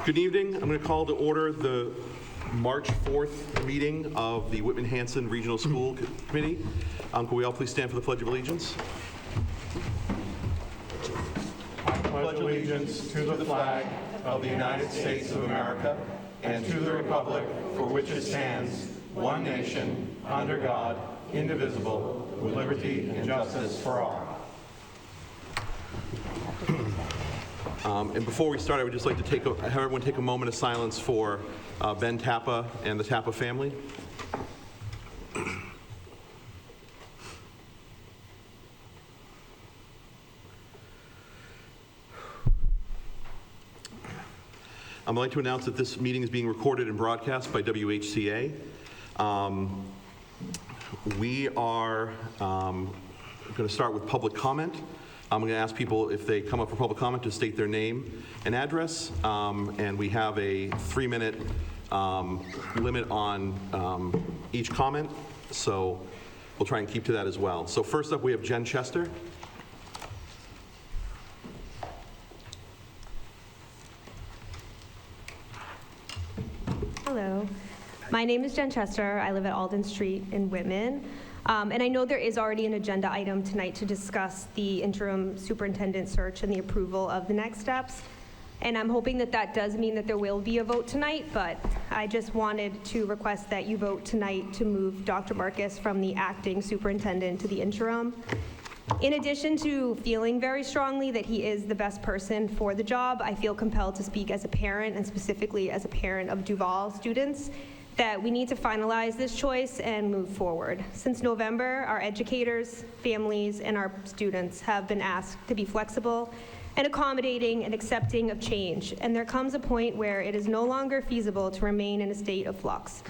Good evening. I'm going to call to order the March 4th meeting of the Whitman-Hanson Regional School Committee. Can we all please stand for the Pledge of Allegiance? I pledge allegiance to the flag of the United States of America and to the republic for which it stands, one nation, under God, indivisible, with liberty and justice for all. And before we start, I would just like to have everyone take a moment of silence for Ben Tappa and the Tappa family. I'd like to announce that this meeting is being recorded and broadcast by WHCA. We are going to start with public comment. I'm going to ask people, if they come up for public comment, to state their name and address. And we have a 3-minute limit on each comment, so we'll try and keep to that as well. So first up, we have Jen Chester. Hello, my name is Jen Chester. I live at Alden Street in Whitman. And I know there is already an agenda item tonight to discuss the interim superintendent search and the approval of the next steps. And I'm hoping that that does mean that there will be a vote tonight, but I just wanted to request that you vote tonight to move Dr. Marcus from the acting superintendent to the interim. In addition to feeling very strongly that he is the best person for the job, I feel compelled to speak as a parent, and specifically as a parent of Duval students, that we need to finalize this choice and move forward. Since November, our educators, families, and our students have been asked to be flexible and accommodating and accepting of change, and there comes a point where it is no longer feasible to remain in a state of flux.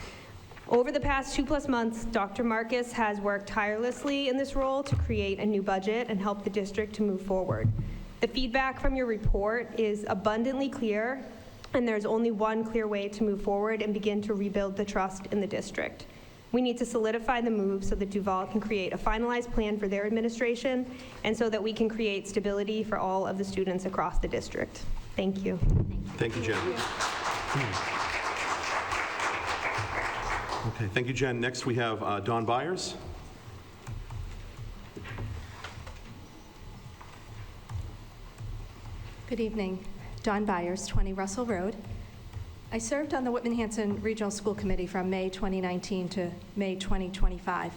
Over the past 2+ months, Dr. Marcus has worked tirelessly in this role to create a new budget and help the district to move forward. The feedback from your report is abundantly clear, and there's only one clear way to move forward and begin to rebuild the trust in the district. We need to solidify the move so that Duval can create a finalized plan for their administration, and so that we can create stability for all of the students across the district. Thank you. Thank you, Jen. Okay, thank you, Jen. Next, we have Dawn Byers. Good evening. Dawn Byers, 20 Russell Road. I served on the Whitman-Hanson Regional School Committee from May 2019 to May 2025.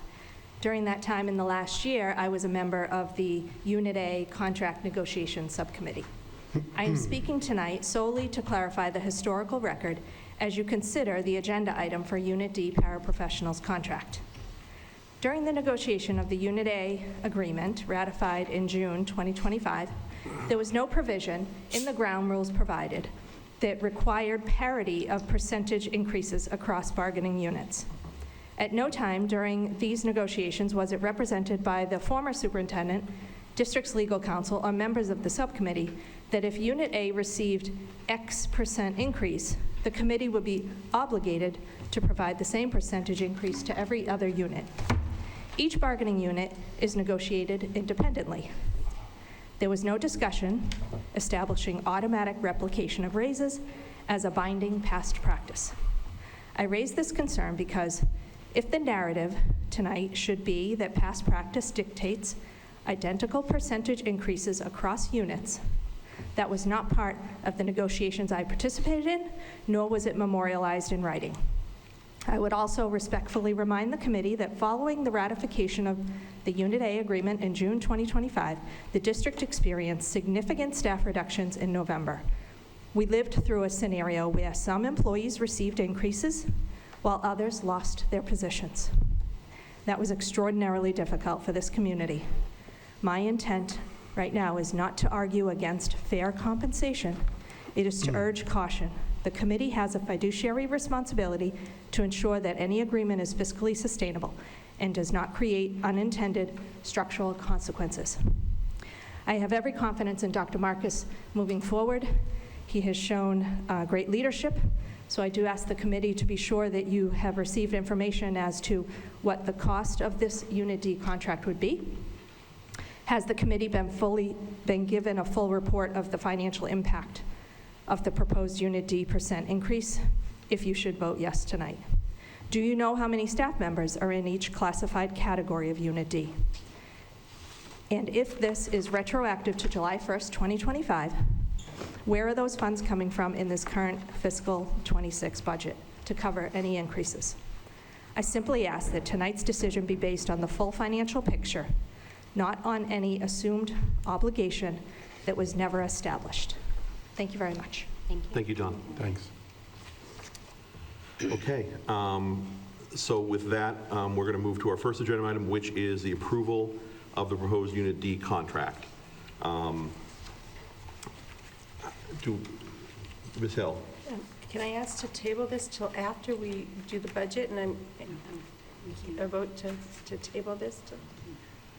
During that time in the last year, I was a member of the Unit A Contract Negotiations Subcommittee. I am speaking tonight solely to clarify the historical record as you consider the agenda item for Unit D Paraprofessionals contract. During the negotiation of the Unit A agreement, ratified in June 2025, there was no provision in the ground rules provided that required parity of percentage increases across bargaining units. At no time during these negotiations was it represented by the former superintendent, district's legal counsel, or members of the subcommittee that if Unit A received X percent increase, the committee would be obligated to provide the same percentage increase to every other unit. Each bargaining unit is negotiated independently. There was no discussion establishing automatic replication of raises as a binding past practice. I raise this concern because if the narrative tonight should be that past practice dictates identical percentage increases across units, that was not part of the negotiations I participated in, nor was it memorialized in writing. I would also respectfully remind the committee that following the ratification of the Unit A agreement in June 2025, the district experienced significant staff reductions in November. We lived through a scenario where some employees received increases while others lost their positions. That was extraordinarily difficult for this community. My intent right now is not to argue against fair compensation. It is to urge caution. The committee has a fiduciary responsibility to ensure that any agreement is fiscally sustainable and does not create unintended structural consequences. I have every confidence in Dr. Marcus moving forward. He has shown great leadership, so I do ask the committee to be sure that you have received information as to what the cost of this Unit D contract would be. Has the committee been given a full report of the financial impact of the proposed Unit D % increase if you should vote yes tonight? Do you know how many staff members are in each classified category of Unit D? And if this is retroactive to July 1st, 2025, where are those funds coming from in this current fiscal 26 budget to cover any increases? I simply ask that tonight's decision be based on the full financial picture, not on any assumed obligation that was never established. Thank you very much. Thank you. Thank you, John. Thanks. Okay, so with that, we're going to move to our first agenda item, which is the approval of the proposed Unit D contract. Ms. Hill? Can I ask to table this till after we do the budget, and a vote to table this to,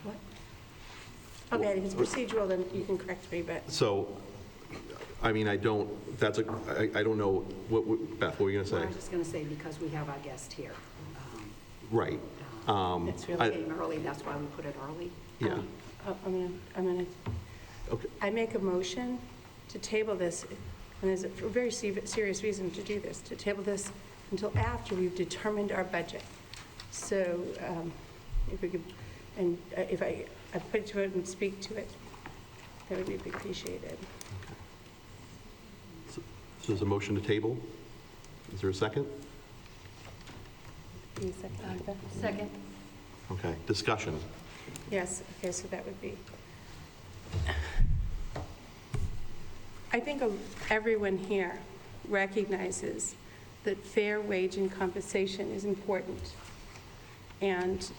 what? Okay, if it's procedural, then you can correct me, but. So, I mean, I don't know, Beth, what were you going to Well, say? I was just going to say, because we have our guest here. Right. It's It really, came early, that's why we put it early. Yeah, I'm gonna, okay. I make a motion to table this, and there's a very serious reason to do this, to table this until after we've determined our budget. So if we could, and if I put it to it and speak to it, that would be appreciated. So there's a motion to table? Is there a second? Second. Okay, discussion. Yes, okay, so that would be, I think everyone here recognizes that fair wage and compensation is important, and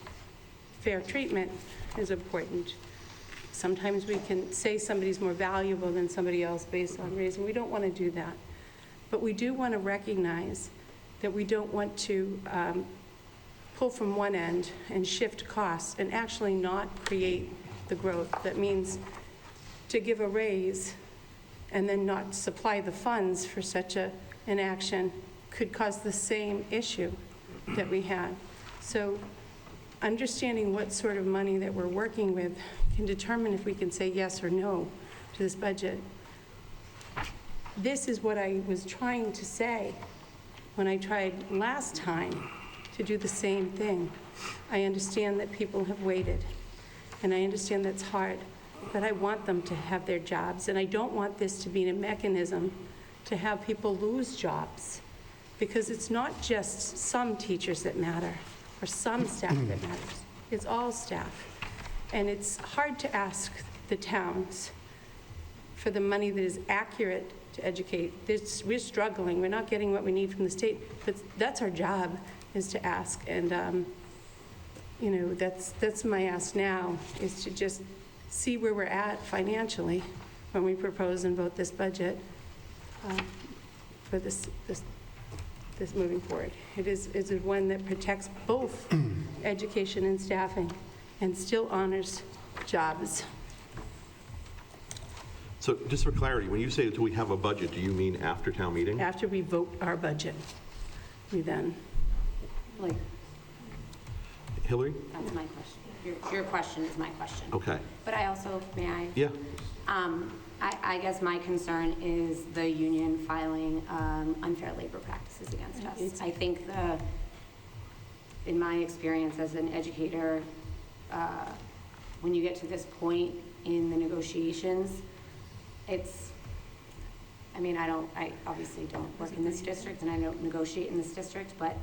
fair treatment is important. Sometimes we can say somebody's more valuable than somebody else based on race, and we don't want to do that. But we do want to recognize that we don't want to pull from one end and shift costs and actually not create the growth. That means to give a raise and then not supply the funds for such an action could cause the same issue that we had. So understanding what sort of money that we're working with can determine if we can say yes or no to this budget. This is what I was trying to say when I tried last time to do the same thing. I understand that people have waited, and I understand that's hard, but I want them to have their jobs, and I don't want this to be a mechanism to have people lose jobs, because it's not just some teachers that matter or some staff that matters. It's all staff. And it's hard to ask the towns for the money that is accurate to educate. We're struggling. We're not getting what we need from the state, but that's our job, is to ask. And, you know, that's my ask now, is to just see where we're at financially when we propose and vote this budget for this moving forward. It is one that protects both education and staffing and still honors jobs. So just for clarity, when you say that we have a budget, do you mean after town meeting? After we vote our budget, we then. Like, Hillary? that's my question. Your question is my question. Okay. But I also, may I? Yeah. I guess my concern is the union filing unfair labor practices against us. I think in my experience as an educator, when you get to this point in the negotiations, I obviously don't work in this district and I don't negotiate in this district, but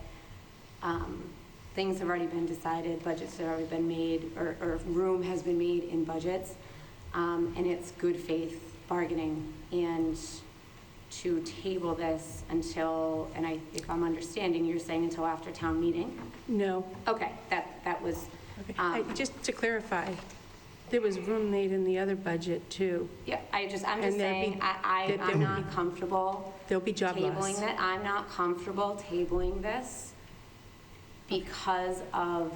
things have already been decided, budgets have already been made, or room has been made in budgets, and it's good faith bargaining. And to table this until, if I'm understanding, you're saying until after town meeting? No. Okay, that was, Okay. Just to clarify, there was room made in the other budget too. yeah, I'm just And there'll saying, be- there I'm will not comfortable There'll be job tabling loss. that. I'm not comfortable tabling this because of,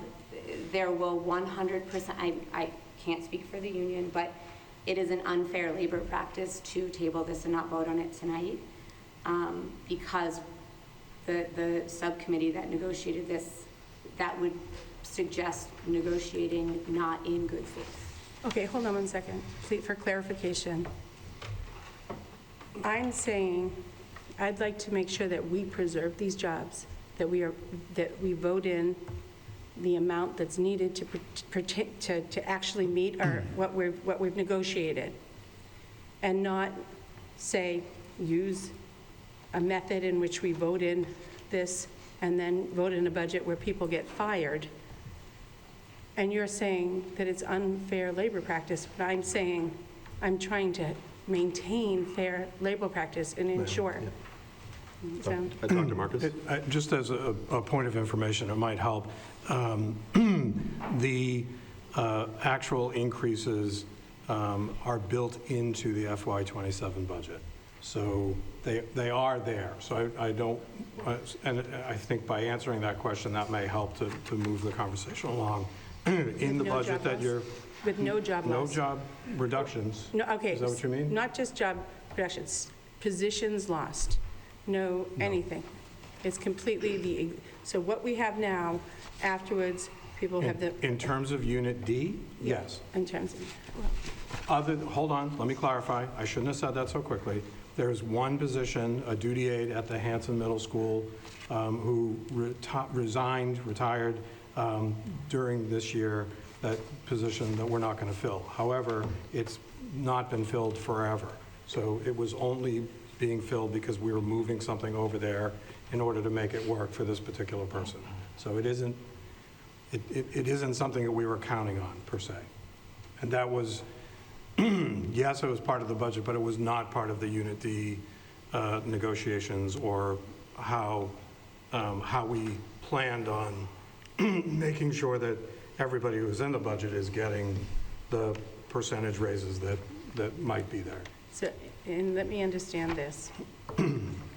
there will 100%, I can't speak for the union, but it is an unfair labor practice to table this and not vote on it tonight, because the subcommittee that negotiated this, that would suggest negotiating not in good faith. Okay, hold on one second, please, for clarification. I'm saying, I'd like to make sure that we preserve these jobs, that we vote in the amount that's needed to actually meet what we've negotiated, and not say, use a method in which we vote in this and then vote in a budget where people get fired. And you're saying that it's unfair labor practice, but I'm saying I'm trying to maintain fair labor practice and ensure. So, Dr. Marcus? Just as a point of information, it might help. The actual increases are built into the FY27 budget. So they are there. So I don't, and I think by answering that question, that may help to move the conversation along. In the no budget job that loss? you're... With no job No loss? job reductions. No, okay. Is that what you mean? Not just job reductions, positions lost, no anything. It's completely so what we have now, afterwards, people have the... In terms of Unit D, yes. In terms of... Hold on, let me clarify. I shouldn't have said that so quickly. There's one position, a duty aide at the Hanson Middle School, who retired during this year, that position that we're not going to fill. However, it's not been filled forever. So it was only being filled because we were moving something over there in order to make it work for this particular person. So it isn't something that we were counting on, per se. And that was, yes, it was part of the budget, but it was not part of the Unit D negotiations or how we planned on making sure that everybody who's in the budget is getting the percentage raises that might be there. So, and let me understand this.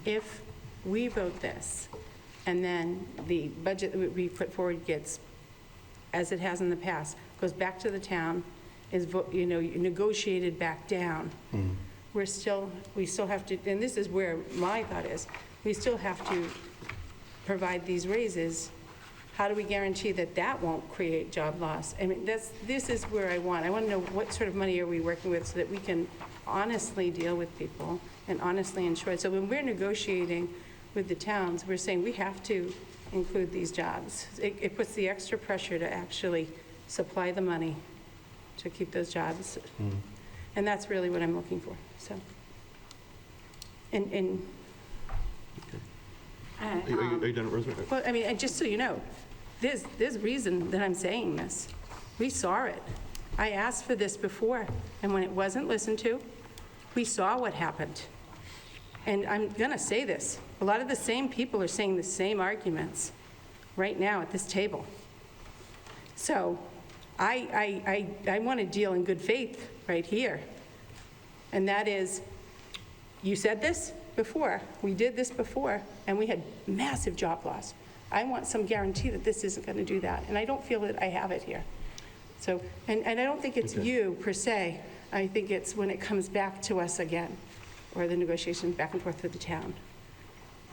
If we vote this, and then the budget that we put forward gets, as it has in the past, goes back to the town, is negotiated back down, we still have to, and this is where my thought is, we still have to provide these raises. How do we guarantee that that won't create job loss? I mean, this is where I want to know what sort of money are we working with so that we can honestly deal with people and honestly ensure. So when we're negotiating with the towns, we're saying we have to include these jobs. It puts the extra pressure to actually supply the money to keep those jobs. And that's really what I'm looking for, so. And Are you done, Rosemary? well, I mean, and just so you know, there's a reason that I'm saying this. We saw it. I asked for this before, and when it wasn't listened to, we saw what happened. And I'm going to say this. A lot of the same people are saying the same arguments right now at this table. So I want to deal in good faith right here. And that is, you said this before. We did this before, and we had massive job loss. I want some guarantee that this isn't going to do that, and I don't feel that I have it here. So, and I don't think it's you per se. I think it's when it comes back to us again, or the negotiations back and forth with the town.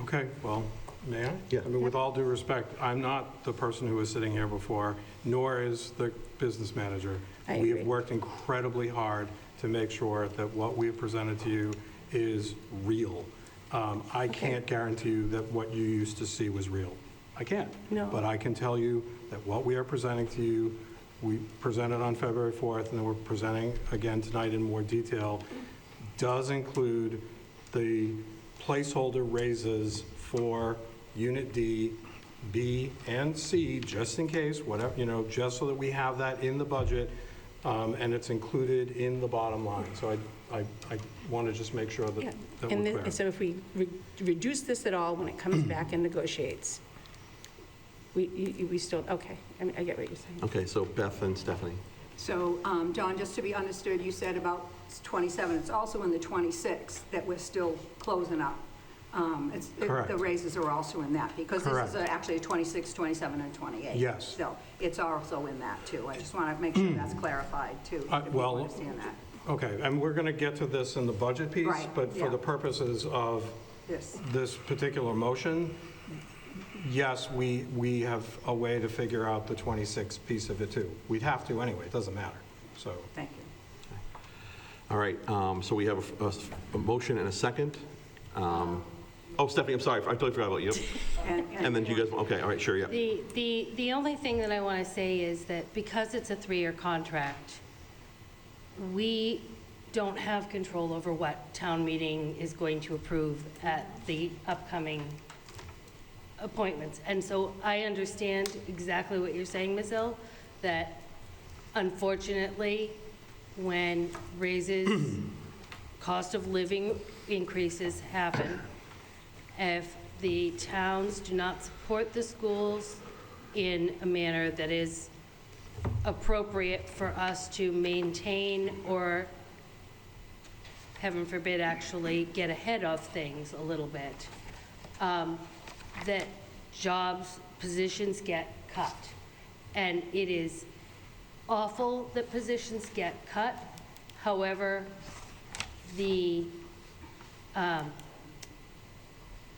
Okay, well, may I? Yeah. I mean, with all due respect, I'm not the person who was sitting here before, nor is the business manager. I We agree. have worked incredibly hard to make sure that what we have presented to you is real. I can't guarantee you that what you used to see was real. I can't. No. But I can tell you that what we are presenting to you, we presented on February 4th, and then we're presenting again tonight in more detail, does include the placeholder raises for Unit D, B, and C, just in case, whatever, just so that we have that in the budget, and it's included in the bottom line. So I want to just make sure that Yeah. that And we're then, clear. so if we reduce this at all when it comes back and negotiates, we still, okay, I mean, I get what you're saying. Okay, so Beth and Stephanie. So, John, just to be understood, you said about 27, it's also in the 26 that we're still closing up. Correct. The raises are also in that, because this is Correct. actually 26, 27, and 28. Yes. So it's also in that, too. I just want to make sure that's clarified, too, so people well, understand that. Okay, and we're going to get to this in the budget piece, Right, but for yeah. the purposes of This. this particular motion, yes, we have a way to figure out the 26 piece of it too. We'd have to anyway, it doesn't matter, so. Thank you. All right, so we have a motion and a second. Oh, Stephanie, I'm sorry, I totally forgot about you. And then you guys, okay, all right, sure, yeah. The only thing that I want to say is that because it's a 3-year contract, we don't have control over what town meeting is going to approve at the upcoming appointments. And so I understand exactly what you're saying, Ms. Hill, that unfortunately, when raises, cost of living increases happen, if the towns do not support the schools in a manner that is appropriate for us to maintain or, heaven forbid, actually get ahead of things a little bit, that jobs, positions get cut. And it is awful that positions get cut. However, the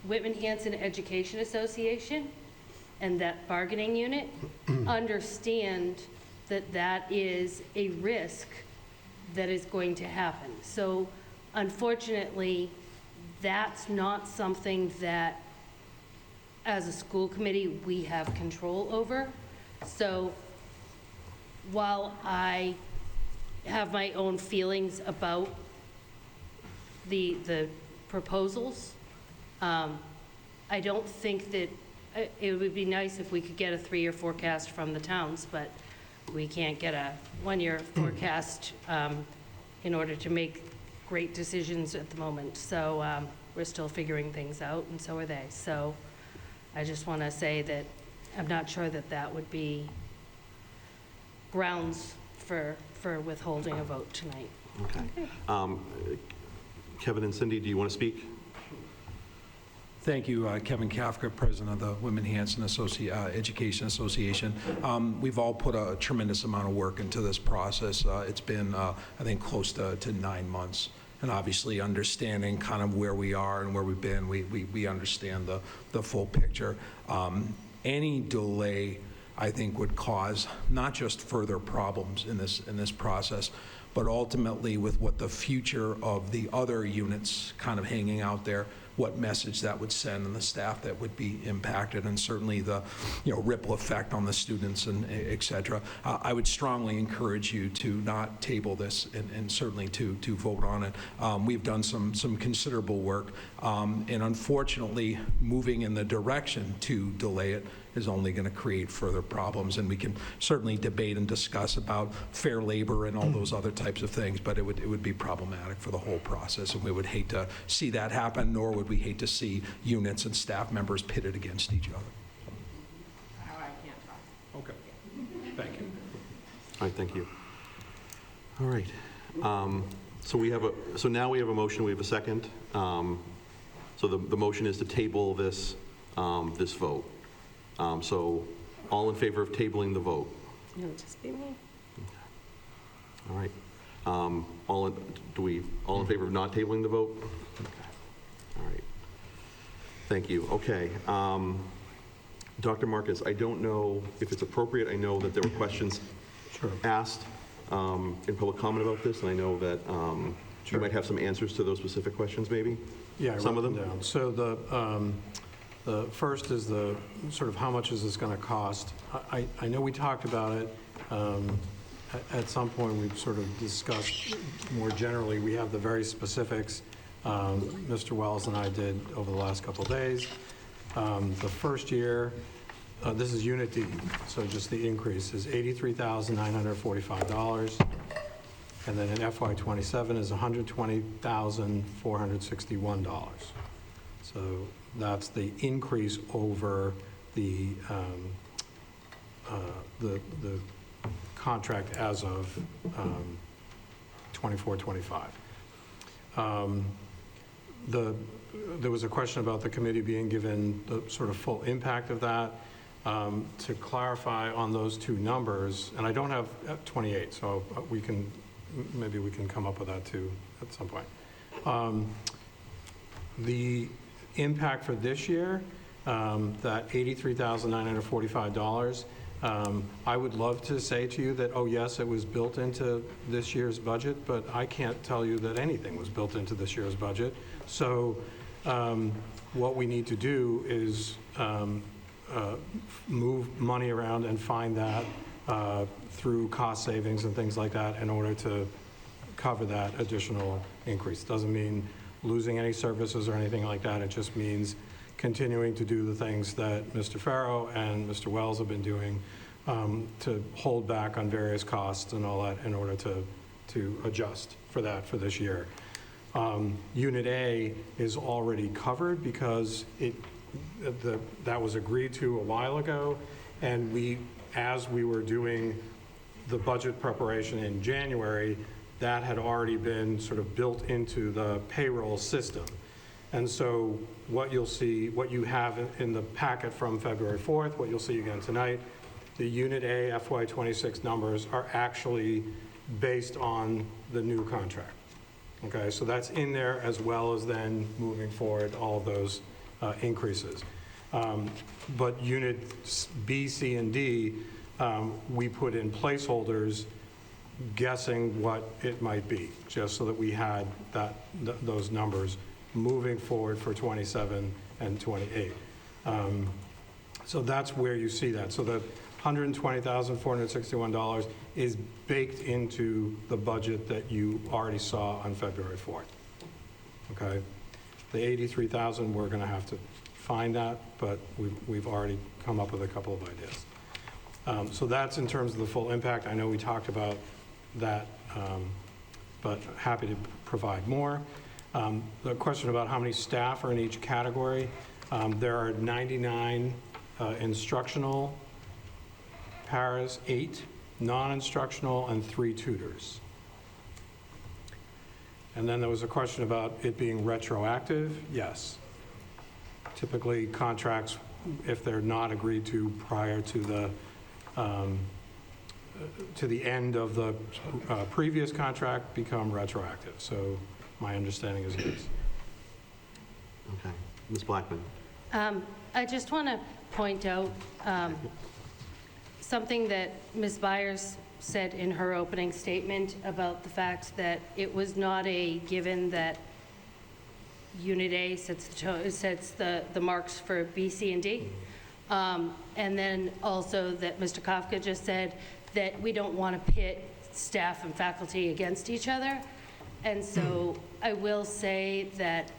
Whitman-Hanson Education Association and that bargaining unit understand that that is a risk that is going to happen. So unfortunately, that's not something that, as a school committee, we have control over. So while I have my own feelings about the proposals, I don't think that, it would be nice if we could get a 3-year forecast from the towns, but we can't get a 1-year forecast in order to make great decisions at the moment. So we're still figuring things out, and so are they. So I just want to say that I'm not sure that that would be grounds for withholding a vote tonight. Okay. Kevin and Cindy, do you want to speak? Thank you, Kevin Kafka, President of the Whitman-Hanson Education Association. We've all put a tremendous amount of work into this process. It's been, I think, close to 9 months. And obviously understanding kind of where we are and where we've been, we understand the full picture. Any delay, I think, would cause not just further problems in this process, but ultimately with what the future of the other units kind of hanging out there, what message that would send and the staff that would be impacted, and certainly the ripple effect on the students and et cetera. I would strongly encourage you to not table this and certainly to vote on it. We've done some considerable work, and unfortunately moving in the direction to delay it is only going to create further problems, and we can certainly debate and discuss about fair labor and all those other types of things, but it would be problematic for the whole process, and we would hate to see that happen, nor would we hate to see units and staff members pitted against each other. Okay. Thank you. All right, thank you. All right. So now we have a motion, we have a second. So the motion is to table this vote. So all in favor of tabling the vote? No, just be me. All right. All in favor of not tabling the vote? Okay. All right. Thank you. Okay. Dr. Marcus, I don't know if it's appropriate. I know that there were questions asked in public comment about this, and I know that you might have some answers to those specific questions, maybe? Yeah, some of them. Down. So the first is the sort of how much is this going to cost? I know we talked about it. At some point, we've sort of discussed more generally. We have the very specifics. Mr. Wells and I did over the last couple of days. The first year, this is Unit D, so just the increase is $83,945. And then in FY27 is $120,461. So that's the increase over the contract as of 24-25. There was a question about the committee being given the sort of full impact of that. To clarify on those two numbers, and I don't have 28, so maybe we can come up with that too at some point. The impact for this year, that $83,945, I would love to say to you that, oh, yes, it was built into this year's budget, but I can't tell you that anything was built into this year's budget. So what we need to do is move money around and find that through cost savings and things like that in order to cover that additional increase. Doesn't mean losing any services or anything like that. It just means continuing to do the things that Mr. Farrow and Mr. Wells have been doing to hold back on various costs and all that in order to adjust for that for this year. Unit A is already covered because that was agreed to a while ago, and as we were doing the budget preparation in January, that had already been sort of built into the payroll system. And so what you'll see, what you have in the packet from February 4th, what you'll see again tonight, the Unit A FY26 numbers are actually based on the new contract. Okay, so that's in there as well as then moving forward all of those increases. But Unit B, C, and D, we put in placeholders guessing what it might be, just so that we had those numbers moving forward for 27 and 28. So that's where you see that. So the $120,461 is baked into the budget that you already saw on February 4th. Okay? The $83,000, we're going to have to find that, but we've already come up with a couple of ideas. So that's in terms of the full impact. I know we talked about that, but happy to provide more. The question about how many staff are in each category, there are 99 instructional paras, 8 non-instructional, and 3 tutors. And then there was a question about it being retroactive. Yes. Typically, contracts, if they're not agreed to prior to the end of the previous contract, become retroactive. So my understanding is yes. Okay. Ms. Blackman. I just want to point out something that Ms. Byers said in her opening statement about the fact that it was not a given that Unit A sets the marks for B, C, and D. And then also that Mr. Kafka just said that we don't want to pit staff and faculty against each other. And so I will say that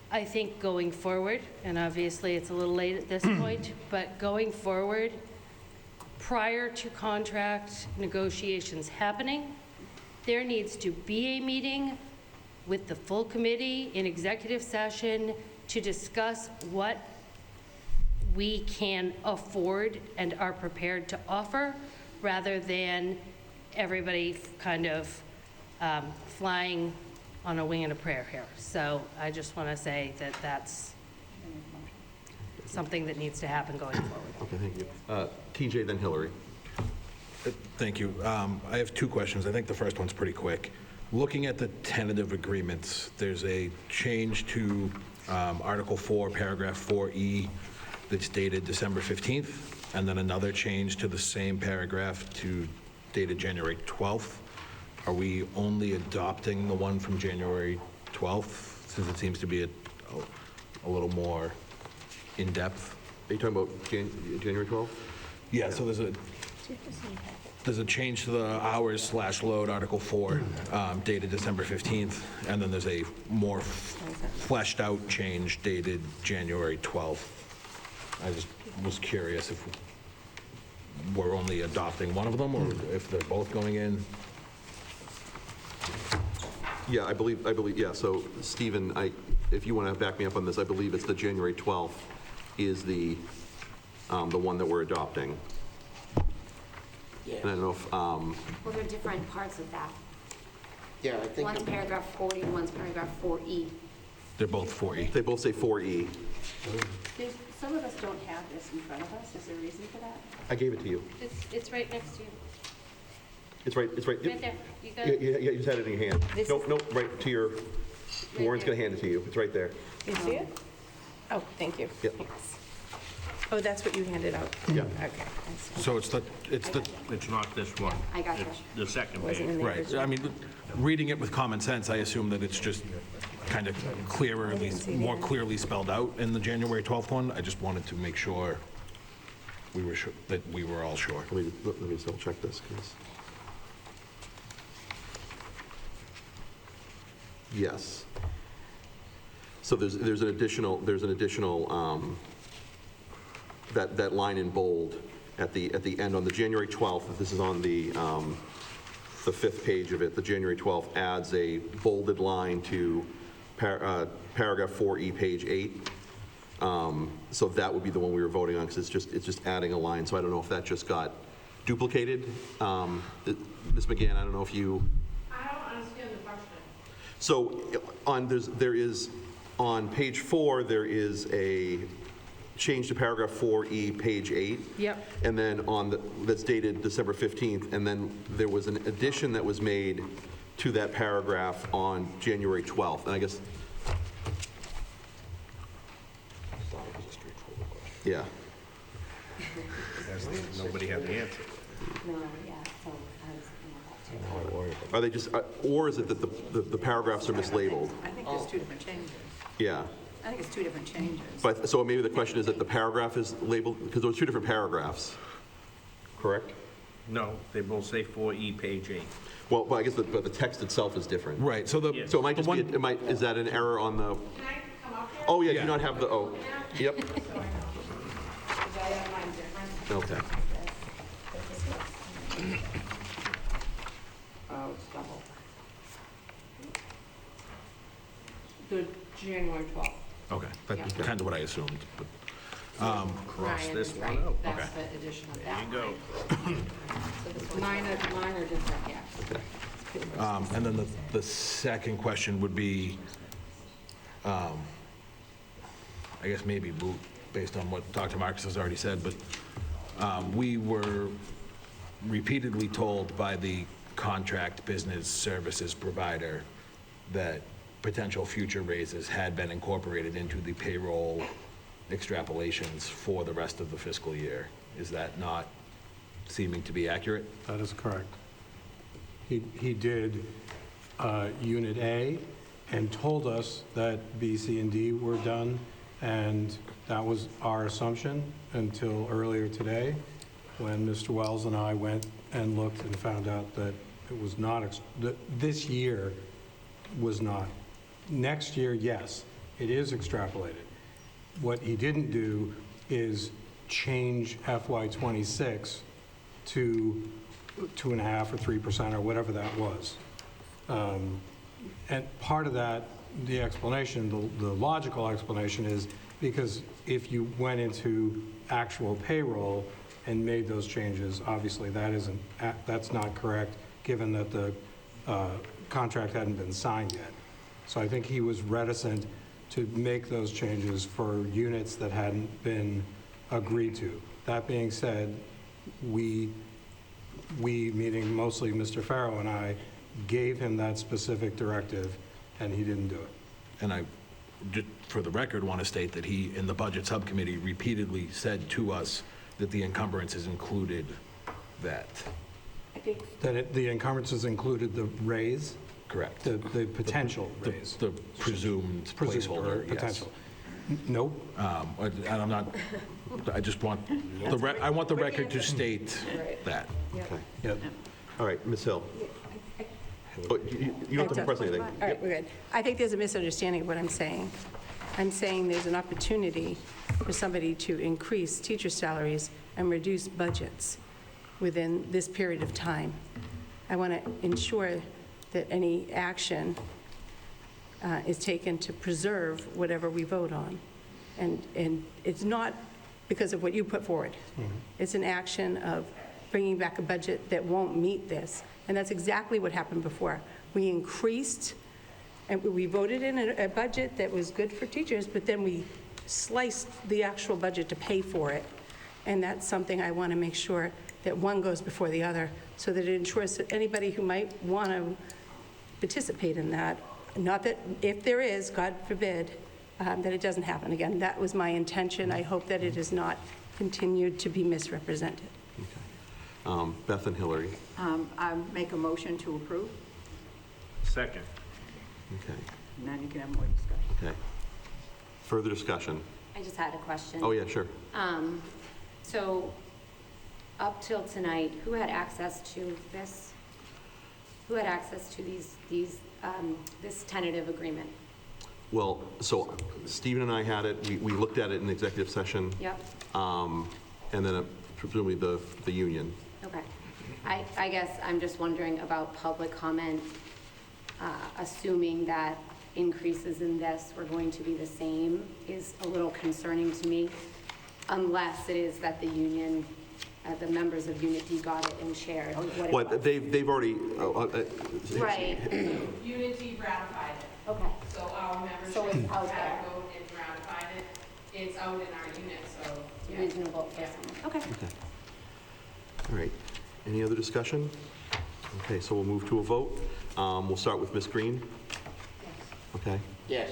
I think going forward, and obviously it's a little late at this point, but going forward, prior to contract negotiations happening, there needs to be a meeting with the full committee in executive session to discuss what we can afford and are prepared to offer, rather than everybody kind of flying on a wing and a prayer here. So I just want to say that that's something that needs to happen going forward. Okay, thank you. TJ, then Hillary. Thank you. I have 2 questions. I think the first one's pretty quick. Looking at the tentative agreements, there's a change to Article 4, Paragraph 4E that's dated December 15th, and then another change to the same paragraph dated January 12th. Are we only adopting the one from January 12th, since it seems to be a little more in-depth? Are you talking about January 12th? Yeah, so there's a change to the hours/load, Article 4, dated December 15th, and then there's a more fleshed-out change dated January 12th. I just was curious if we're only adopting one of them, or if they're both going in. Yeah, I believe, yeah. So Stephen, if you want to back me up on this, I believe it's the January 12th is the one that we're adopting. And I don't know if, Well, there are different parts of that. Yeah, I think. One's paragraph 40, one's paragraph 4E. They're both 4E. they both say 4E. Some of us don't have this in front of us. Is there a reason for that? I gave it to you. It's right next to you. It's right. Yep. Right there. You got Yeah, it. you just had it in your hand. This Nope, right to your, Warren's going to hand it to you. It's right there. You see it? Oh, thank you. Yep. Thanks. Oh, that's what you handed out? Yeah. Okay. I see. So it's Not this one. I got you. It's the second Wasn't page. in the right. original. I mean, reading it with common sense, I assume that it's just kind of clearer, at least more clearly spelled out in the January 12th one. I just wanted to make sure we were sure, that we were all sure. Let me just double check this, 'cause- Yes. So there's an additional, that line in bold at the end on the January 12th, this is on the 5th page of it, the January 12th adds a bolded line to paragraph 4E, page 8. So that would be the one we were voting on, because it's just adding a line, so I don't know if that just got duplicated. Ms. McGann, I don't know if you... I don't understand the question. So there is, on page 4, there is a change to paragraph 4E, page 8. Yep. And then that's dated December 15th, and then there was an addition that was made to that paragraph on January 12th. And I guess... Yeah. Nobody had the answer. No, yeah, so I was looking at that too. Are they just, or is it that the paragraphs are mislabeled? I think there's two different changes. Yeah. I think it's two different changes. But, so maybe the question is that the paragraph is labeled, because those are two different paragraphs, correct? No, they both say 4E, page 8. Well, I guess but the text itself is different. Right, so the... So it might just be, is that an error on the, Can I come up here? oh, yeah, Yeah. do not have the, oh, yep, Because I have mine different. okay. Oh, it's double. The January 12th. Okay, that's kind of what I assumed, but... Cross Ryan this is one right. out. That's Okay. the addition of There that you go. line. Mine are different, yeah. And then the second question would be, I guess maybe moot, based on what Dr. Marcus has already said, but we were repeatedly told by the contract business services provider that potential future raises had been incorporated into the payroll extrapolations for the rest of the fiscal year. Is that not seeming to be accurate? That is correct. He did Unit A and told us that B, C, and D were done, and that was our assumption until earlier today, when Mr. Wells and I went and looked and found out that it was not, that this year was not. Next year, yes, it is extrapolated. What he didn't do is change FY '26 to 2.5% or 3% or whatever that was. And part of that, the explanation, the logical explanation is because if you went into actual payroll and made those changes, obviously that's not correct, given that the contract hadn't been signed yet. So I think he was reticent to make those changes for units that hadn't been agreed to. That being said, we meaning mostly Mr. Farrow and I, gave him that specific directive, and he didn't do it. And I, for the record, want to state that he, in the Budget Subcommittee, repeatedly said to us that the encumbrances included that. That the encumbrances included the raise? Correct. The potential raise? The presumed Presumed or placeholder, yes. potential. Nope. And I'm not, I just want, I want the record to state that. Okay. Yep. All right, Ms. Hill. Oh, you don't have to press anything. All right, we're good. I think there's a misunderstanding of what I'm saying. I'm saying there's an opportunity for somebody to increase teacher salaries and reduce budgets within this period of time. I want to ensure that any action is taken to preserve whatever we vote on. And it's not because of what you put forward. It's an action of bringing back a budget that won't meet this. And that's exactly what happened before. We increased, and we voted in a budget that was good for teachers, but then we sliced the actual budget to pay for it. And that's something I want to make sure that one goes before the other, so that it ensures that anybody who might want to participate in that, not that if there is, God forbid, that it doesn't happen again. That was my intention. I hope that it is not continued to be misrepresented. Beth and Hillary. I make a motion to approve, Second. Okay. and then you can have more discussion. Okay. Further discussion? I just had a question. Oh, yeah, sure. So up till tonight, who had access to this? Who had access to this tentative agreement? Well, so Stephen and I had it, we looked at it in executive session. Yep. And then presumably the union. Okay. I guess I'm just wondering about public comment, assuming that increases in this were going to be the same is a little concerning to me, unless it is that the union, the members of Unit D got it and shared what it Well, was. they've already, Right. Unity ratified it, Okay. so our membership So it's had out there. a vote and ratified it. It's out in our unit, so. It's yeah. reasonable for someone. Okay. all right. Any other discussion? Okay, so we'll move to a vote. We'll start with Ms. Green. Okay. Yes.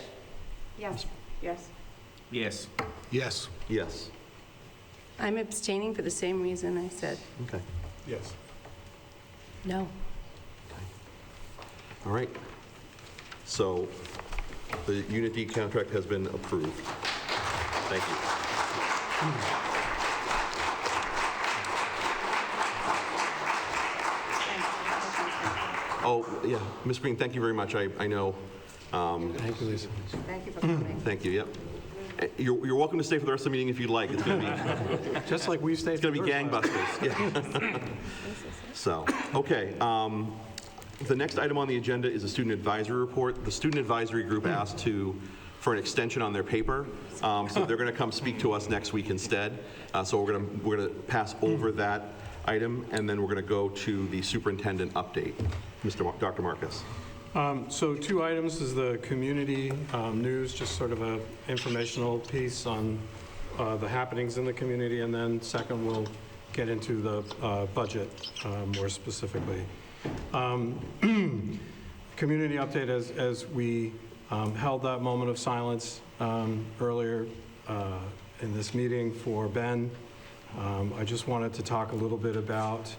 Yes. Yes. Yes. Yes. Yes. I'm abstaining for the same reason I said. Okay. Yes. No. All right. So the Unit D contract has been approved. Thank you. Oh, yeah, Ms. Green, thank you very much. I know, Thank you, Lisa. Thank you for coming. thank you, yep. You're welcome to stay for the rest of the meeting if you'd like. It's going to be, Just like we stayed. it's going to be gangbusters. Yeah. So, okay. The next item on the agenda is a student advisory report. The student advisory group asked for an extension on their paper, so they're going to come speak to us next week instead. So we're going to pass over that item, and then we're going to go to the superintendent update. Dr. Marcus. So 2 items is the community news, just sort of a informational piece on the happenings in the community, and then second, we'll get into the budget more specifically. Community update, as we held that moment of silence earlier in this meeting for Ben, I just wanted to talk a little bit about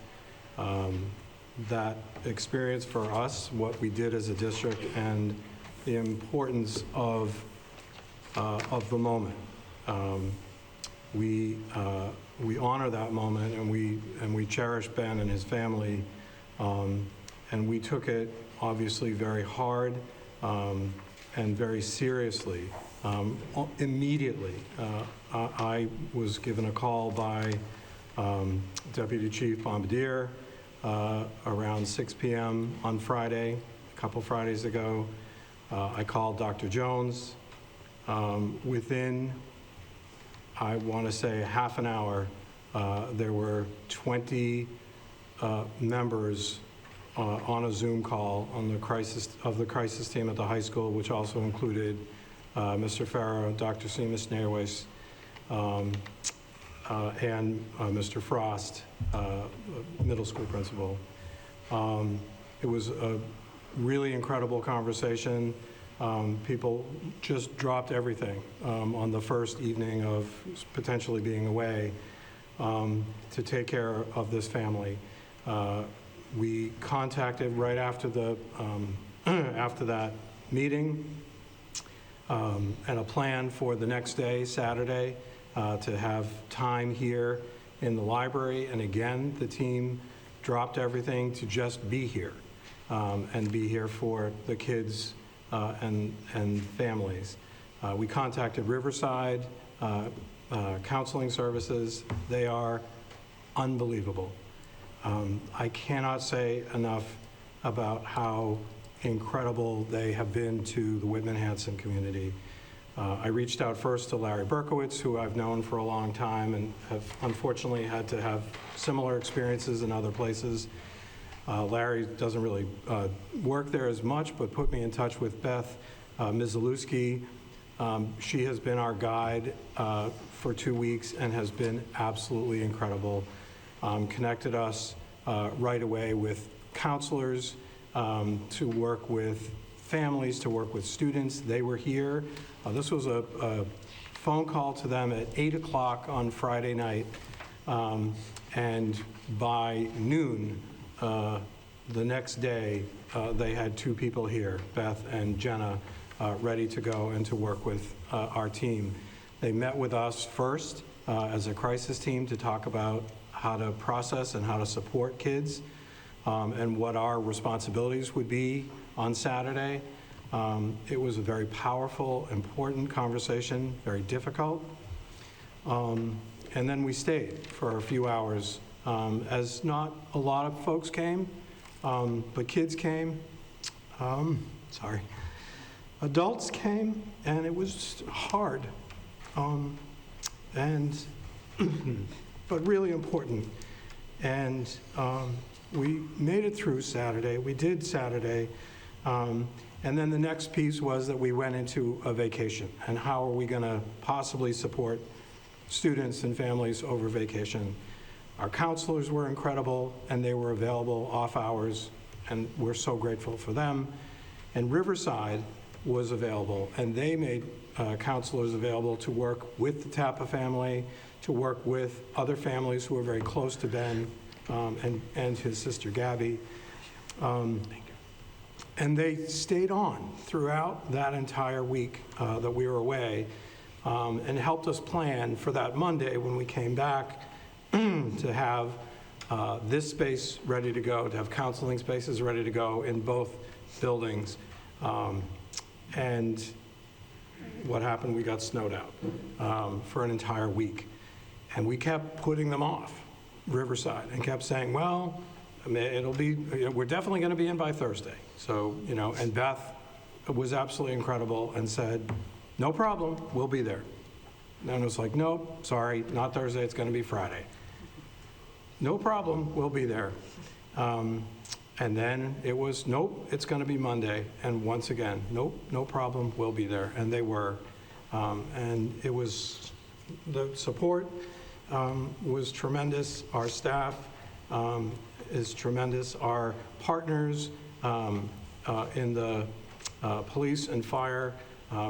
that experience for us, what we did as a district, and the importance of the moment. We honor that moment, and we cherish Ben and his family, and we took it obviously very hard and very seriously. Immediately, I was given a call by Deputy Chief Bombardier around 6 p.m. on Friday, a couple Fridays ago. I called Dr. Jones. Within, I want to say, half an hour, there were 20 members on a Zoom call on the crisis team at the high school, which also included Mr. Farrow, Dr. Seamus Nairways, and Mr. Frost, middle school principal. It was a really incredible conversation. People just dropped everything on the first evening of potentially being away to take care of this family. We contacted right after after that meeting and a plan for the next day, Saturday, to have time here in the library. And again, the team dropped everything to just be here and be here for the kids and families. We contacted Riverside Counseling Services. They are unbelievable. I cannot say enough about how incredible they have been to the Whitman-Hanson community. I reached out first to Larry Berkowitz, who I've known for a long time and have unfortunately had to have similar experiences in other places. Larry doesn't really work there as much, but put me in touch with Beth Mizalewski. She has been our guide for 2 weeks and has been absolutely incredible. Connected us right away with counselors to work with families, to work with students. They were here. This was a phone call to them at 8 o'clock on Friday night, and by noon the next day, they had 2 people here, Beth and Jenna, ready to go and to work with our team. They met with us first as a crisis team to talk about how to process and how to support kids, and what our responsibilities would be on Saturday. It was a very powerful, important conversation, very difficult. And then we stayed for a few hours, as not a lot of folks came, but kids came. Adults came, and it was hard, but really important. And we made it through Saturday. We did Saturday. And then the next piece was that we went into a vacation, and how are we going to possibly support students and families over vacation. Our counselors were incredible, and they were available off hours, and we're so grateful for them. And Riverside was available, and they made counselors available to work with the Tappa family, to work with other families who are very close to Ben and his sister Gabby. And they stayed on throughout that entire week that we were away, and helped us plan for that Monday when we came back to have this space ready to go, to have counseling spaces ready to go in both buildings. And what happened, we got snowed out for an entire week. And we kept putting them off, Riverside, and kept saying, well, we're definitely going to be in by Thursday. So, and Beth was absolutely incredible and said, no problem, we'll be there. And it was like, nope, sorry, not Thursday, it's going to be Friday. No problem, we'll be there. And then it was, nope, it's going to be Monday. And once again, nope, no problem, we'll be there. And they were. And it was, the support was tremendous. Our staff is tremendous. Our partners in the police and fire,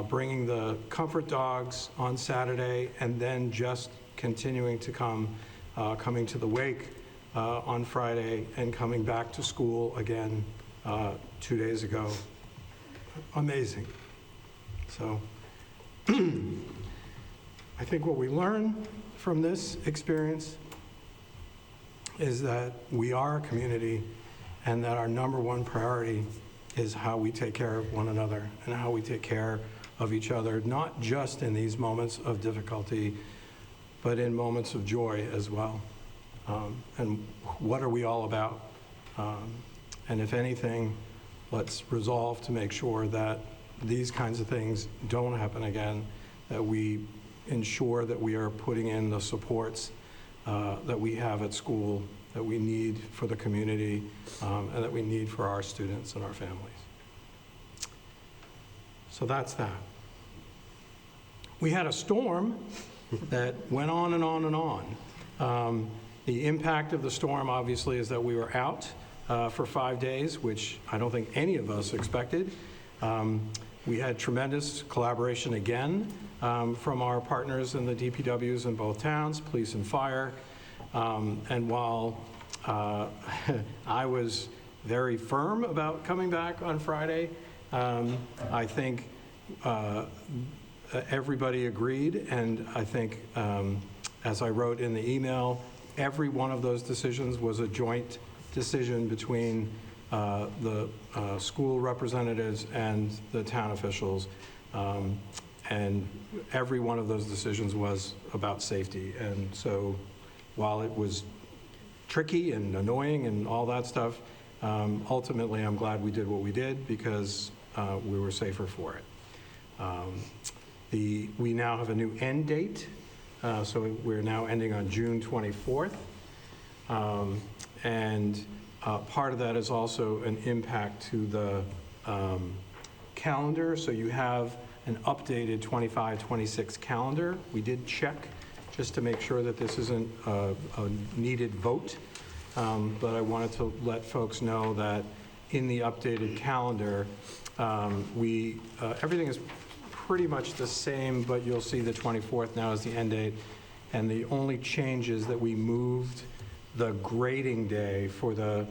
bringing the comfort dogs on Saturday, and then just continuing to coming to the wake on Friday, and coming back to school again 2 days ago. Amazing. So I think what we learn from this experience is that we are a community, and that our number one priority is how we take care of one another and how we take care of each other, not just in these moments of difficulty, but in moments of joy as well. And what are we all about? And if anything, let's resolve to make sure that these kinds of things don't happen again, that we ensure that we are putting in the supports that we have at school, that we need for the community, and that we need for our students and our families. So that's that. We had a storm that went on and on and on. The impact of the storm, obviously, is that we were out for 5 days, which I don't think any of us expected. We had tremendous collaboration again from our partners in the DPWs in both towns, police and fire. And while I was very firm about coming back on Friday, I think everybody agreed, and I think, as I wrote in the email, every one of those decisions was a joint decision between the school representatives and the town officials, and every one of those decisions was about safety. And so while it was tricky and annoying and all that stuff, ultimately I'm glad we did what we did, because we were safer for it. We now have a new end date, so we're now ending on June 24th. And part of that is also an impact to the calendar. So you have an updated 25-26 calendar. We did check just to make sure that this isn't a needed vote. But I wanted to let folks know that in the updated calendar, everything is pretty much the same, but you'll see the 24th now as the end date. And the only change is that we moved the grading day for the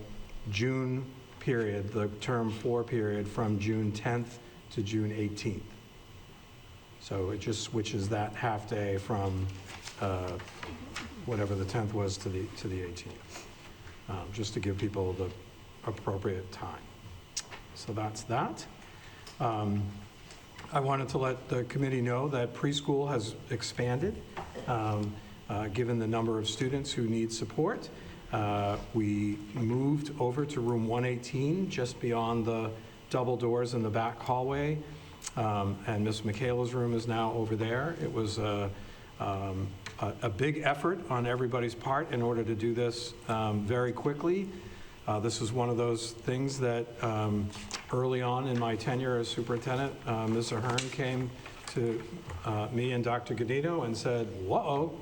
June period, the term 4 period, from June 10th to June 18th. So it just switches that half day from whatever the 10th was to the 18th, just to give people the appropriate time. So that's that. I wanted to let the committee know that preschool has expanded, given the number of students who need support. We moved over to room 118, just beyond the double doors in the back hallway, and Miss Michaela's room is now over there. It was a big effort on everybody's part in order to do this very quickly. This is one of those things that early on in my tenure as superintendent, Ms. Ahern came to me and Dr. Godino and said, whoa,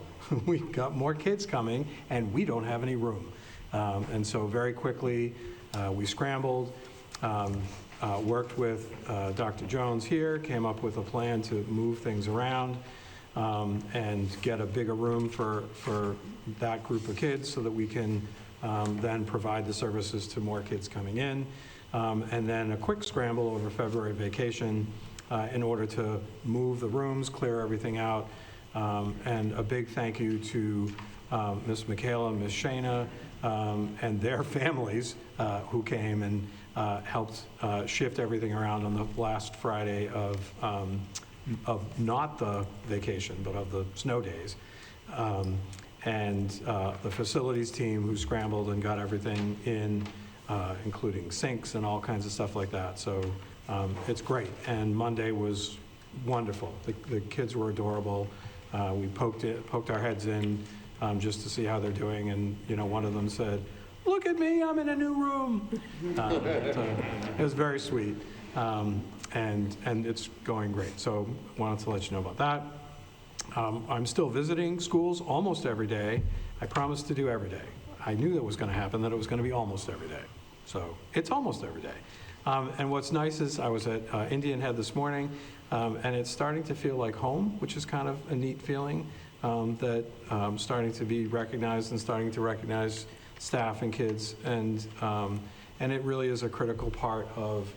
we've got more kids coming and we don't have any room. And so very quickly we scrambled, worked with Dr. Jones here, came up with a plan to move things around and get a bigger room for that group of kids so that we can then provide the services to more kids coming in. And then a quick scramble over February vacation in order to move the rooms, clear everything out. And a big thank you to Ms. Michaela and Ms. Shana and their families who came and helped shift everything around on the last Friday of not the vacation, but of the snow days. And the facilities team who scrambled and got everything in, including sinks and all kinds of stuff like that. So it's great. And Monday was wonderful. The kids were adorable. We poked our heads in just to see how they're doing. And, you know, one of them said, "Look at me, I'm in a new room." It was very sweet. And it's going great. So wanted to let you know about that. I'm still visiting schools almost every day. I promised to do every day. I knew that was going to happen, that it was going to be almost every day. So it's almost every day. And what's nice is I was at Indian Head this morning, and it's starting to feel like home, which is kind of a neat feeling, that starting to be recognized and starting to recognize staff and kids. And it really is a critical part of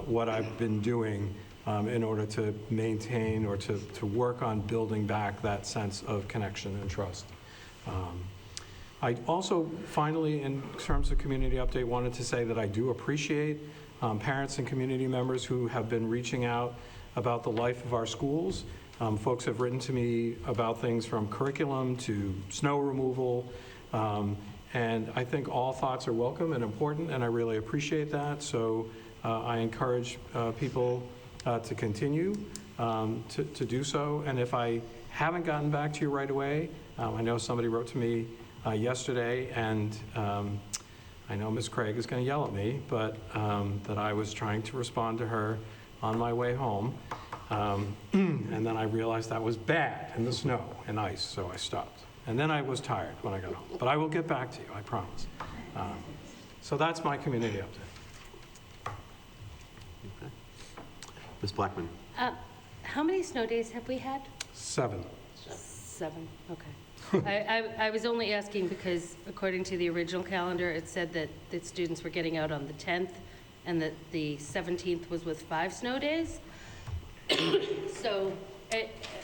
what I've been doing in order to maintain or to work on building back that sense of connection and trust. I also, finally, in terms of community update, wanted to say that I do appreciate parents and community members who have been reaching out about the life of our schools. Folks have written to me about things from curriculum to snow removal, and I think all thoughts are welcome and important, and I really appreciate that. So I encourage people to continue to do so. And if I haven't gotten back to you right away, I know somebody wrote to me yesterday, and I know Ms. Craig is going to yell at me, but that I was trying to respond to her on my way home. And then I realized that was bad in the snow and ice, so I stopped. And then I was tired when I got home. But I will get back to you, I promise. So that's my community update. Okay. Ms. Blackman. How many snow days have we had? 7. 7, okay. I was only asking because according to the original calendar, it said that the students were getting out on the 10th and that the 17th was with 5 snow days. So,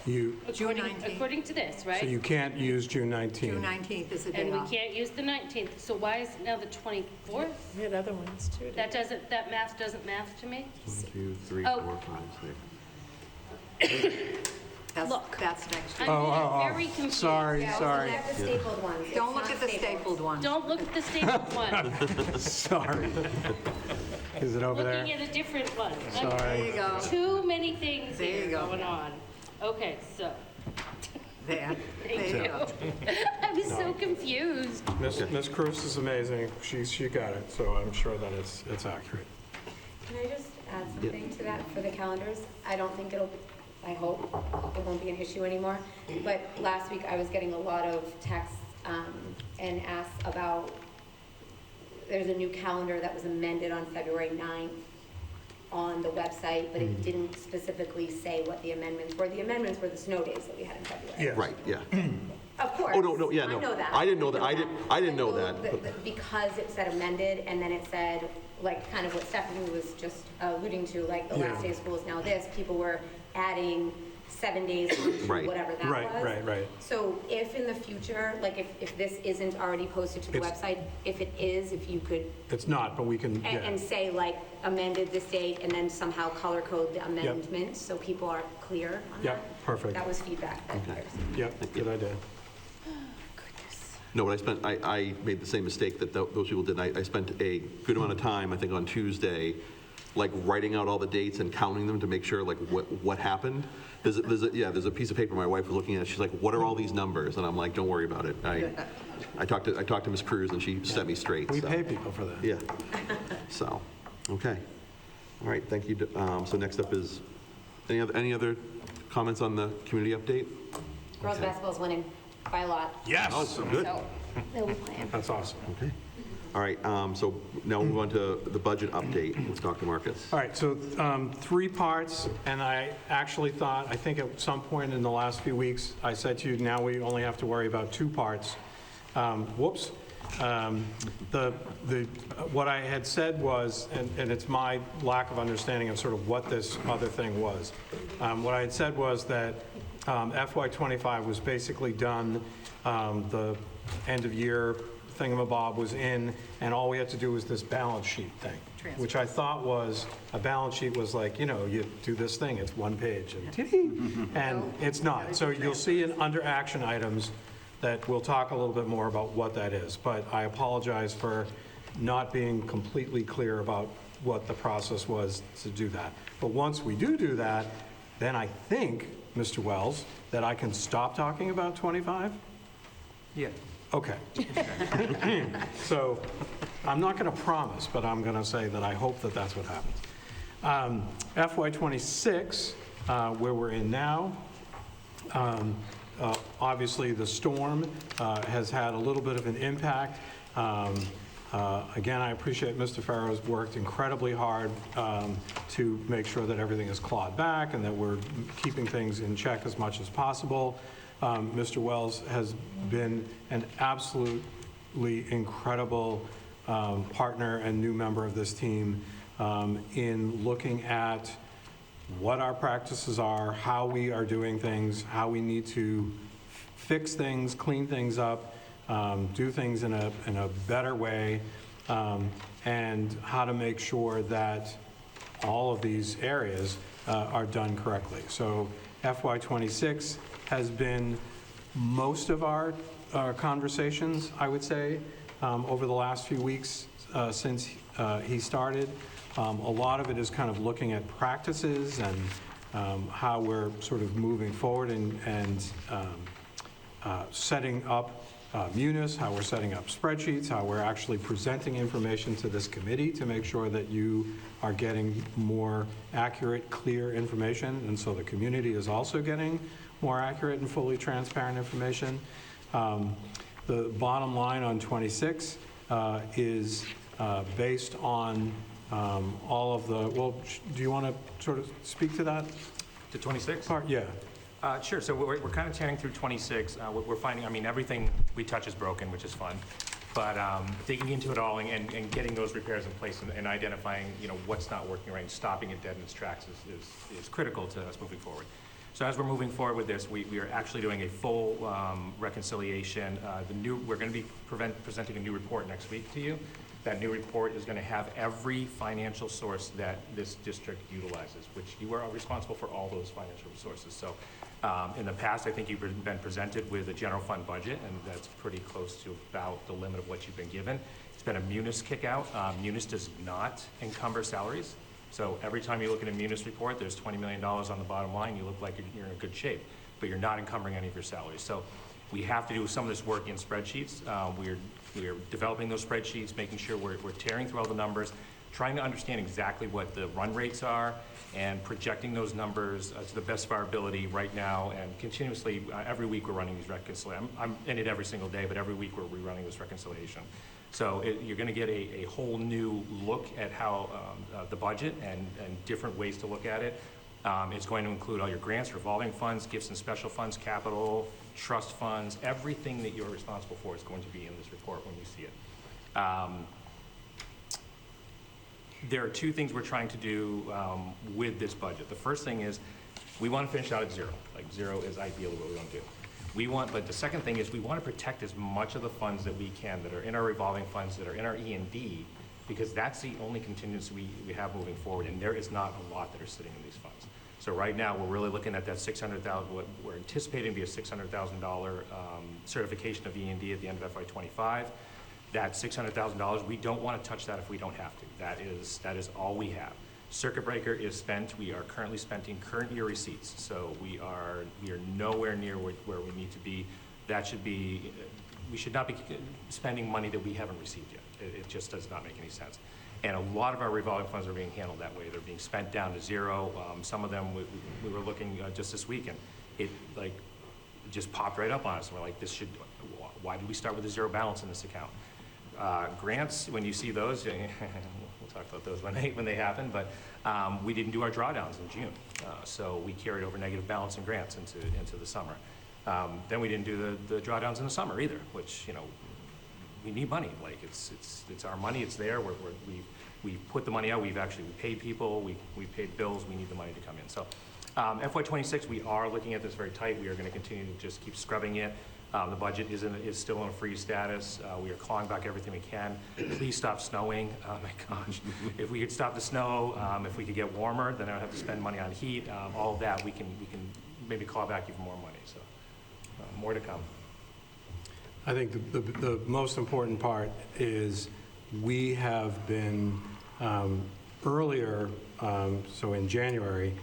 June 19th. according to this, right? So you can't use June 19th. June 19th is the day And we off. can't use the 19th, so why is it now the 24th? We had other ones too. That math doesn't math to me? 1, 2, 3, Oh. 4, 5, 6. Look. That's next year. I'm very confused. Sorry. The stapled ones. Don't look at the stapled one. Don't look at the stapled one. Sorry. Is it over there? Looking at a different one. Sorry. There you go. Too many things There you here go. going on. Okay, so, There. thank There you you. go. I was so confused. Miss Cruz is amazing. She got it, so I'm sure that it's accurate. Can I just add something to that for the calendars? I don't think I hope it won't be an issue anymore. But last week I was getting a lot of texts and asks about, there's a new calendar that was amended on February 9th. on the website, but it didn't specifically say what the amendments were. The amendments were the snow days that we had in February. Right, yeah. Of course. Oh, no, yeah, no. I know that. I didn't know that. I didn't know that. Because it said amended, and then it said, like, kind of what Stephanie was just alluding to, like, the last day of school is now this, people were adding 7 days onto Right. whatever that was. Right. So if in the future, like, if this isn't already posted to the website, if it is, if you could, It's not, but we can, and say, like, amended this date, and then somehow color code the amendments, so people are clear on that. Yep, perfect. That was feedback that I received. Yep, good idea. No, but I made the same mistake that those people did. I spent a good amount of time, I think on Tuesday, like writing out all the dates and counting them to make sure like what happened. There's a piece of paper my wife was looking at. She's like, what are all these numbers? And I'm like, don't worry about it. I talked to Ms. Cruz and she set me straight. We so. pay people for that. Yeah. So, okay. All right, thank you. So next up is, any other comments on the community update? Girls basketball's winning by a lot. Yes. Oh, so good. So they'll be playing. That's awesome. Okay. All right, so now we'll move on to the budget update. Let's talk to Marcus. All right, so 3 parts, and I actually thought, I think at some point in the last few weeks, I said to you, now we only have to worry about 2 parts. Whoops. What I had said was, and it's my lack of understanding of sort of what this other thing was. What I had said was that FY25 was basically done, the end of year thingamabob was in, and all we had to do was this balance sheet thing, which I thought was, a balance sheet was like, you do this thing, it's 1 page, and it's not. So you'll see under action items that we'll talk a little bit more about what that is, but I apologize for not being completely clear about what the process was to do that. But once we do that, then I think, Mr. Wells, that I can stop talking about 25? Yeah. Okay. So I'm not going to promise, but I'm going to say that I hope that that's what happens. FY26, where we're in now, obviously the storm has had a little bit of an impact. Again, I appreciate Mr. Farrow's worked incredibly hard to make sure that everything is clawed back and that we're keeping things in check as much as possible. Mr. Wells has been an absolutely incredible partner and new member of this team in looking at what our practices are, how we are doing things, how we need to fix things, clean things up, do things in a better way, and how to make sure that all of these areas are done correctly. So FY26 has been most of our conversations, I would say, over the last few weeks since he started. A lot of it is kind of looking at practices and how we're sort of moving forward and setting up Munis, how we're setting up spreadsheets, how we're actually presenting information to this committee to make sure that you are getting more accurate, clear information, and so the community is also getting more accurate and fully transparent information. The bottom line on 26 is based on all of the, well, do you want to sort of speak to that To 26? part? Yeah. Sure. So we're kind of chatting through 26. We're finding, I mean, everything we touch is broken, which is fun. But digging into it all and getting those repairs in place and identifying, what's not working right and stopping it dead in its tracks is critical to us moving forward. So as we're moving forward with this, we are actually doing a full reconciliation. We're going to be presenting a new report next week to you. That new report is going to have every financial source that this district utilizes, which you are responsible for all those financial resources. So in the past, I think you've been presented with a general fund budget, and that's pretty close to about the limit of what you've been given. It's been a Munis kickout. Munis does not encumber salaries. So every time you look at a Munis report, there's $20 million on the bottom line. You look like you're in good shape, but you're not encumbering any of your salaries. So we have to do some of this work in spreadsheets. We're developing those spreadsheets, making sure we're tearing through all the numbers, trying to understand exactly what the run rates are and projecting those numbers to the best of our ability right now, and continuously, every week we're running these reconciliations. I'm in it every single day, but every week we're rerunning this reconciliation. So you're going to get a whole new look at how the budget and different ways to look at it. It's going to include all your grants, revolving funds, gifts and special funds, capital, trust funds. Everything that you're responsible for is going to be in this report when you see it. There are two things we're trying to do with this budget. The first thing is we want to finish out at zero. Like, zero is ideally what we want to do. But the second thing is we want to protect as much of the funds that we can that are in our revolving funds, that are in our E&D, because that's the only contingency we have moving forward, and there is not a lot that are sitting in these funds. So right now, we're really looking at that $600,000, what we're anticipating to be a $600,000 certification of E&D at the end of FY25. That $600,000, we don't want to touch that if we don't have to. That is all we have. Circuit breaker is spent. We are currently spending current year receipts, so we are nowhere near where we need to be. That should be, we should not be spending money that we haven't received yet. It just does not make any sense. And a lot of our revolving funds are being handled that way. They're being spent down to zero. Some of them, we were looking just this week, and it just popped right up on us. And we're like, why did we start with a zero balance in this account? Grants, when you see those, we'll talk about those when they happen, but we didn't do our drawdowns in June. So we carried over negative balance in grants into the summer. Then we didn't do the drawdowns in the summer either, which, we need money. Like, it's our money, it's there. We put the money out, we paid people, we paid bills, we need the money to come in. So FY26, we are looking at this very tight. We are going to continue to just keep scrubbing it. The budget is still in a freeze status. We are clawing back everything we can. Please stop snowing. Oh my gosh. If we could stop the snow, if we could get warmer, then I don't have to spend money on heat. All of that, we can maybe claw back even more money. So more to come. I think the most important part is we have been earlier, so in January,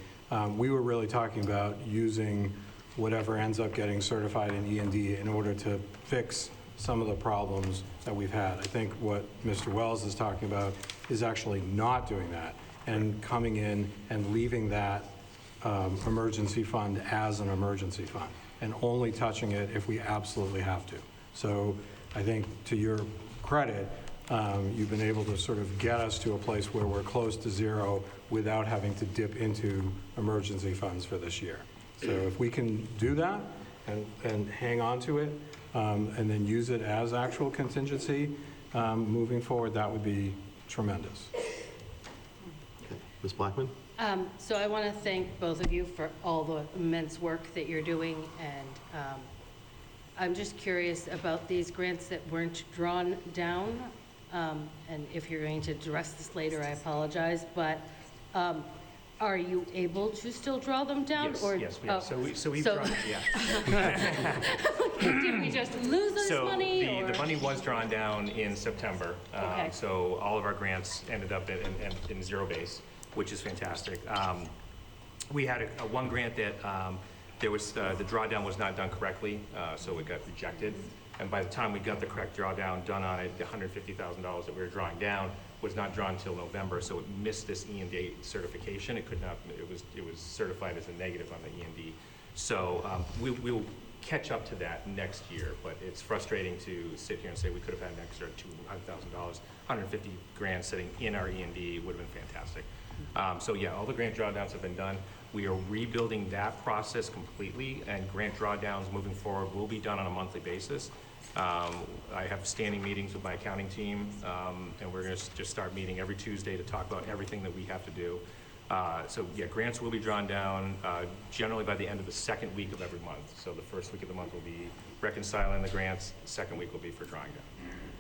we were really talking about using whatever ends up getting certified in E&D in order to fix some of the problems that we've had. I think what Mr. Wells is talking about is actually not doing that and coming in and leaving that emergency fund as an emergency fund and only touching it if we absolutely have to. So I think, to your credit, you've been able to sort of get us to a place where we're close to zero without having to dip into emergency funds for this year. So if we can do that and hang on to it and then use it as actual contingency moving forward, that would be tremendous. Ms. Blackman? So I want to thank both of you for all the immense work that you're doing, and I'm just curious about these grants that weren't drawn down, and if you're going to address this later, I apologize, but are you able to still draw them down? Yes, or, yes, we are. So we've so- drawn, yeah. Did we just lose this money? So or? the money was drawn down in September. Okay. So all of our grants ended up in zero base, which is fantastic. We had one grant that there was the drawdown was not done correctly, so it got rejected. And by the time we got the correct drawdown done on it, the $150,000 that we were drawing down was not drawn until November, so it missed this E&D certification. It could not. It was certified as a negative on the E&D. So we will catch up to that next year. But it's frustrating to sit here and say we could have had an extra $200,000, 150 grand sitting in our E&D would have been fantastic. So yeah, all the grant drawdowns have been done. We are rebuilding that process completely, and grant drawdowns moving forward will be done on a monthly basis. I have standing meetings with my accounting team, and we're going to just start meeting every Tuesday to talk about everything that we have to do. So yeah, grants will be drawn down generally by the end of the second week of every month. So the first week of the month will be reconciling the grants. The second week will be for drawing down.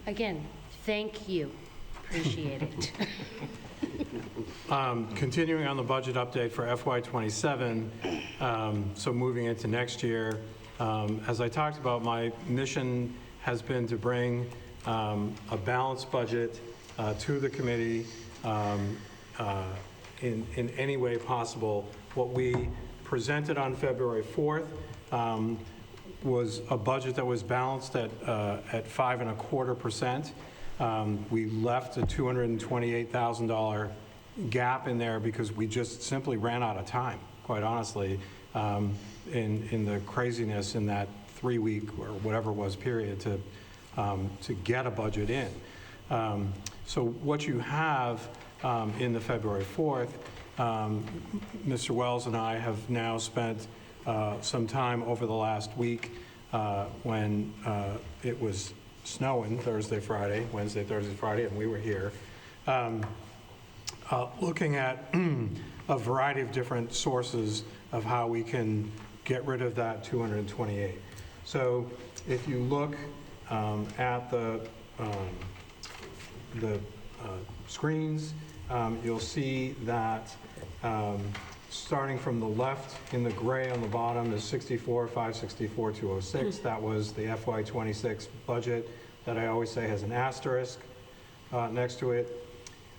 Again, thank you. Appreciate it. Continuing on the budget update for FY27, so moving into next year, as I talked about, my mission has been to bring a balanced budget to the committee in any way possible. What we presented on February 4th was a budget that was balanced at 5.25%. We left a $228,000 gap in there because we just simply ran out of time, quite honestly, in the craziness in that 3-week or whatever it was period to get a budget in. So what you have in the February 4th, Mr. Wells and I have now spent some time over the last week when it was snowing Thursday, Friday, Wednesday, Thursday, Friday, and we were here, looking at a variety of different sources of how we can get rid of that 228. So if you look at the screens, you'll see that starting from the left in the gray on the bottom is 64,564,206. That was the FY26 budget that I always say has an asterisk next to it.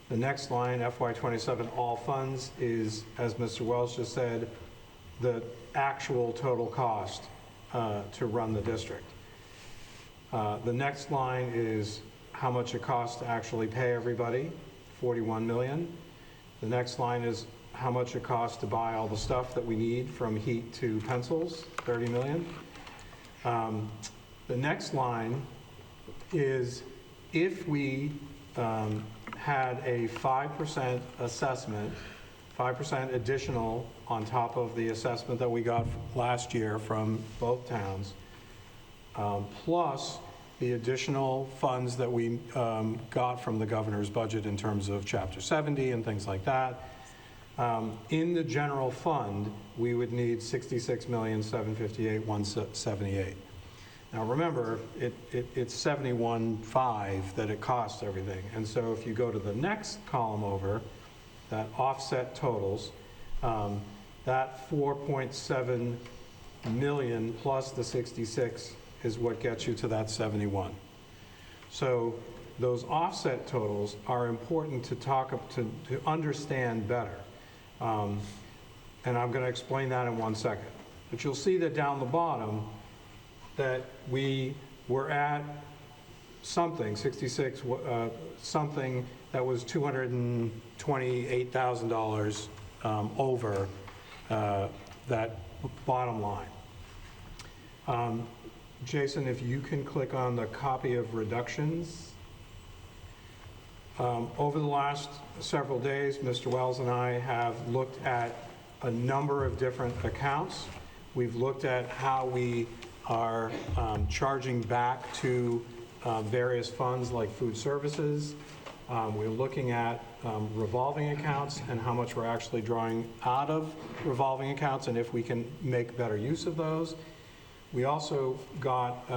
The next line, FY27 all funds, is, as Mr. Wells just said, the actual total cost to run the district. The next line is how much it costs to actually pay everybody, $41 million. The next line is how much it costs to buy all the stuff that we need from heat to pencils, $30 million. The next line is if we had a 5% assessment, 5% additional on top of the assessment that we got last year from both towns, plus the additional funds that we got from the governor's budget in terms of Chapter 70 and things like that. In the general fund, we would need $66,758,178. Now remember, it's $71,500 that it costs everything. And so if you go to the next column over, that offset totals, that 4.7 million plus the 66 is what gets you to that 71. So those offset totals are important to to understand better. And I'm going to explain that in 1 second. But you'll see that down the bottom that we were at something, 66, something that was $228,000 over that bottom line. Jason, if you can click on the copy of reductions. Over the last several days, Mr. Wells and I have looked at a number of different accounts. We've looked at how we are charging back to various funds like food services. We're looking at revolving accounts and how much we're actually drawing out of revolving accounts and if we can make better use of those. We also got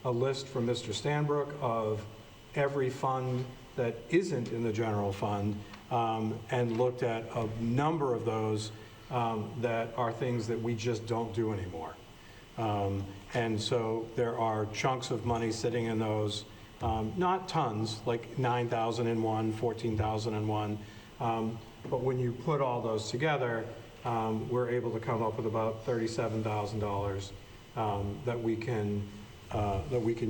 a list from Mr. Stanbrook of every fund that isn't in the general fund and looked at a number of those that are things that we just don't do anymore. And so there are chunks of money sitting in those, not tons, like 9,000 in one, 14,000 in one, but when you put all those together, we're able to come up with about $37,000 that we can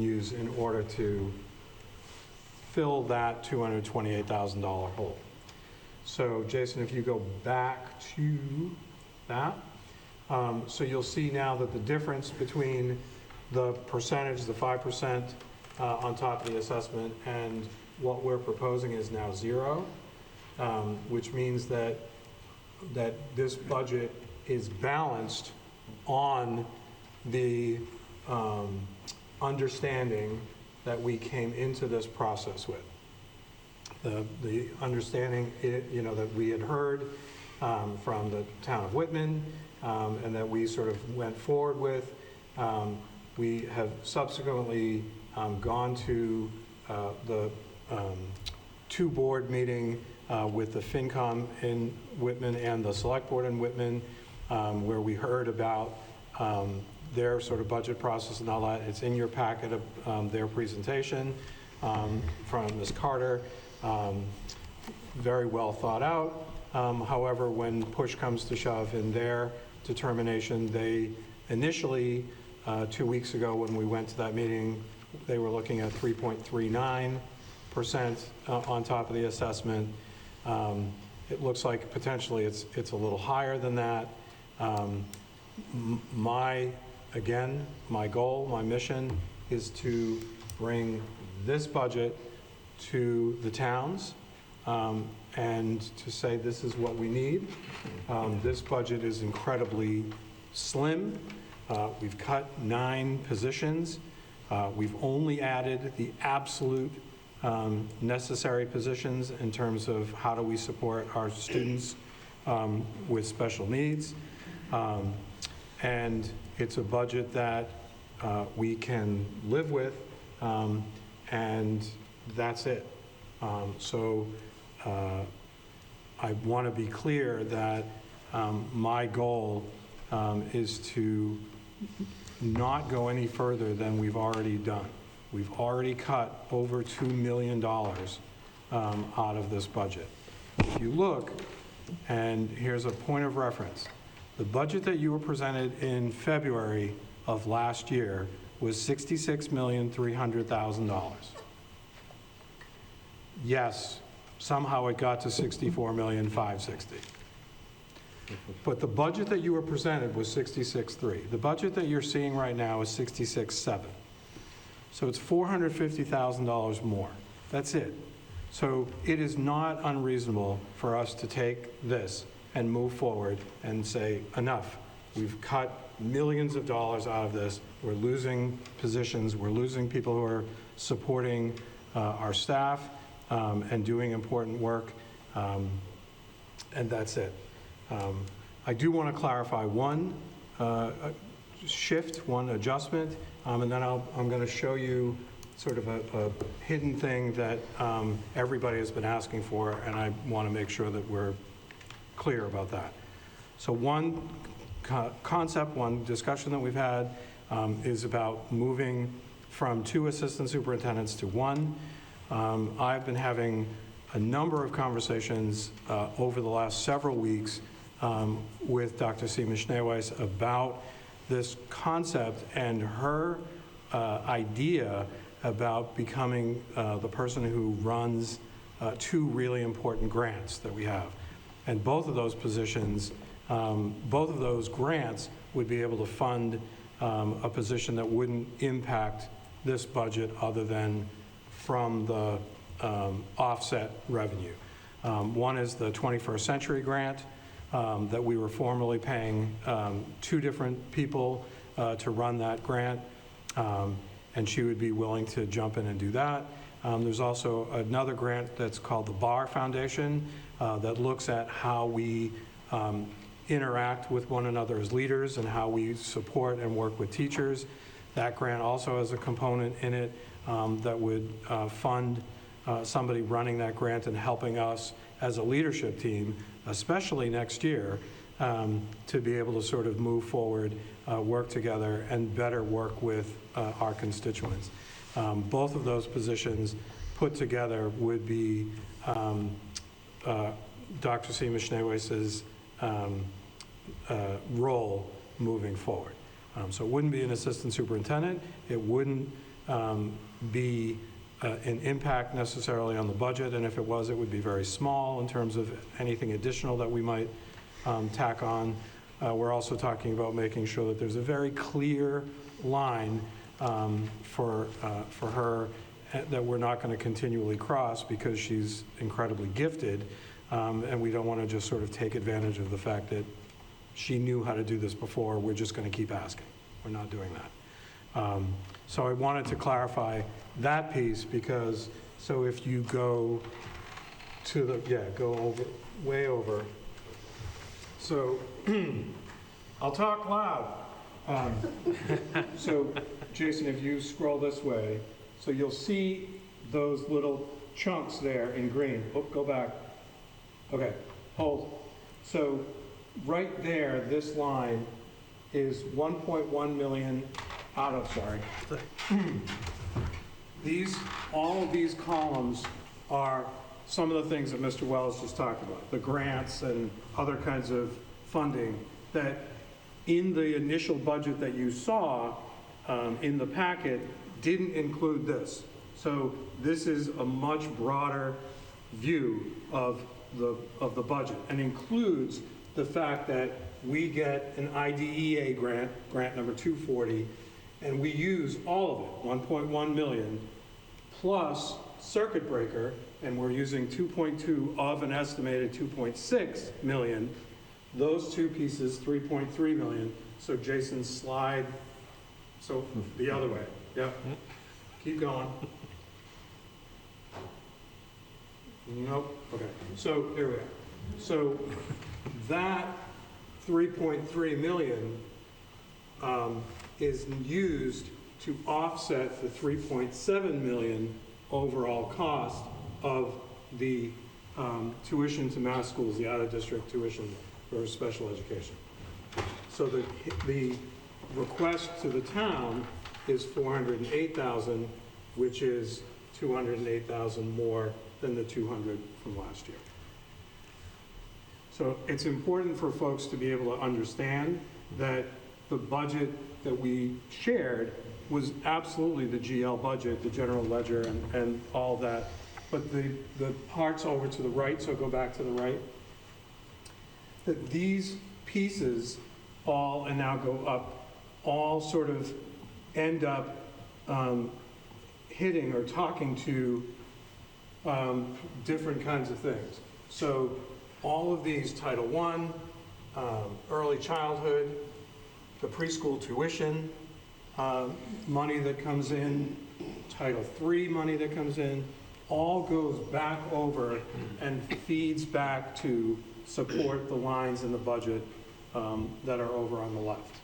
use in order to fill that $228,000 hole. So Jason, if you go back to that, so you'll see now that the difference between the percentage, the 5% on top of the assessment, and what we're proposing is now 0, which means that this budget is balanced on the understanding that we came into this process with. The understanding, that we had heard from the town of Whitman and that we sort of went forward with. We have subsequently gone to the two-board meeting with the FinCom in Whitman and the Select Board in Whitman, where we heard about their sort of budget process and all that. It's in your packet of their presentation from Ms. Carter. Very well thought out. However, when push comes to shove in their determination, they initially, 2 weeks ago when we went to that meeting, they were looking at 3.39 on top of the assessment. It looks like potentially it's a little higher than that. My goal, my mission is to bring this budget to the towns and to say this is what we need. This budget is incredibly slim. We've cut 9 positions. We've only added the absolute necessary positions in terms of how do we support our students with special needs. And it's a budget that we can live with, and that's it. So I want to be clear that my goal is to not go any further than we've already done. We've already cut over $2 million out of this budget. If you look, and here's a point of reference, the budget that you were presented in February of last year was $66,300,000. Yes, somehow it got to $64,560,000. But the budget that you were presented was $66,300,000. The budget that you're seeing right now is $66,700,000. So it's $450,000 more. That's it. So it is not unreasonable for us to take this and move forward and say, enough. We've cut millions of dollars out of this. We're losing positions. We're losing people who are supporting our staff and doing important work. And that's it. I do want to clarify one shift, one adjustment, and then I'm going to show you sort of a hidden thing that everybody has been asking for, and I want to make sure that we're clear about that. So one concept, one discussion that we've had is about moving from 2 assistant superintendents to 1. I've been having a number of conversations over the last several weeks with Dr. Seema Schneeweiss about this concept and her idea about becoming the person who runs 2 really important grants that we have. And both of those positions, both of those grants would be able to fund a position that wouldn't impact this budget other than from the offset revenue. One is the 21st Century Grant that we were formerly paying 2 different people to run that grant, and she would be willing to jump in and do that. There's also another grant that's called the Barr Foundation that looks at how we interact with one another as leaders and how we support and work with teachers. That grant also has a component in it that would fund somebody running that grant and helping us as a leadership team, especially next year, to be able to sort of move forward, work together, and better work with our constituents. Both of those positions put together would be Dr. Seema Schneeweiss's role moving forward. So it wouldn't be an assistant superintendent. It wouldn't be an impact necessarily on the budget, and if it was, it would be very small in terms of anything additional that we might tack on. We're also talking about making sure that there's a very clear line for her that we're not going to continually cross because she's incredibly gifted, and we don't want to just sort of take advantage of the fact that she knew how to do this before. We're just going to keep asking. We're not doing that. So I wanted to clarify that piece because, so if you go to the, go over, way over. So I'll talk loud. So Jason, if you scroll this way, so you'll see those little chunks there in green. Oh, go back. Okay, hold. So right there, this line is 1.1 million out of, sorry. All of these columns are some of the things that Mr. Wells just talked about, the grants and other kinds of funding that in the initial budget that you saw in the packet didn't include this. So this is a much broader view of the budget, and includes the fact that we get an IDEA grant number 240, and we use all of it, 1.1 million, plus circuit breaker, and we're using 2.2 of an estimated 2.6 million. Those two pieces, 3.3 million. So Jason, slide, so the other way. Yep. Keep going. Nope. Okay. So there we are. So that 3.3 million is used to offset the 3.7 million overall cost of the tuition to mass schools, the out-of-district tuition for special education. So the request to the town is 408,000, which is 208,000 more than the 200 from last year. So it's important for folks to be able to understand that the budget that we shared was absolutely the GL budget, the general ledger and all that. But the parts over to the right, so go back to the right, that these pieces all, and now go up, all sort of end up hitting or talking to different kinds of things. So all of these, Title I, early childhood, the preschool tuition, money that comes in, Title III money that comes in, all goes back over and feeds back to support the lines in the budget that are over on the left.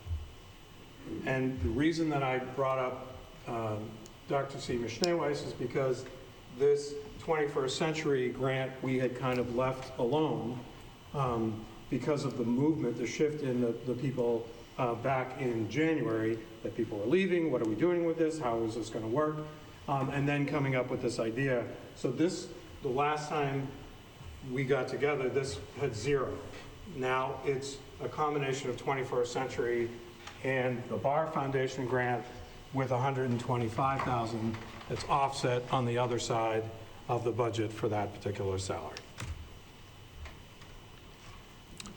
And the reason that I brought up Dr. C. Mishneweiss is because this 21st century grant we had kind of left alone because of the movement, the shift in the people back in January, that people were leaving, what are we doing with this, how is this going to work, and then coming up with this idea. So this, the last time we got together, this had 0. Now it's a combination of 21st century and the Barr Foundation grant with 125,000 that's offset on the other side of the budget for that particular salary.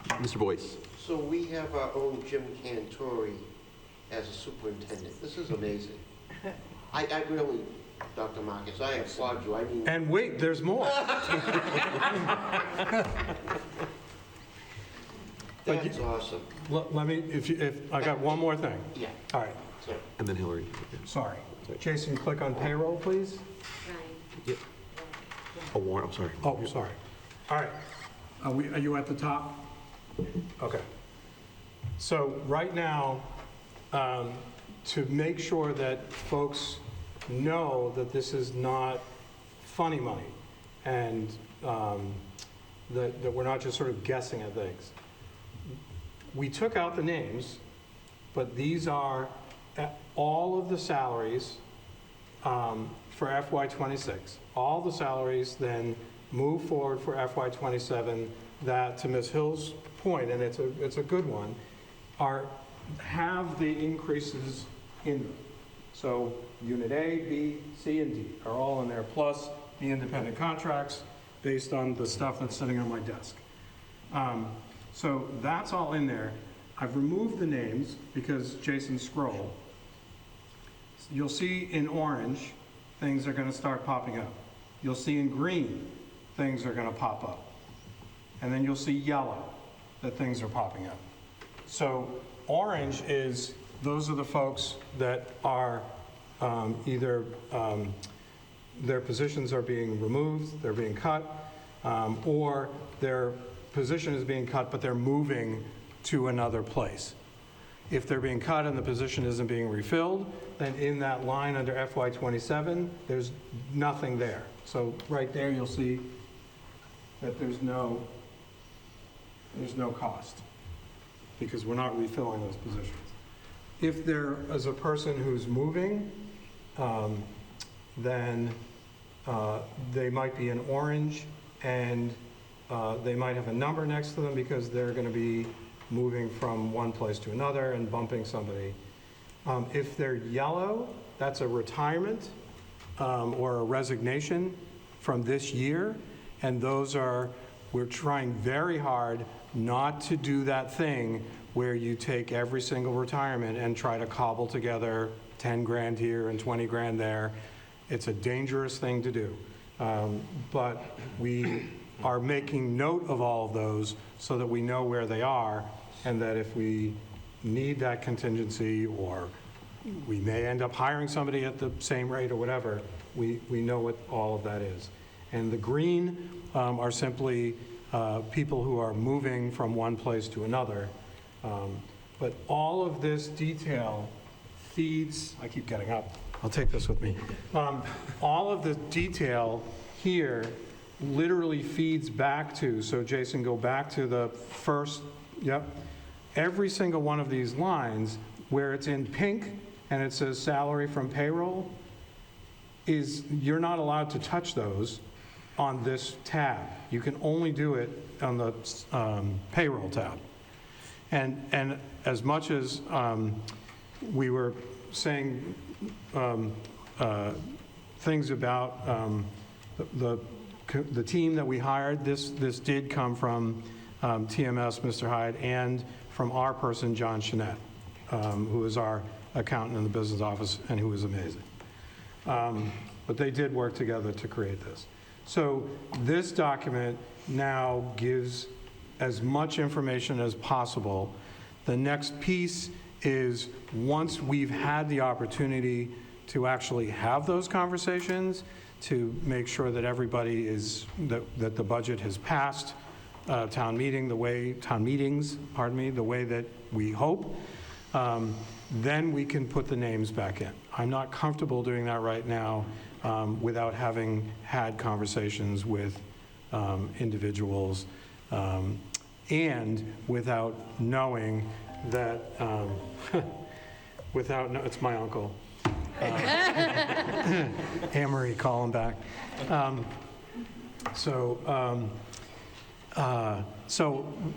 Mr. Boyce. So we have our own Jim Cantori as a superintendent. This is amazing. I really, Dr. Marcus, I applaud you. I mean, And wait, there's more. that's awesome. Let me, if I got one more thing. Yeah. All right, So, And then Hillary. sorry. Jason, click on payroll, please. Oh, Warren, I'm sorry. Oh, sorry. All right. Are you at the top? Okay. So right now, to make sure that folks know that this is not funny money and that we're not just sort of guessing at things, we took out the names, but these are all of the salaries for FY26. All the salaries then move forward for FY27 that, to Ms. Hill's point, and it's a good one, have the increases in them. So Unit A, B, C, and D are all in there, plus the independent contracts based on the stuff that's sitting on my desk. So that's all in there. I've removed the names because Jason scroll. You'll see in orange, things are going to start popping up. You'll see in green, things are going to pop up. And then you'll see yellow, that things are popping up. So orange is, those are the folks that are either their positions are being removed, they're being cut, or their position is being cut, but they're moving to another place. If they're being cut and the position isn't being refilled, then in that line under FY27, there's nothing there. So right there, you'll see that there's no cost because we're not refilling those positions. If there is a person who's moving, then they might be in orange and they might have a number next to them because they're going to be moving from one place to another and bumping somebody. If they're yellow, that's a retirement, or a resignation from this year, and we're trying very hard not to do that thing where you take every single retirement and try to cobble together 10 grand here and 20 grand there. It's a dangerous thing to do. But we are making note of all of those so that we know where they are, and that if we need that contingency, or we may end up hiring somebody at the same rate or whatever, we know what all of that is. And the green are simply people who are moving from one place to another. But all of this detail feeds, I keep getting up, I'll take this with me. All of the detail here literally feeds back to, so Jason, go back to the first, yep. Every single one of these lines where it's in pink and it says salary from payroll, you're not allowed to touch those on this tab. You can only do it on the payroll tab. And as much as we were saying things about the team that we hired, this did come from TMS, Mr. Hyde, and from our person, John Chenette, who is our accountant in the business office and who is amazing. But they did work together to create this. So this document now gives as much information as possible. The next piece is, once we've had the opportunity to actually have those conversations, to make sure that everybody that the budget has passed town meetings, the way that we hope, then we can put the names back in. I'm not comfortable doing that right now without having had conversations with individuals and without knowing that, it's my uncle. Anne-Marie, call him back. So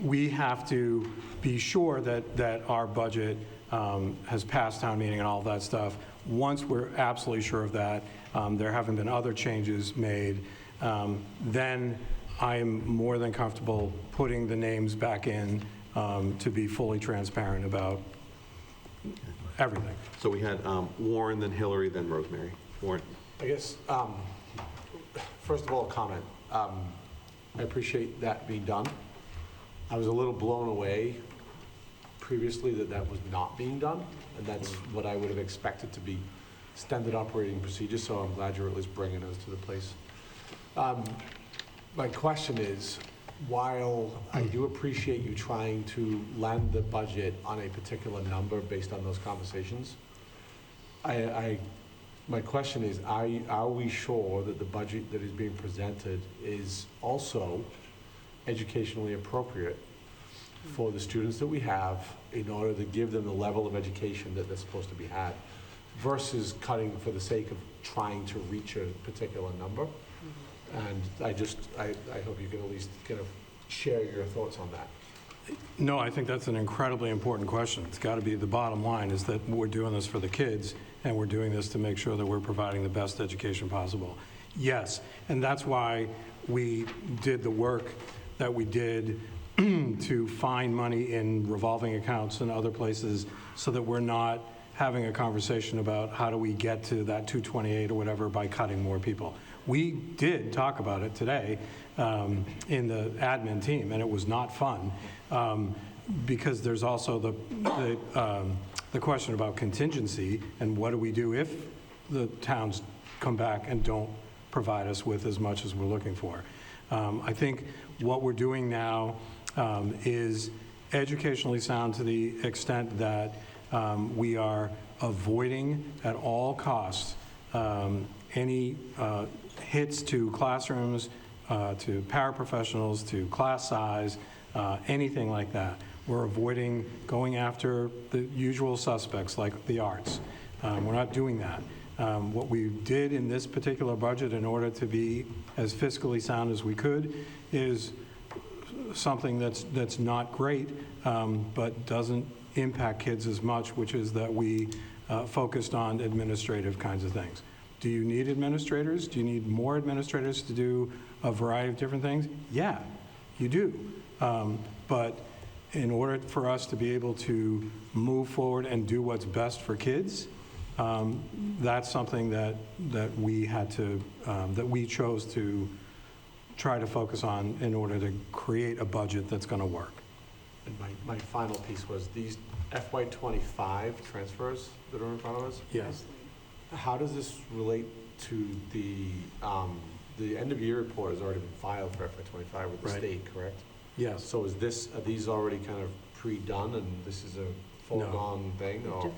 we have to be sure that our budget has passed town meeting and all that stuff. Once we're absolutely sure of that, there haven't been other changes made, then I'm more than comfortable putting the names back in to be fully transparent about everything. So we had Warren, then Hillary, then Rosemary. Warren. I guess, first of all, a comment. I appreciate that being done. I was a little blown away previously that was not being done, and that's what I would have expected to be standard operating procedure, so I'm glad you're at least bringing us to the place. My question is, while I do appreciate you trying to land the budget on a particular number based on those conversations, my question is, are we sure that the budget that is being presented is also educationally appropriate for the students that we have in order to give them the level of education that they're supposed to be had, versus cutting for the sake of trying to reach a particular number? And I hope you can at least kind of share your thoughts on that. No, I think that's an incredibly important question. It's got to be the bottom line, is that we're doing this for the kids, and we're doing this to make sure that we're providing the best education possible. Yes, and that's why we did the work that we did to find money in revolving accounts and other places, so that we're not having a conversation about how do we get to that 228 or whatever by cutting more people. We did talk about it today in the admin team, and it was not fun, because there's also the question about contingency and what do we do if the towns come back and don't provide us with as much as we're looking for. I think what we're doing now is educationally sound to the extent that we are avoiding at all costs any hits to classrooms, to paraprofessionals, to class size, anything like that. We're avoiding going after the usual suspects like the arts. We're not doing that. What we did in this particular budget in order to be as fiscally sound as we could is something that's not great, but doesn't impact kids as much, which is that we focused on administrative kinds of things. Do you need administrators? Do you need more administrators to do a variety of different things? Yeah, you do. But in order for us to be able to move forward and do what's best for kids, that's something that we had to, that we chose to try to focus on in order to create a budget that's going to work. And my final piece was these FY '25 transfers that are in front of us. Yes. How does this relate to the end-of-year report has already been filed for FY '25 with the Right. state, correct? Yes. So are these already kind of pre-done and this is a foregone thing? Or,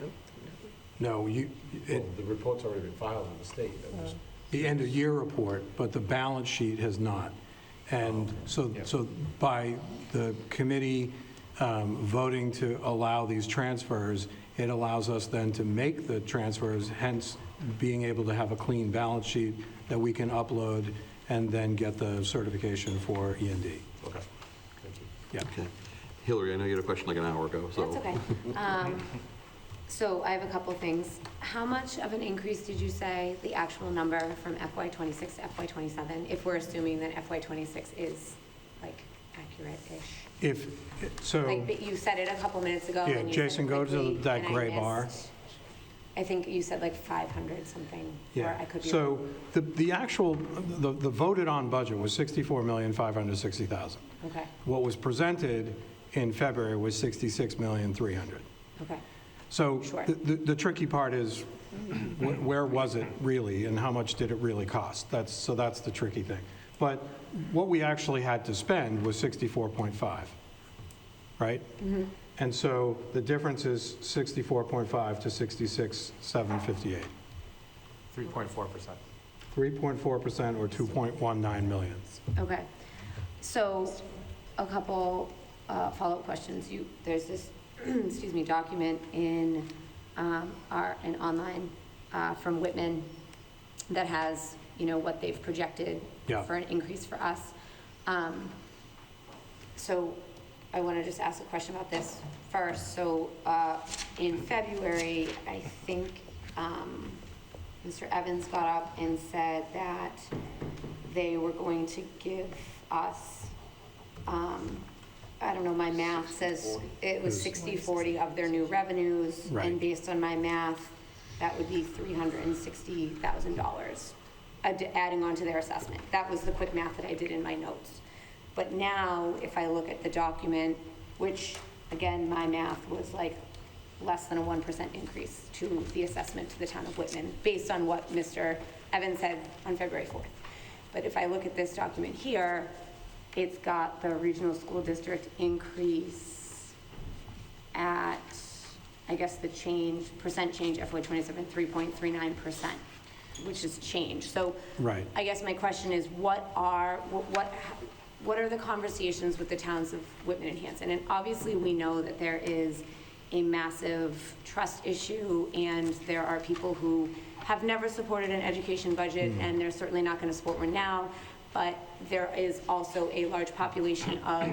No, well, the report's already been filed with the state. the end-of-year report, but the balance sheet has not. And so by the committee voting to allow these transfers, it allows us then to make the transfers, hence being able to have a clean balance sheet that we can upload and then get the certification for E&D. Okay, thank you. Yeah. Okay. Hillary, I know you had a question like an hour ago, so. That's okay. So I have a couple things. How much of an increase did you say, the actual number from FY '26 to FY '27, if we're assuming that FY '26 is like accurate-ish? Like, you said it a couple minutes ago. Yeah, and you said Jason, it go to quickly, that and I gray bar. missed. I think you said like 500 something, or Yeah. I could be So wrong. the actual, the voted-on budget was $64,560,000. Okay, What was presented in February was $66,300,000. okay. So Sure. the tricky part is, where was it really, and how much did it really cost? That's the tricky thing. But what we actually had to spend was 64.5, right? And so the difference is 64.5 to 66,758. 3.4%. 3.4% or 2.19 million. Okay. So a couple follow-up questions. There's this, excuse me, document in an online from Whitman that has, what they've projected Yeah. for an increase for us. So I want to just ask a question about this first. So in February, I think Mr. Evans got up and said that they were going to give us, I don't know, my math says it was 60/40 of their new revenues. Right. And based on my math, that would be $360,000 adding on to their assessment. That was the quick math that I did in my notes. But now, if I look at the document, which, again, my math was like less than a 1% increase to the assessment to the town of Whitman, based on what Mr. Evans said on February 4th. But if I look at this document here, it's got the regional school district increase at, I guess, the percent change, FY '27, 3.39%, which is change. So Right. I guess my question is, what are the conversations with the towns of Whitman and Hanson? And obviously, we know that there is a massive trust issue, and there are people who have never supported an education budget, and they're certainly not going to support one now. But there is also a large population of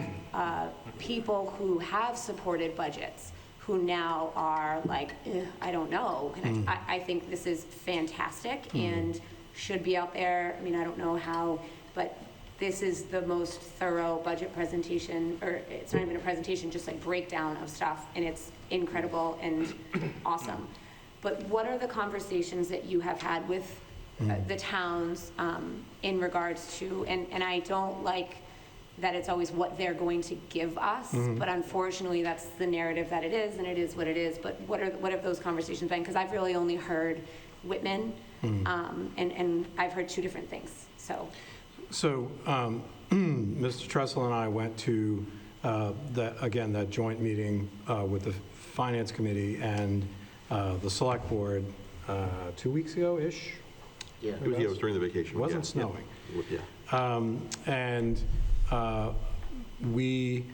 people who have supported budgets who now are like, I don't know. I think this is fantastic and should be out there. I mean, I don't know how, but this is the most thorough budget presentation, or it's not even a presentation, just like breakdown of stuff, and it's incredible and awesome. But what are the conversations that you have had with the towns in regards to, and I don't like that it's always what they're going to give us, but unfortunately that's the narrative that it is, and it is what it is. But what have those conversations been? Because I've really only heard Whitman, and I've heard two different things, so. So Mr. Tressel and I went to, that joint meeting with the Finance Committee and the Select Board 2 weeks ago-ish. Yeah. It was during the vacation. It wasn't yeah. snowing. Yeah. And we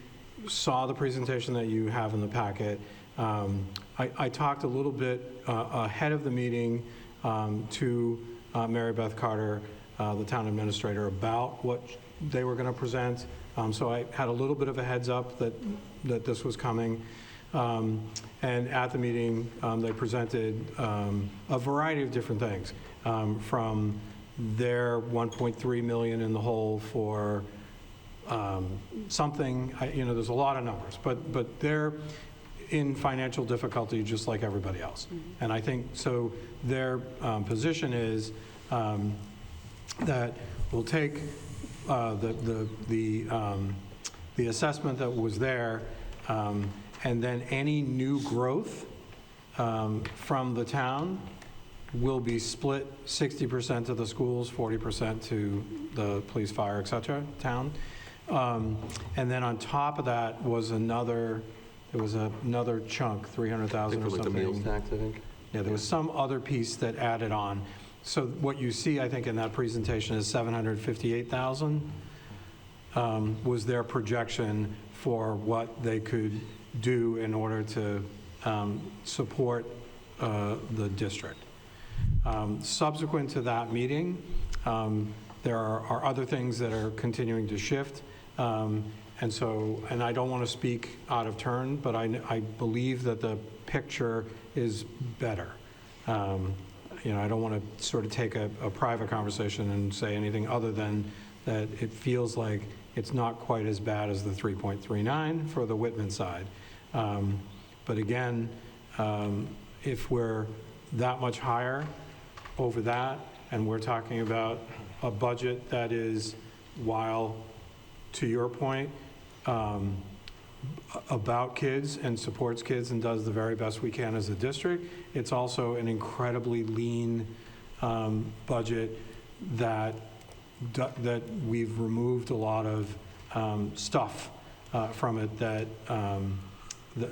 saw the presentation that you have in the packet. I talked a little bit ahead of the meeting to Mary Beth Carter, the town administrator, about what they were going to present. So I had a little bit of a heads up that this was coming. And at the meeting, they presented a variety of different things, from their 1.3 million in the hole for something, there's a lot of numbers, but they're in financial difficulty just like everybody else. And I think, so their position is that we'll take the assessment that was there, and then any new growth from the town will be split 60% to the schools, 40% to the police, fire, et cetera, town. And then on top of that was another chunk, 300,000 or Like the something. meals tax, I think? Yeah, there was some other piece that added on. So what you see, I think, in that presentation is 758,000 was their projection for what they could do in order to support the district. Subsequent to that meeting, there are other things that are continuing to shift. And I don't want to speak out of turn, but I believe that the picture is better. I don't want to sort of take a private conversation and say anything other than that it feels like it's not quite as bad as the 3.39 for the Whitman side. But again, if we're that much higher over that, and we're talking about a budget that is, while, to your point, about kids and supports kids and does the very best we can as a district, it's also an incredibly lean budget that we've removed a lot of stuff from it that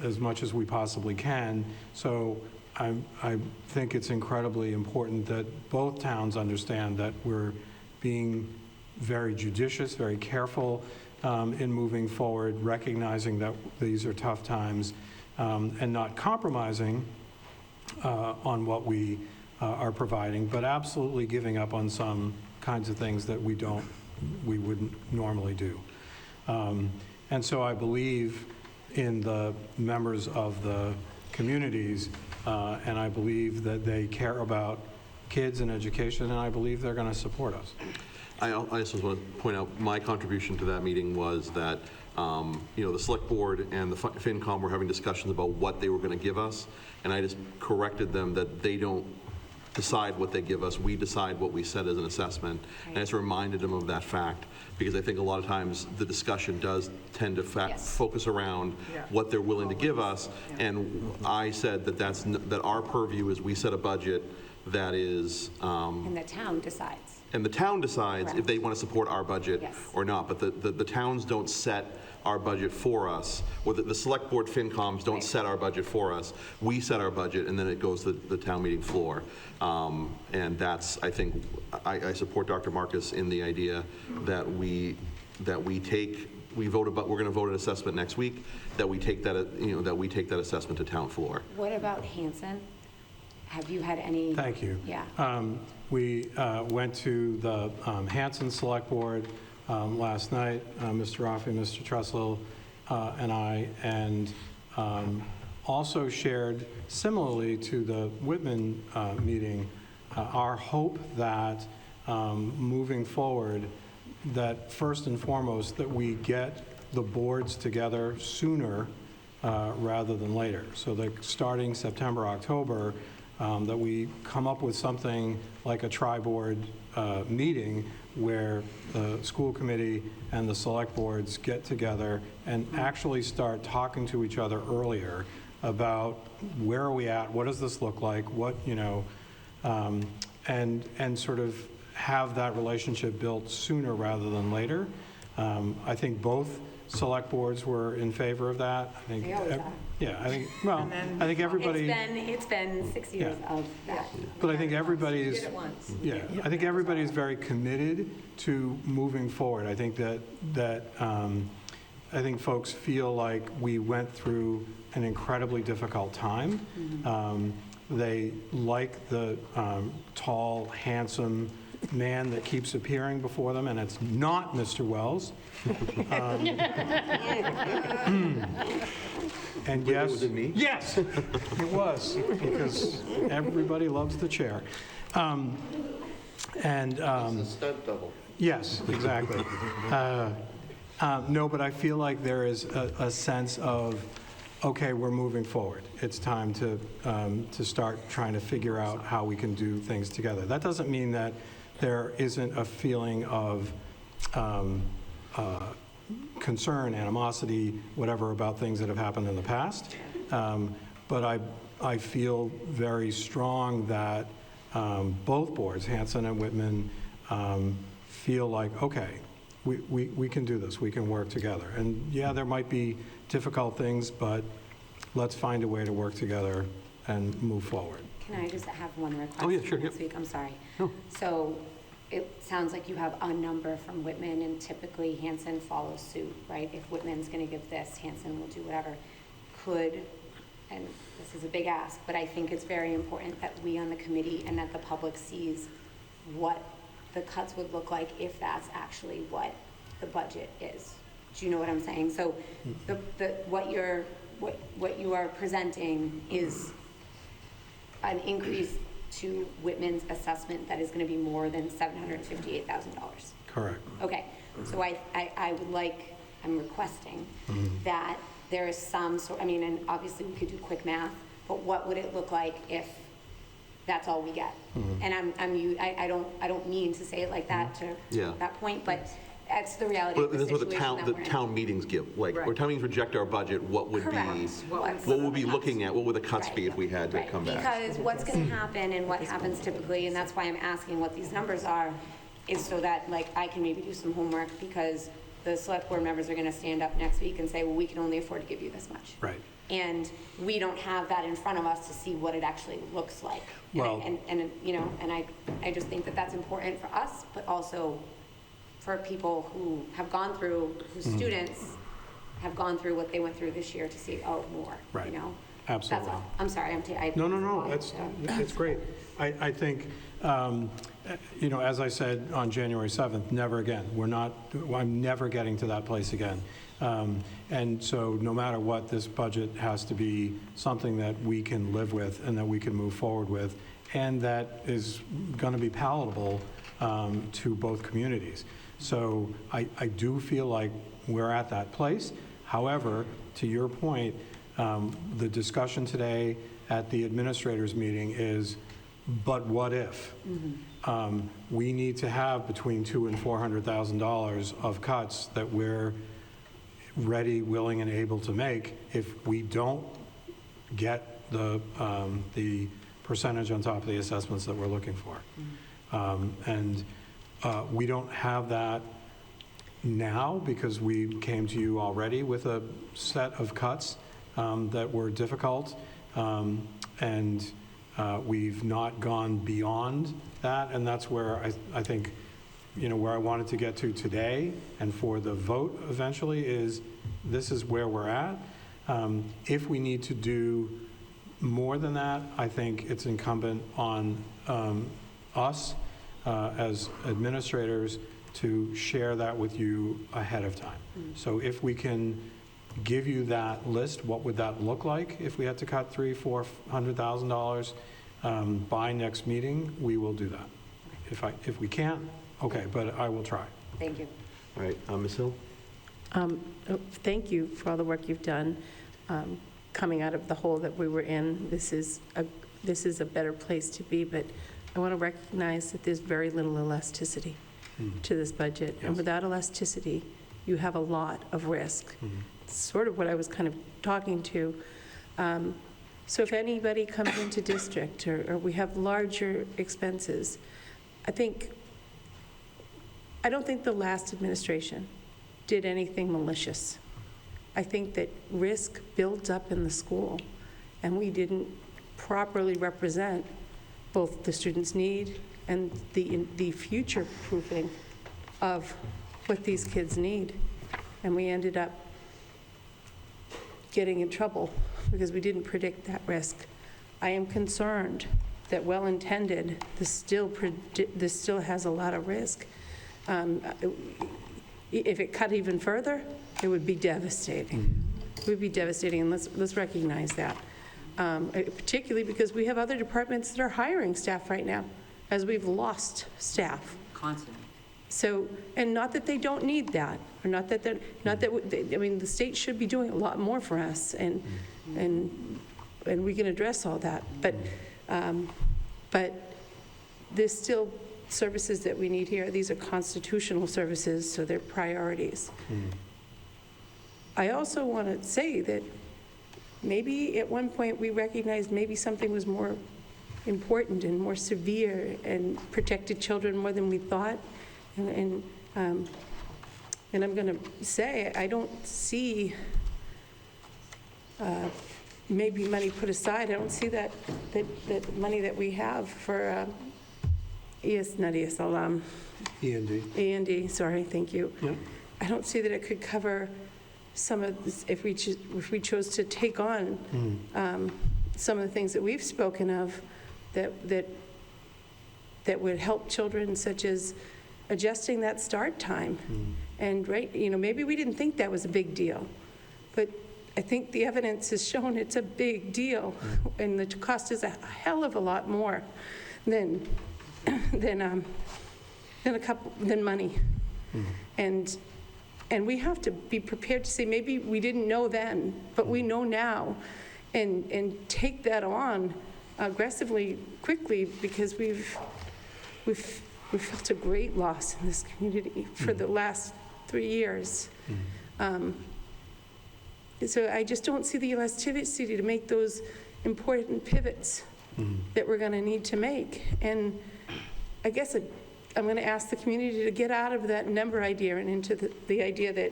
as much as we possibly can. So I think it's incredibly important that both towns understand that we're being very judicious, very careful in moving forward, recognizing that these are tough times, and not compromising on what we are providing, but absolutely giving up on some kinds of things that we wouldn't normally do. And so I believe in the members of the communities, and I believe that they care about kids and education, and I believe they're going to support us. I also want to point out, my contribution to that meeting was that, the select board and the FinCom were having discussions about what they were going to give us, and I just corrected them that they don't decide what they give us, we decide what we set as an assessment. And I just reminded them of that fact, because I think a lot of times the discussion does tend to focus around what they're willing to give us, and I said that that our purview is we set a budget that is... And the town decides. And the town decides if they want to support our budget or not, but the towns don't set our budget for us, or the select board FinComs don't set our budget for us. We set our budget, and then it goes to the town meeting floor. And that's, I think, I support Dr. Marcus in the idea that we're going to vote an assessment next week, that we take that assessment to town floor. What about Hanson? Have you had any? Thank you. Yeah. We went to the Hanson Select Board last night, Mr. Raffi, Mr. Tressel, and I, and also shared, similarly to the Whitman meeting, our hope that moving forward, that first and foremost, that we get the boards together sooner rather than later. So that starting September, October, that we come up with something like a tri-board meeting where the school committee and the select boards get together and actually start talking to each other earlier about where are we at, what does this look like, what, and sort of have that relationship built sooner rather than later. I think both select boards were in favor of that. I think, I think everybody. It's been 6 years of that. But I think everybody is. Did it once. Yeah, I think everybody is very committed to moving forward. I think I think folks feel like we went through an incredibly difficult time. They like the tall, handsome man that keeps appearing before them, and it's not Mr. Wells. And yes. Was it me? Yes, it was, because everybody loves the chair. And, It's a stunt double. yes, exactly. No, but I feel like there is a sense of, okay, we're moving forward. It's time to start trying to figure out how we can do things together. That doesn't mean that there isn't a feeling of concern, animosity, whatever, about things that have happened in the past. But I feel very strong that both boards, Hanson and Whitman, feel like, okay, we can do this, we can work together. And yeah, there might be difficult things, but let's find a way to work together and move forward. Can I just have one request? Oh, yeah, sure, from yep. This week, I'm sorry. No. So it sounds like you have a number from Whitman, and typically Hanson follows suit, right? If Whitman's going to give this, Hanson will do whatever. Could, and this is a big ask, but I think it's very important that we on the committee and that the public sees what the cuts would look like if that's actually what the budget is. Do you know what I'm saying? So what you are presenting is an increase to Whitman's assessment that is going to be more than $758,000. Correct. Okay, so I would like, I'm requesting that there is some sort, I mean, and obviously we could do quick math, but what would it look like if that's all we get? And I don't mean to say it like that to that point, but that's the reality of But the that's situation what the town meetings give. Like, Right. when town meetings reject our budget, what would be, Correct. what would we be looking at? What would the cuts be if we had to Right. come back? Because what's going to happen and what happens typically, and that's why I'm asking what these numbers are, is so that like I can maybe do some homework, because the select board members are going to stand up next week and say, well, we can only afford to give you this much. Right. And we don't have that in front of us to see what it actually looks like. Well- And you know, and I just think that that's important for us, but also for people who have gone through, whose students have gone through what they went through this year to see, oh, more, Right. you know? Absolutely. That's all. I'm sorry, No, it's great. I think, you know, as I said on January 7th, never again. I'm never getting to that place again. And so no matter what, this budget has to be something that we can live with and that we can move forward with, and that is going to be palatable to both communities. So I do feel like we're at that place. However, to your point, the discussion today at the administrators' meeting is, but what if? We need to have between $200,000 and $400,000 of cuts that we're ready, willing, and able to make if we don't get the percentage on top of the assessments that we're looking for. We don't have that now because we came to you already with a set of cuts that were difficult, and we've not gone beyond that, and that's where I think, you know, where I wanted to get to today and for the vote eventually is this is where we're at. If we need to do more than that, I think it's incumbent on us as administrators to share that with you ahead of time. So if we can give you that list, what would that look like if we had to cut $300,000-$400,000 by next meeting, we will do that. If we can't, okay, but I will try. Thank you. All right, Ms. Hill? Thank you for all the work you've done coming out of the hole that we were in. This is a better place to be, but I want to recognize that there's very little elasticity to this budget. And without elasticity, you have a lot of risk. Sort of what I was kind of talking to. So if anybody comes into district or we have larger expenses, I don't think the last administration did anything malicious. I think that risk builds up in the school, and we didn't properly represent both the students' need and the future proofing of what these kids need. And we ended up getting in trouble because we didn't predict that risk. I am concerned that well-intended, this still has a lot of risk. If it cut even further, it would be devastating. It would be devastating, and let's recognize that. Particularly because we have other departments that are hiring staff right now, as we've lost staff. Constantly. So, and not that they don't need that, or not that, I mean, the state should be doing a lot more for us, and we can address all that. But there's still services that we need here. These are constitutional services, so they're priorities. I also want to say that maybe at one point we recognized maybe something was more important and more severe and protected children more than we thought. And I'm going to say, I don't see maybe money put aside. I don't see that money that we have for E&D, sorry, thank you. Yep. I don't see that it could cover some of this, if we chose to take on some of the things that we've spoken of that would help children, such as adjusting that start time. And maybe we didn't think that was a big deal, but I think the evidence has shown it's a big deal, and the cost is a hell of a lot more than money. And we have to be prepared to say, maybe we didn't know then, but we know now, and take that on aggressively, quickly, because we've felt a great loss in this community for the last 3 years. So I just don't see the elasticity to make those important pivots that we're going to need to make. And I guess I'm going to ask the community to get out of that number idea and into the idea that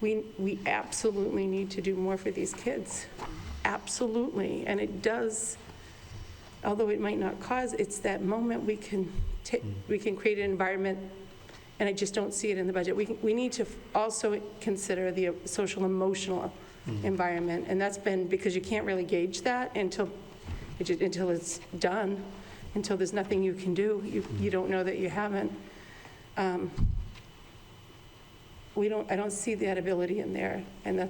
we absolutely need to do more for these kids. Absolutely. And it does, although it might not cause, it's that moment we can create an environment, and I just don't see it in the budget. We need to also consider the social emotional environment, and that's been because you can't really gauge that until it's done. Until there's nothing you can do, you don't know that you haven't. I don't see that ability in there. And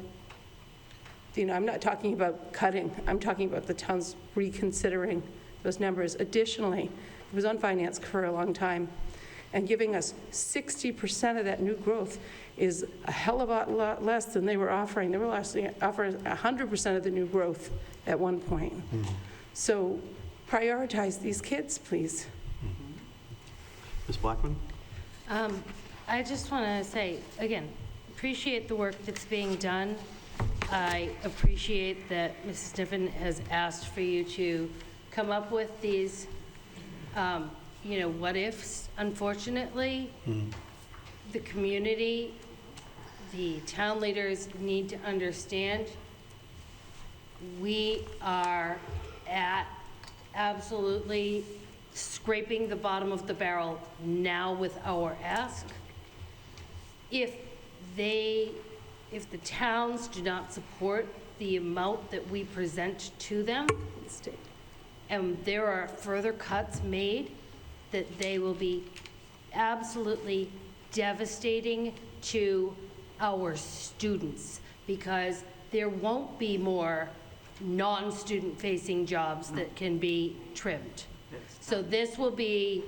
I'm not talking about cutting. I'm talking about the towns reconsidering those numbers. Additionally, it was on finance for a long time, and giving us 60% of that new growth is a hell of a lot less than they were offering. They were offering 100% of the new growth at one point. So prioritize these kids, please. Ms. Blackman? I just want to say, again, appreciate the work that's being done. I appreciate that Mrs. Niffen has asked for you to come up with these, what ifs. Unfortunately, the community, the town leaders need to understand we are at absolutely scraping the bottom of the barrel now with our ask. If the towns do not support the amount that we present to them, and there are further cuts made, that they will be absolutely devastating to our students, because there won't be more non-student facing jobs that can be trimmed. So this will be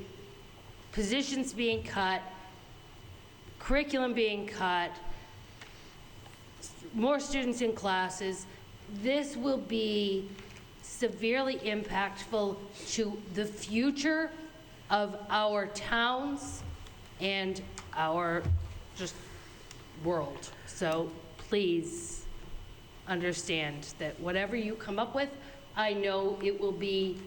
positions being cut, curriculum being cut, more students in classes. This will be severely impactful to the future of our towns and our just world. So please understand that whatever you come up with, I know it will be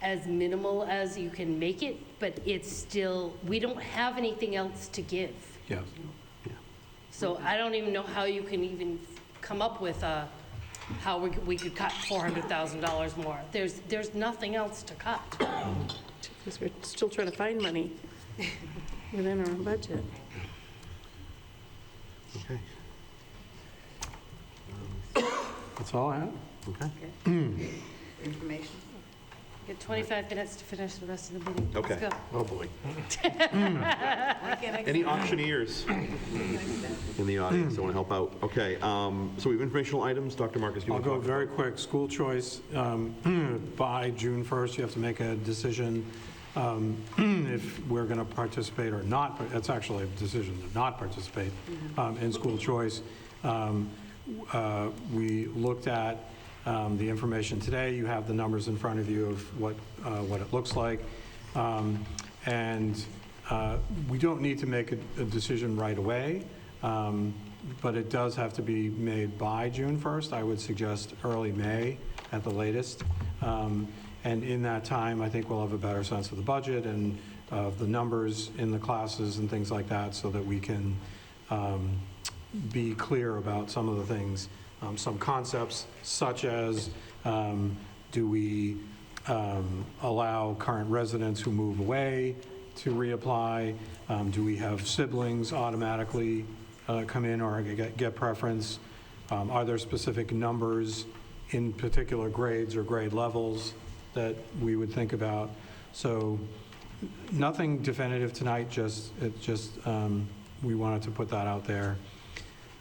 as minimal as you can make it, but it's still, we don't have anything else to give. Yes. So I don't even know how you can even come up with how we could cut $400,000 more. There's nothing else to cut. Because we're still trying to find money within our own budget. Okay. That's all I have. Okay. Information. Get 25 minutes to finish the rest of the meeting. Okay. Let's go. Oh, boy. Any auctioneers in the audience that want to help out? Okay, so we have informational items. Dr. Marcus, you I'll want to go talk very quick. School choice, by June 1st, you have to make a decision if we're going to participate or not. It's actually a decision to not participate in school choice. We looked at the information today. You have the numbers in front of you of what it looks like. And we don't need to make a decision right away, but it does have to be made by June 1st. I would suggest early May at the latest. And in that time, I think we'll have a better sense of the budget and of the numbers in the classes and things like that, so that we can be clear about some of the things, some concepts such as do we allow current residents who move away to reapply? Do we have siblings automatically come in or get preference? Are there specific numbers in particular grades or grade levels that we would think about? So nothing definitive tonight, just we wanted to put that out there.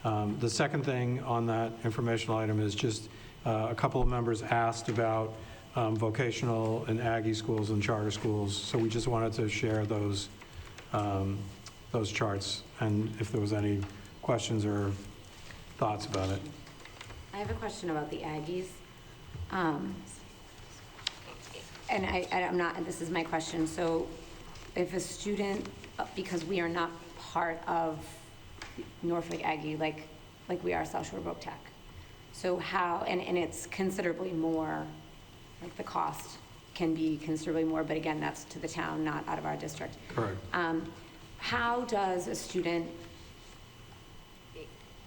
The second thing on that informational item is just a couple of members asked about vocational and Aggie schools and charter schools. So we just wanted to share those charts, and if there was any questions or thoughts about it. I have a question about the Aggies. And I'm not, this is my question. So if a student, because we are not part of Norfolk Aggie like we are South Shore Voc Tech, so how, and it's considerably more, like the cost can be considerably more, but again, that's to the town, not out of our district. Correct. How does a student,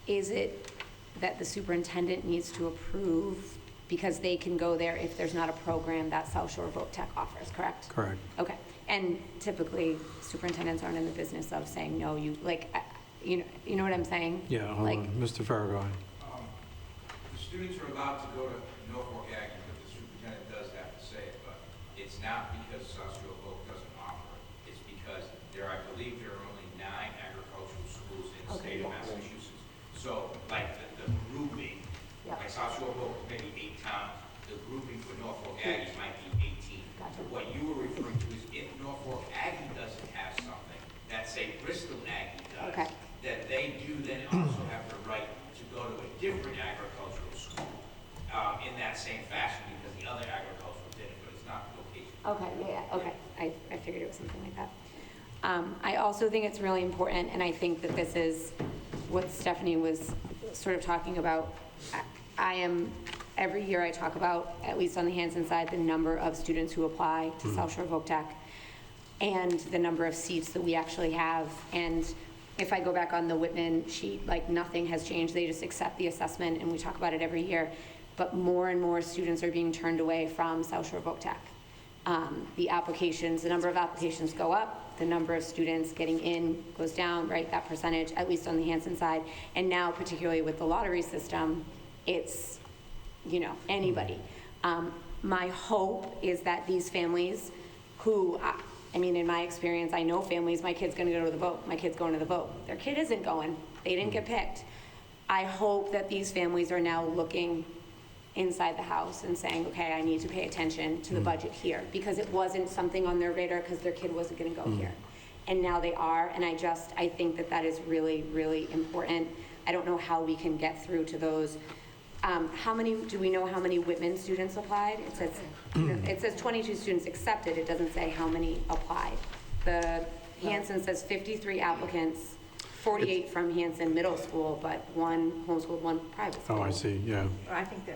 is it that the superintendent needs to approve because they can go there if there's not a program that South Shore Voc Tech offers, correct? Correct. Okay, and typically superintendents aren't in the business of saying, no, you, like, you know what I'm saying? Yeah, hold Like, on. Mr. Farragut. The students are allowed to go to Norfolk Aggie, but the superintendent does have to say it, but it's not because South Shore Voc doesn't offer it. It's because I believe there are only 9 agricultural schools in the state of Massachusetts. So, like, the grouping, like South Shore Voc is maybe 8 towns, the grouping for Norfolk Aggie might be 18. What you were referring to is if Norfolk Aggie doesn't have something that, say, Bristol Aggie does, that they do then also have the right to go to a different agricultural school in that same fashion, because the other agricultural didn't, but it's not vocational. Okay, yeah, okay. I figured it was something like that. I also think it's really important, and I think that this is what Stephanie was sort of talking about. Every year I talk about, at least on the Hanson side, the number of students who apply to South Shore Voc Tech and the number of seats that we actually have. And if I go back on the Whitman sheet, like, nothing has changed. They just accept the assessment, and we talk about it every year. But more and more students are being turned away from South Shore Voc Tech. The number of applications go up, the number of students getting in goes down, right? That percentage, at least on the Hanson side. And now, particularly with the lottery system, it's, anybody. My hope is that these families who, in my experience, I know families, my kid's gonna go to the vote, my kid's going to the vote. Their kid isn't going, they didn't get picked. I hope that these families are now looking inside the house and saying, okay, I need to pay attention to the budget here, because it wasn't something on their radar because their kid wasn't gonna go here. And now they are, and I think that is really, really important. I don't know how we can get through to those. Do we know how many Whitman students applied? It says 22 students accepted, it doesn't say how many applied. The Hanson says 53 applicants, 48 from Hanson Middle School, but 1 homeschooled, 1 private school. Oh, I see, yeah. I think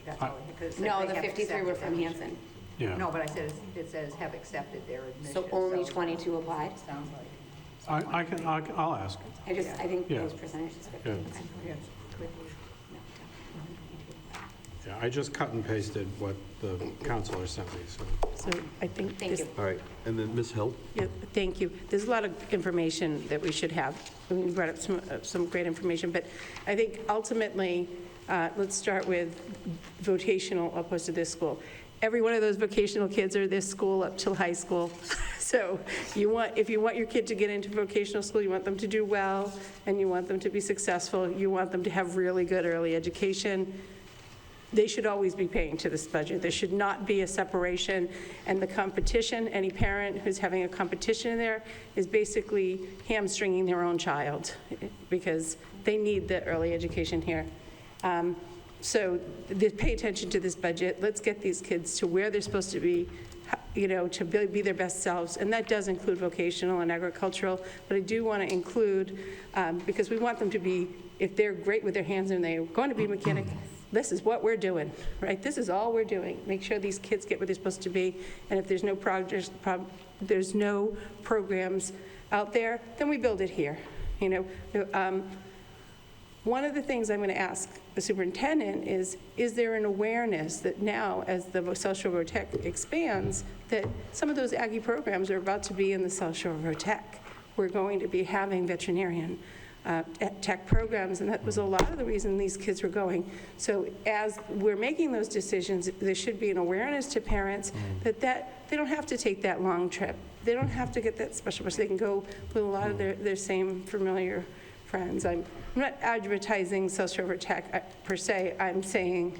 that's all, because. No, they the have 53 were from accepted Hanson. Yeah. No, but it says have accepted their admission. So only 22 applied? Sounds like. I'll ask. I think Yeah. those percentages fit. Yeah. Okay. Yes. Yeah, I just cut and pasted what the counselor sent me, so. So I think Thank this, you. All right, and then Ms. Hill? yeah, thank you. There's a lot of information that we should have. We brought up some great information, but I think ultimately, let's start with vocational opposed to this school. every one of those vocational kids are this school up till high school. So if you want your kid to get into vocational school, you want them to do well, and you want them to be successful, you want them to have really good early education, they should always be paying to this budget. There should not be a separation, and the competition, any parent who's having a competition in there is basically hamstringing their own child because they need the early education here. So pay attention to this budget. Let's get these kids to where they're supposed to be, to be their best selves. And that does include vocational and agricultural, but I do want to include, because we want them to be, if they're great with their hands and they're going to be a mechanic, this is what we're doing, right? This is all we're doing. Make sure these kids get where they're supposed to be. And if there's no there's no programs out there, then we build it here. One of the things I'm going to ask the superintendent is there an awareness that now, as the South Shore Road Tech expands, that some of those Aggie programs are about to be in the South Shore Road Tech. We're going to be having veterinarian tech programs, and that was a lot of the reason these kids were going. So as we're making those decisions, there should be an awareness to parents that they don't have to take that long trip. They don't have to get that special bus. They can go with a lot of their same familiar friends. I'm not advertising South Shore Road Tech per se. I'm saying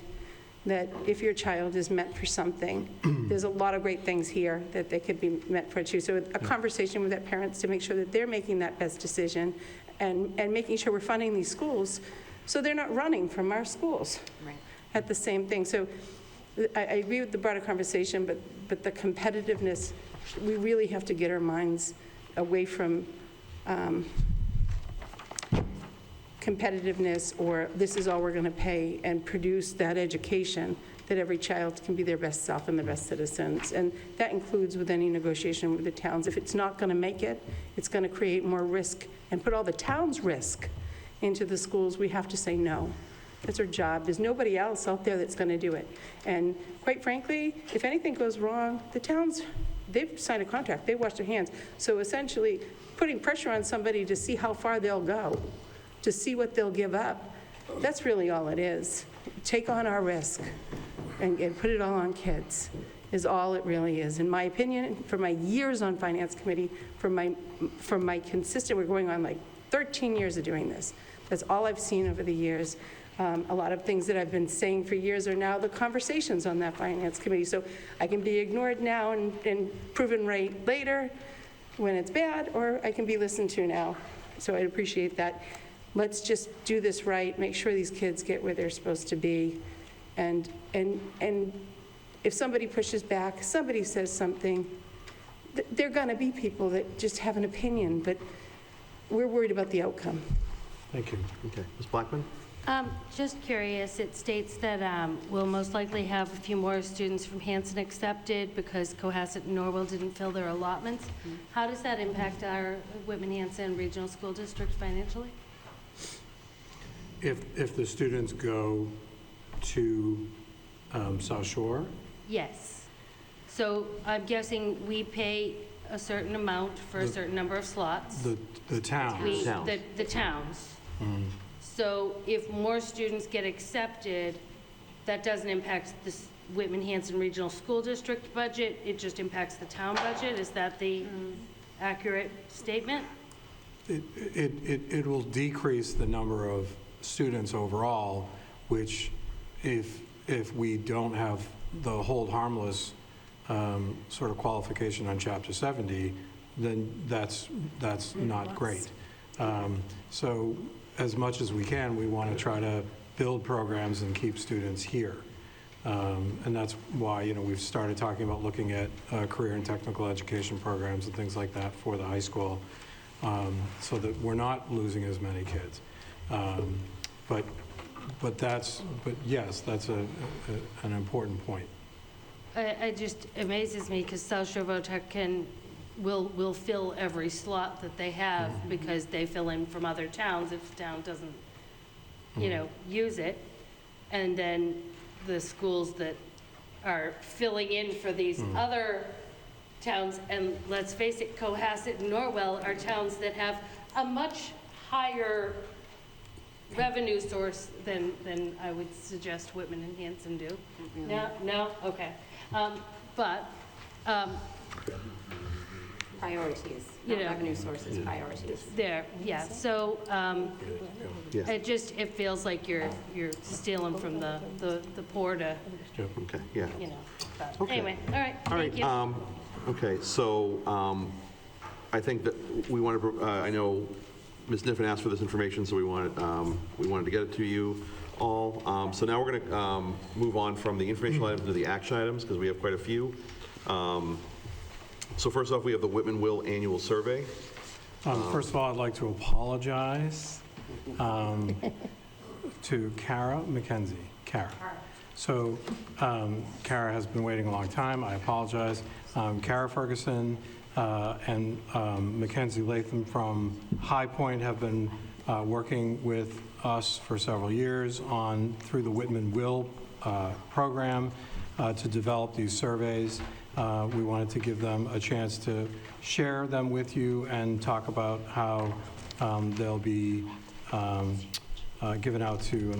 that if your child is meant for something, there's a lot of great things here that they could be meant for too. So a conversation with their parents to make sure that they're making that best decision and making sure we're funding these schools so they're not running from our schools at the same thing. So I agree with the broader conversation, but the competitiveness, we really have to get our minds away from competitiveness or this is all we're going to pay, and produce that education that every child can be their best self and their best citizens. And that includes with any negotiation with the towns. If it's not going to make it, it's going to create more risk and put all the town's risk into the schools. We have to say no. That's our job. There's nobody else out there that's going to do it. And quite frankly, if anything goes wrong, the towns, they've signed a contract. They wash their hands. So essentially, putting pressure on somebody to see how far they'll go, to see what they'll give up, that's really all it is. Take on our risk and put it all on kids is all it really is. In my opinion, for my years on Finance Committee, from my consistent, we're going on like 13 years of doing this. That's all I've seen over the years. A lot of things that I've been saying for years are now the conversations on that Finance Committee. So I can be ignored now and proven right later when it's bad, or I can be listened to now. So I'd appreciate that. Let's just do this right, make sure these kids get where they're supposed to be. And if somebody pushes back, somebody says something, there are going to be people that just have an opinion, but we're worried about the outcome. Thank you. Okay. Ms. Blackman? Just curious, it states that we'll most likely have a few more students from Hanson accepted because Cohasset and Norwell didn't fill their allotments. How does that impact our Whitman-Hanson Regional School District financially? If the students go to South Shore? Yes. So I'm guessing we pay a certain amount for a certain number of slots. The towns. The towns. So if more students get accepted, that doesn't impact the Whitman-Hanson Regional School District budget, it just impacts the town budget? Is that the accurate statement? It will decrease the number of students overall, which if we don't have the hold harmless sort of qualification on Chapter 70, then that's not great. So as much as we can, we want to try to build programs and keep students here. And that's why, we've started talking about looking at career and technical education programs and things like that for the high school, so that we're not losing as many kids. But yes, that's an important point. It just amazes me because South Shore Votech will fill every slot that they have because they fill in from other towns if the town doesn't, use it. And then the schools that are filling in for these other towns, and let's face it, Cohasset and Norwell are towns that have a much higher revenue source than I would suggest Whitman-Hanson do. No, no, okay. But, Priorities, You not know. revenue sources, priorities. there, yeah, so, it feels like you're stealing from the poor to, Okay, yeah. you know, but Okay. anyway, all right, All right, thank you. okay, so I think that we want to, I know Ms. Niffen asked for this information, so we wanted to get it to you all. So now we're going to move on from the informational items to the action items, because we have quite a few. So first off, we have the Whitman Will Annual Survey. First of all, I'd like to apologize to Kara McKenzie. Kara. So Kara has been waiting a long time. I apologize. Kara Ferguson and Mackenzie Latham from High Point have been working with us for several years through the Whitman Will program to develop these surveys. We wanted to give them a chance to share them with you and talk about how they'll be given out to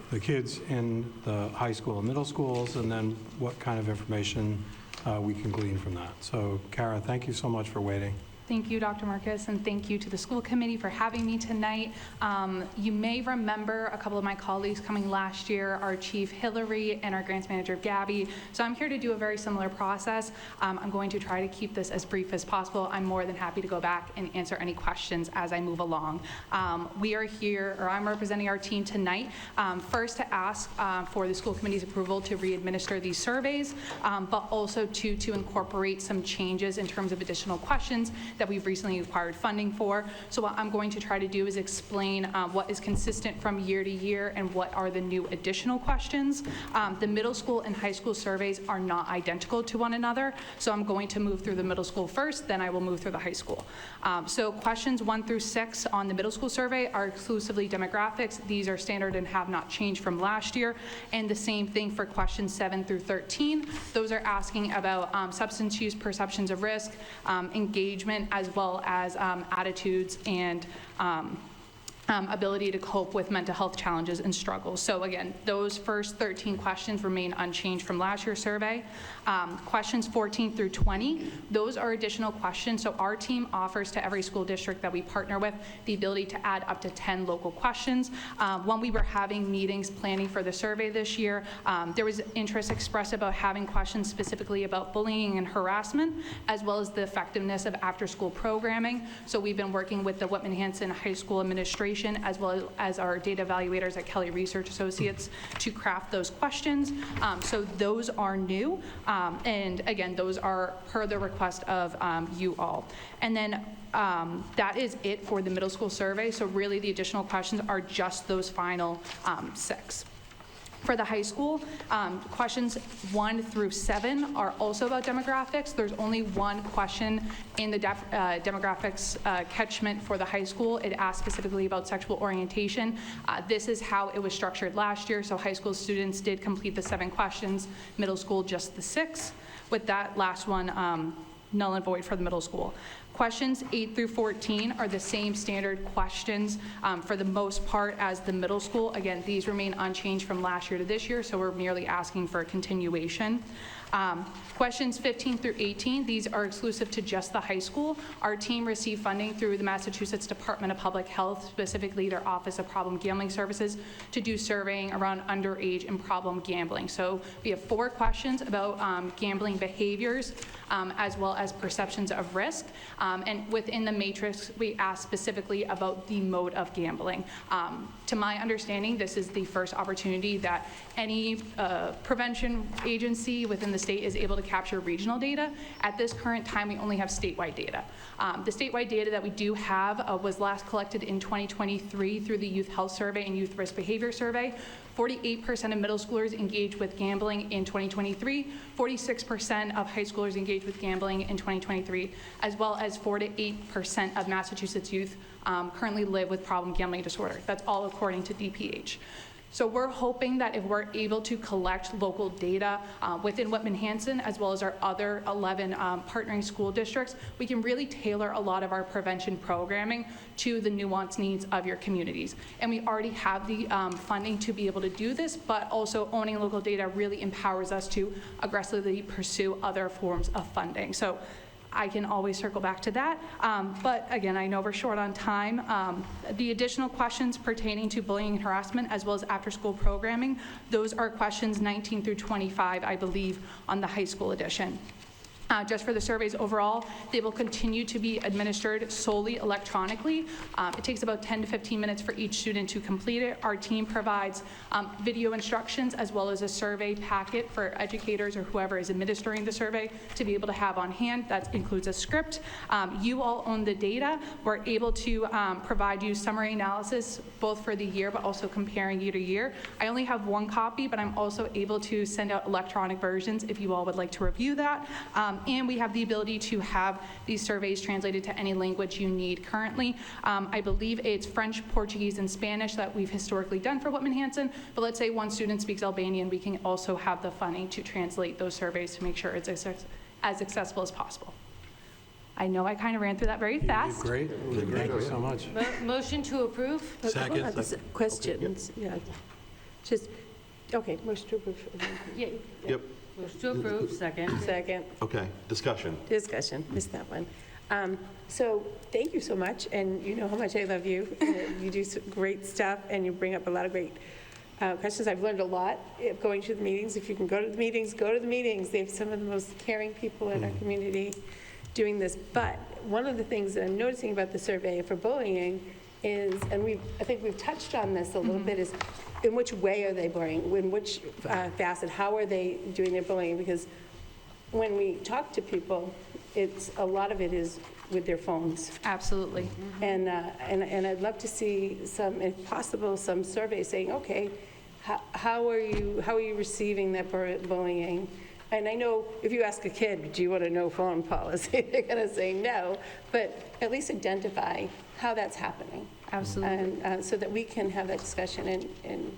the kids in the high school and middle schools, and then what kind of information we can glean from that. So, Kara, thank you so much for waiting. Thank you, Dr. Marcus, and thank you to the school committee for having me tonight. You may remember a couple of my colleagues coming last year, our chief Hillary and our grants manager Gabby. So I'm here to do a very similar process. I'm going to try to keep this as brief as possible. I'm more than happy to go back and answer any questions as I move along. We are here, or I'm representing our team tonight, first to ask for the school committee's approval to re-administer these surveys, but also to incorporate some changes in terms of additional questions that we've recently acquired funding for. So what I'm going to try to do is explain what is consistent from year to year and what are the new additional questions. The middle school and high school surveys are not identical to one another, so I'm going to move through the middle school first, then I will move through the high school. So questions 1 through 6 on the middle school survey are exclusively demographics. These are standard and have not changed from last year. And the same thing for questions 7 through 13. Those are asking about substance use perceptions of risk, engagement, as well as attitudes and ability to cope with mental health challenges and struggles. So again, those first 13 questions remain unchanged from last year's survey. Questions 14 through 20, those are additional questions. So our team offers to every school district that we partner with the ability to add up to 10 local questions. When we were having meetings planning for the survey this year, there was interest expressed about having questions specifically about bullying and harassment, as well as the effectiveness of after-school programming. So we've been working with the Whitman-Hanson High School Administration as well as our data evaluators at Kelly Research Associates to craft those questions. So those are new. And again, those are per the request of you all. And then that is it for the middle school survey. So really the additional questions are just those final 6. For the high school, questions 1 through 7 are also about demographics. There's only one question in the demographics catchment for the high school. It asks specifically about sexual orientation. This is how it was structured last year. So high school students did complete the 7 questions, middle school just the 6. With that last one, null and void for the middle school. Questions 8 through 14 are the same standard questions for the most part as the middle school. Again, these remain unchanged from last year to this year, so we're merely asking for a continuation. Questions 15 through 18, these are exclusive to just the high school. Our team received funding through the Massachusetts Department of Public Health, specifically their Office of Problem Gambling Services, to do surveying around underage and problem gambling. So we have 4 questions about gambling behaviors, as well as perceptions of risk. And within the matrix, we ask specifically about the mode of gambling. To my understanding, this is the first opportunity that any prevention agency within the state is able to capture regional data. At this current time, we only have statewide data. The statewide data that we do have was last collected in 2023 through the Youth Health Survey and Youth Risk Behavior Survey. 48% of middle schoolers engaged with gambling in 2023, 46% of high schoolers engaged with gambling in 2023, as well as 4 to 8% of Massachusetts youth currently live with problem gambling disorder. That's all according to DPH. So we're hoping that if we're able to collect local data within Whitman-Hanson, as well as our other 11 partnering school districts, we can really tailor a lot of our prevention programming to the nuanced needs of your communities. And we already have the funding to be able to do this, but also owning local data really empowers us to aggressively pursue other forms of funding. So I can always circle back to that. But again, I know we're short on time. The additional questions pertaining to bullying and harassment, as well as after-school programming, those are questions 19 through 25, I believe, on the high school edition. Just for the surveys overall, they will continue to be administered solely electronically. It takes about 10 to 15 minutes for each student to complete it. Our team provides video instructions as well as a survey packet for educators or whoever is administering the survey to be able to have on hand. That includes a script. You all own the data. We're able to provide you summary analysis both for the year but also comparing year to year. I only have one copy, but I'm also able to send out electronic versions if you all would like to review that. And we have the ability to have these surveys translated to any language you need currently. I believe it's French, Portuguese, and Spanish that we've historically done for Whitman-Hanson, but let's say one student speaks Albanian, we can also have the funding to translate those surveys to make sure it's as accessible as possible. I know I kind of ran through that very fast. Great. Thank you so much. Motion to approve? Second. Questions, yeah. Just, okay, motion to approve. Yeah. Yep. Motion to approve, second. Second. Okay, discussion. Discussion, missed that one. So thank you so much, and you know how much I love you. You do some great stuff, and you bring up a lot of great questions. I've learned a lot going to the meetings. If you can go to the meetings, go to the meetings. They have some of the most caring people in our community doing this. But one of the things that I'm noticing about the survey for bullying is, and I think we've touched on this a little bit, is in which way are they bullying? In which facet? How are they doing their bullying? Because when we talk to people, a lot of it is with their phones. Absolutely. And I'd love to see some, if possible, some surveys saying, okay, how are you receiving that bullying? And I know if you ask a kid, do you want a no phone policy? They're going to say no, but at least identify how that's happening. Absolutely. And so that we can have that discussion and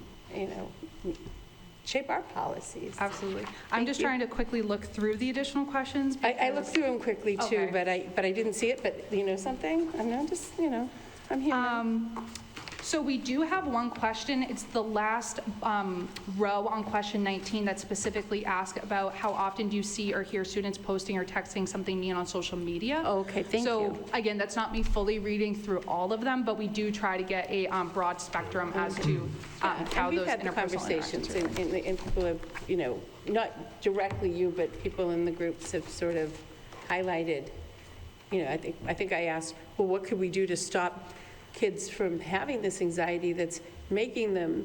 shape our policies. Absolutely. I'm just trying to quickly look through the additional questions. I looked through them quickly too, Okay. but I didn't see it. But you know something? I'm not just, I'm here. So we do have one question. It's the last row on question 19 that specifically asks about how often do you see or hear students posting or texting something mean on social media. Okay, thank you. So again, that's not me fully reading through all of them, but we do try to get a broad spectrum as to how those interpersonal interactions. We've had the conversations, and people have, not directly you, but people in the groups have sort of highlighted. I think I asked, well, what could we do to stop kids from having this anxiety that's making them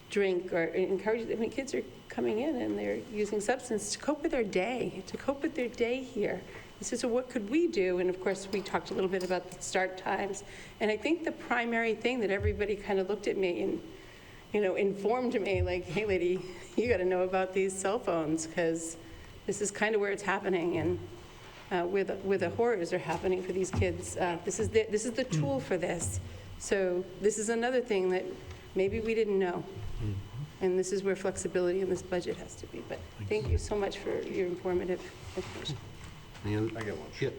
drink or encourage them? I mean, kids are coming in and they're using substance to cope with their day, here. So what could we do? And of course, we talked a little bit about the start times. And I think the primary thing that everybody kind of looked at me and, informed me, like, hey, lady, you got to know about these cell phones because this is kind of where it's happening. And where the horrors are happening for these kids. This is the tool for this. So this is another thing that maybe we didn't know. And this is where flexibility in this budget has to be. But thank you so much for your informative information. I get one. Yeah.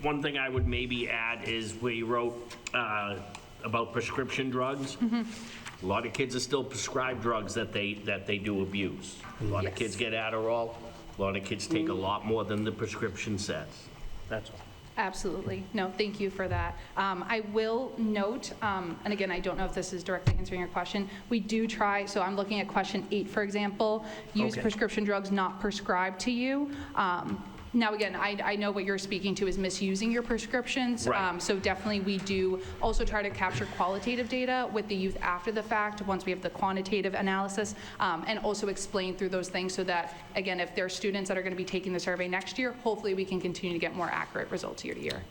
One thing I would maybe add is we wrote about prescription drugs. A lot of kids are still prescribed drugs that they do abuse. A lot of kids get Adderall. A lot of kids take a lot more than the prescription says. That's all. Absolutely. No, thank you for that. I will note, and again, I don't know if this is directly answering your question, we do try, so I'm looking at question 8, for example, use prescription drugs not prescribed to you. Now, again, I know what you're speaking to is misusing your prescriptions. Right. So definitely we do also try to capture qualitative data with the youth after the fact, once we have the quantitative analysis, and also explain through those things so that, again, if there are students that are going to be taking the survey next year, hopefully we can continue to get more accurate results year to year.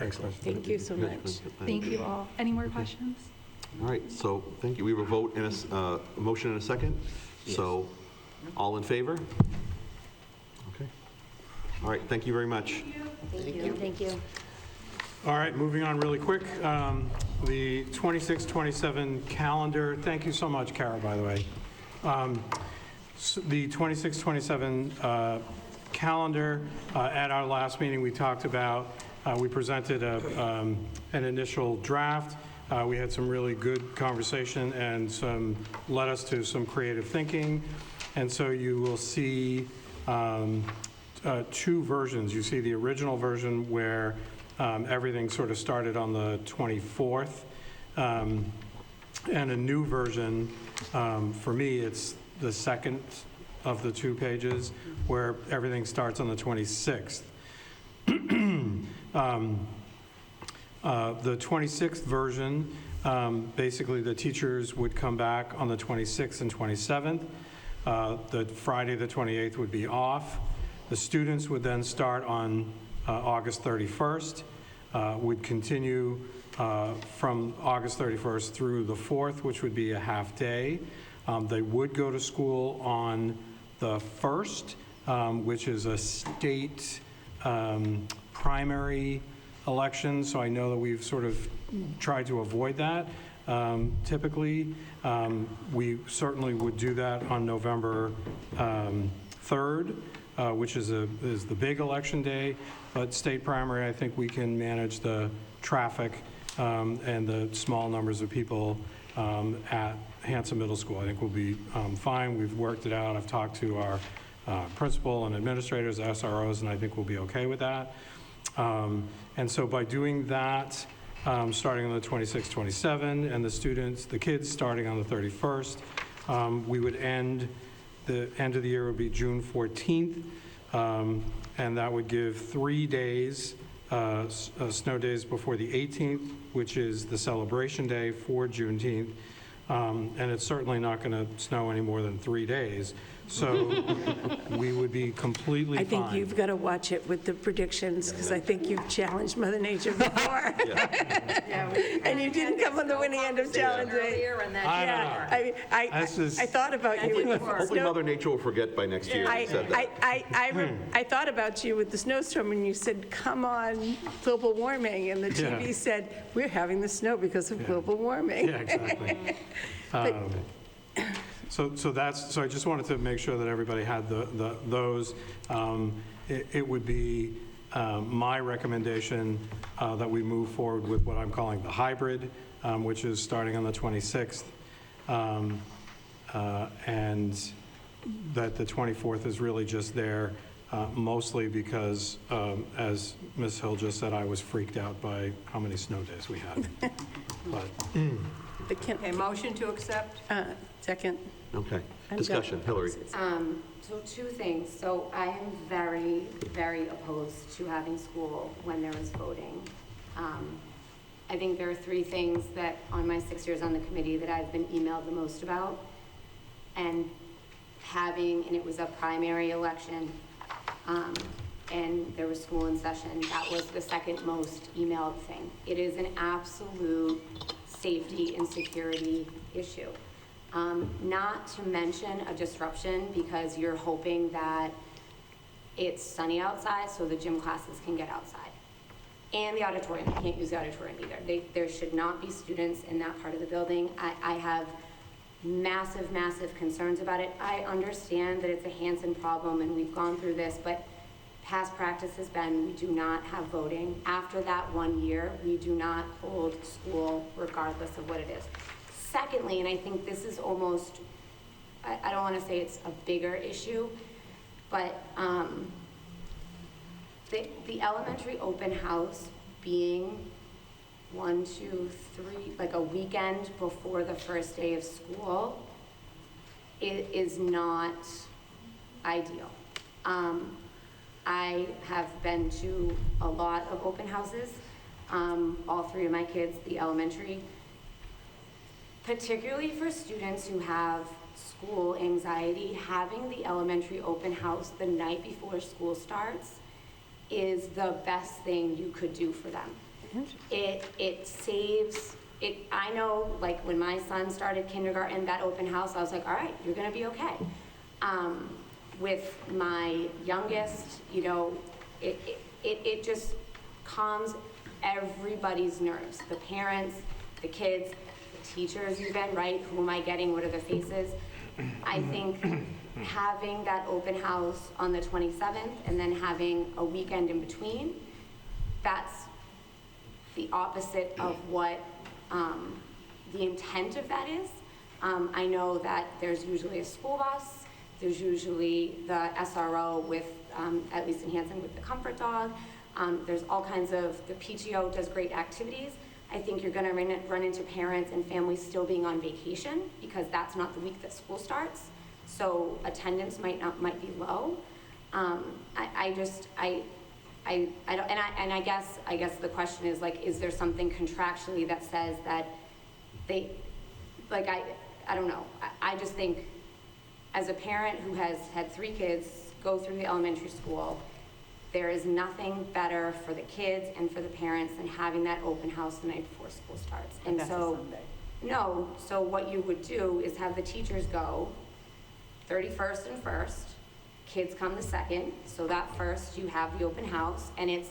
Excellent. Thank you so much. Thank you all. Any more questions? All right, so thank you. We have a vote and a motion and a second. So all in favor? Okay. All right, thank you very much. Thank you. Thank you. All right, moving on really quick. The 26-27 calendar, thank you so much, Kara, by the way. The 26-27 calendar, at our last meeting, we talked about, we presented an initial draft. We had some really good conversation and led us to some creative thinking. And so you will see two versions. You see the original version where everything sort of started on the 24th, and a new version, for me, it's the second of the 2 pages, where everything starts on the 26th. The 26th version, basically the teachers would come back on the 26th and 27th. The Friday, the 28th, would be off. The students would then start on August 31st, would continue from August 31st through the 4th, which would be a half day. They would go to school on the 1st, which is a state primary election, so I know that we've sort of tried to avoid that. Typically, we certainly would do that on November 3rd, which is the big election day, but state primary, I think we can manage the traffic and the small numbers of people at Hanson Middle School. I think we'll be fine. We've worked it out. I've talked to our principal and administrators, SROs, and I think we'll be okay with that. And so by doing that, starting on the 26th, 27, and the kids starting on the 31st, we would the end of the year would be June 14th, and that would give 3 days, snow days before the 18th, which is the celebration day for Juneteenth. And it's certainly not going to snow any more than 3 days. So we would be completely fine. I think you've got to watch it with the predictions, because I think you've challenged Mother Nature before. And you didn't come on the winning end of challenging. I thought about you with the Hopefully Mother Nature will forget by next year you said that. I thought about you with the snowstorm, and you said, come on, global warming, and the TV said, we're having the snow because of global warming. Yeah, exactly. So I just wanted to make sure that everybody had those. It would be my recommendation that we move forward with what I'm calling the hybrid, which is starting on the 26th, and that the 24th is really just there, mostly because, as Ms. Hill just said, I was freaked out by how many snow days we had. But A motion to accept? Second. Okay. Discussion. Hillary. So 2 things. So I am very, very opposed to having school when there is voting. I think there are 3 things that on my 6 years on the committee that I've been emailed the most about. And it was a primary election, and there was school in session. That was the second most emailed thing. It is an absolute safety and security issue. Not to mention a disruption, because you're hoping that it's sunny outside so the gym classes can get outside. And the auditorium, you can't use the auditorium either. There should not be students in that part of the building. I have massive, massive concerns about it. I understand that it's a Hanson problem and we've gone through this, but past practice has been we do not have voting. After that 1 year, we do not hold school regardless of what it is. Secondly, and I think this is almost, I don't want to say it's a bigger issue, but the elementary open house being 1, 2, 3, like a weekend before the first day of school, it is not ideal. I have been to a lot of open houses, all 3 of my kids, the elementary, particularly for students who have school anxiety. Having the elementary open house the night before school starts is the best thing you could do for them. It saves, I know, like when my son started kindergarten, that open house, I was like, all right, you're gonna be okay. With my youngest, you know, it just calms everybody's nerves, the parents, the kids, the teachers even, right? Who am I getting? What are their faces? I think having that open house on the 27th and then having a weekend in between, that's the opposite of what the intent of that is. I know that there's usually a school bus, there's usually the SRO with, at least in Hanson, with the comfort dog. There's all kinds of, the PTO does great activities. I think you're gonna run into parents and families still being on vacation because that's not the week that school starts. So attendance might be low. I guess the question is like, is there something contractually that says that they, like, I don't know. I just think as a parent who has had 3 kids go through the elementary school, there is nothing better for the kids and for the parents than having that open house the night before school starts. And that's so, a Sunday. no, so what you would do is have the teachers go 31st and 1st, kids come the 2nd, so that 1st you have the open house, and it's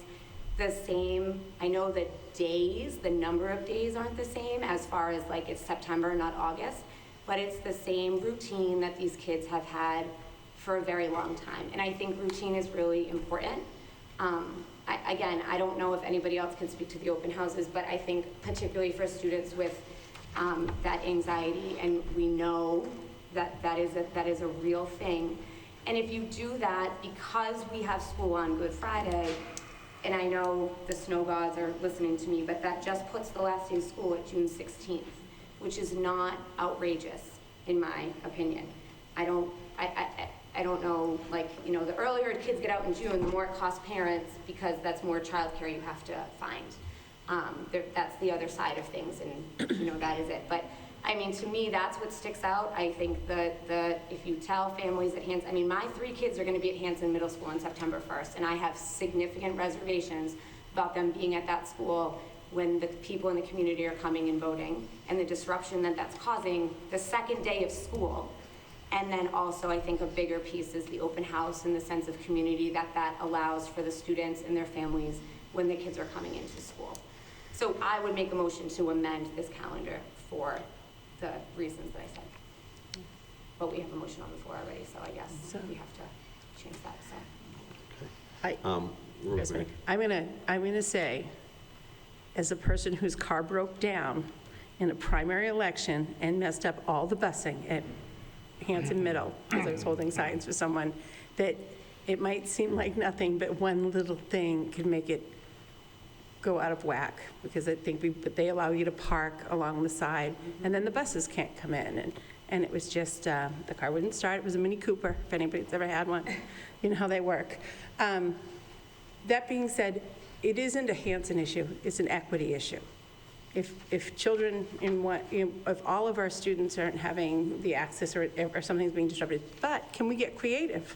the same. I know the days, the number of days aren't the same as far as like it's September, not August, but it's the same routine that these kids have had for a very long time. And I think routine is really important. I don't know if anybody else can speak to the open houses, but I think particularly for students with that anxiety, and we know that that is a real thing. And if you do that, because we have school on Good Friday, and I know the snow gods are listening to me, but that just puts the last day of school at June 16th, which is not outrageous, in my opinion. I don't know, like, you know, the earlier kids get out in June, the more it costs parents because that's more childcare you have to find. That's the other side of things, and you know, that is it. But I mean, to me, that's what sticks out. I think if you tell families at Hanson, I mean, my 3 kids are going to be at Hanson Middle School on September 1st, and I have significant reservations about them being at that school when the people in the community are coming and voting, and the disruption that that's causing the 2nd day of school. And then also, I think a bigger piece is the open house and the sense of community that allows for the students and their families when the kids are coming into school. So I would make a motion to amend this calendar for the reasons that I said. But we have a motion on the floor already, so I guess we have to change that, so. Rosemary. I'm gonna say, as a person whose car broke down in a primary election and messed up all the busing at Hanson Middle, because I was holding signs for someone, that it might seem like nothing, but one little thing could make it go out of whack, because I think but they allow you to park along the side, and then the buses can't come in, and it was just, the car wouldn't start. It was a Mini Cooper, if anybody's ever had one. You know how they work. That being said, it isn't a Hanson issue, it's an equity issue. If children if all of our students aren't having the access or something's being disrupted, but can we get creative?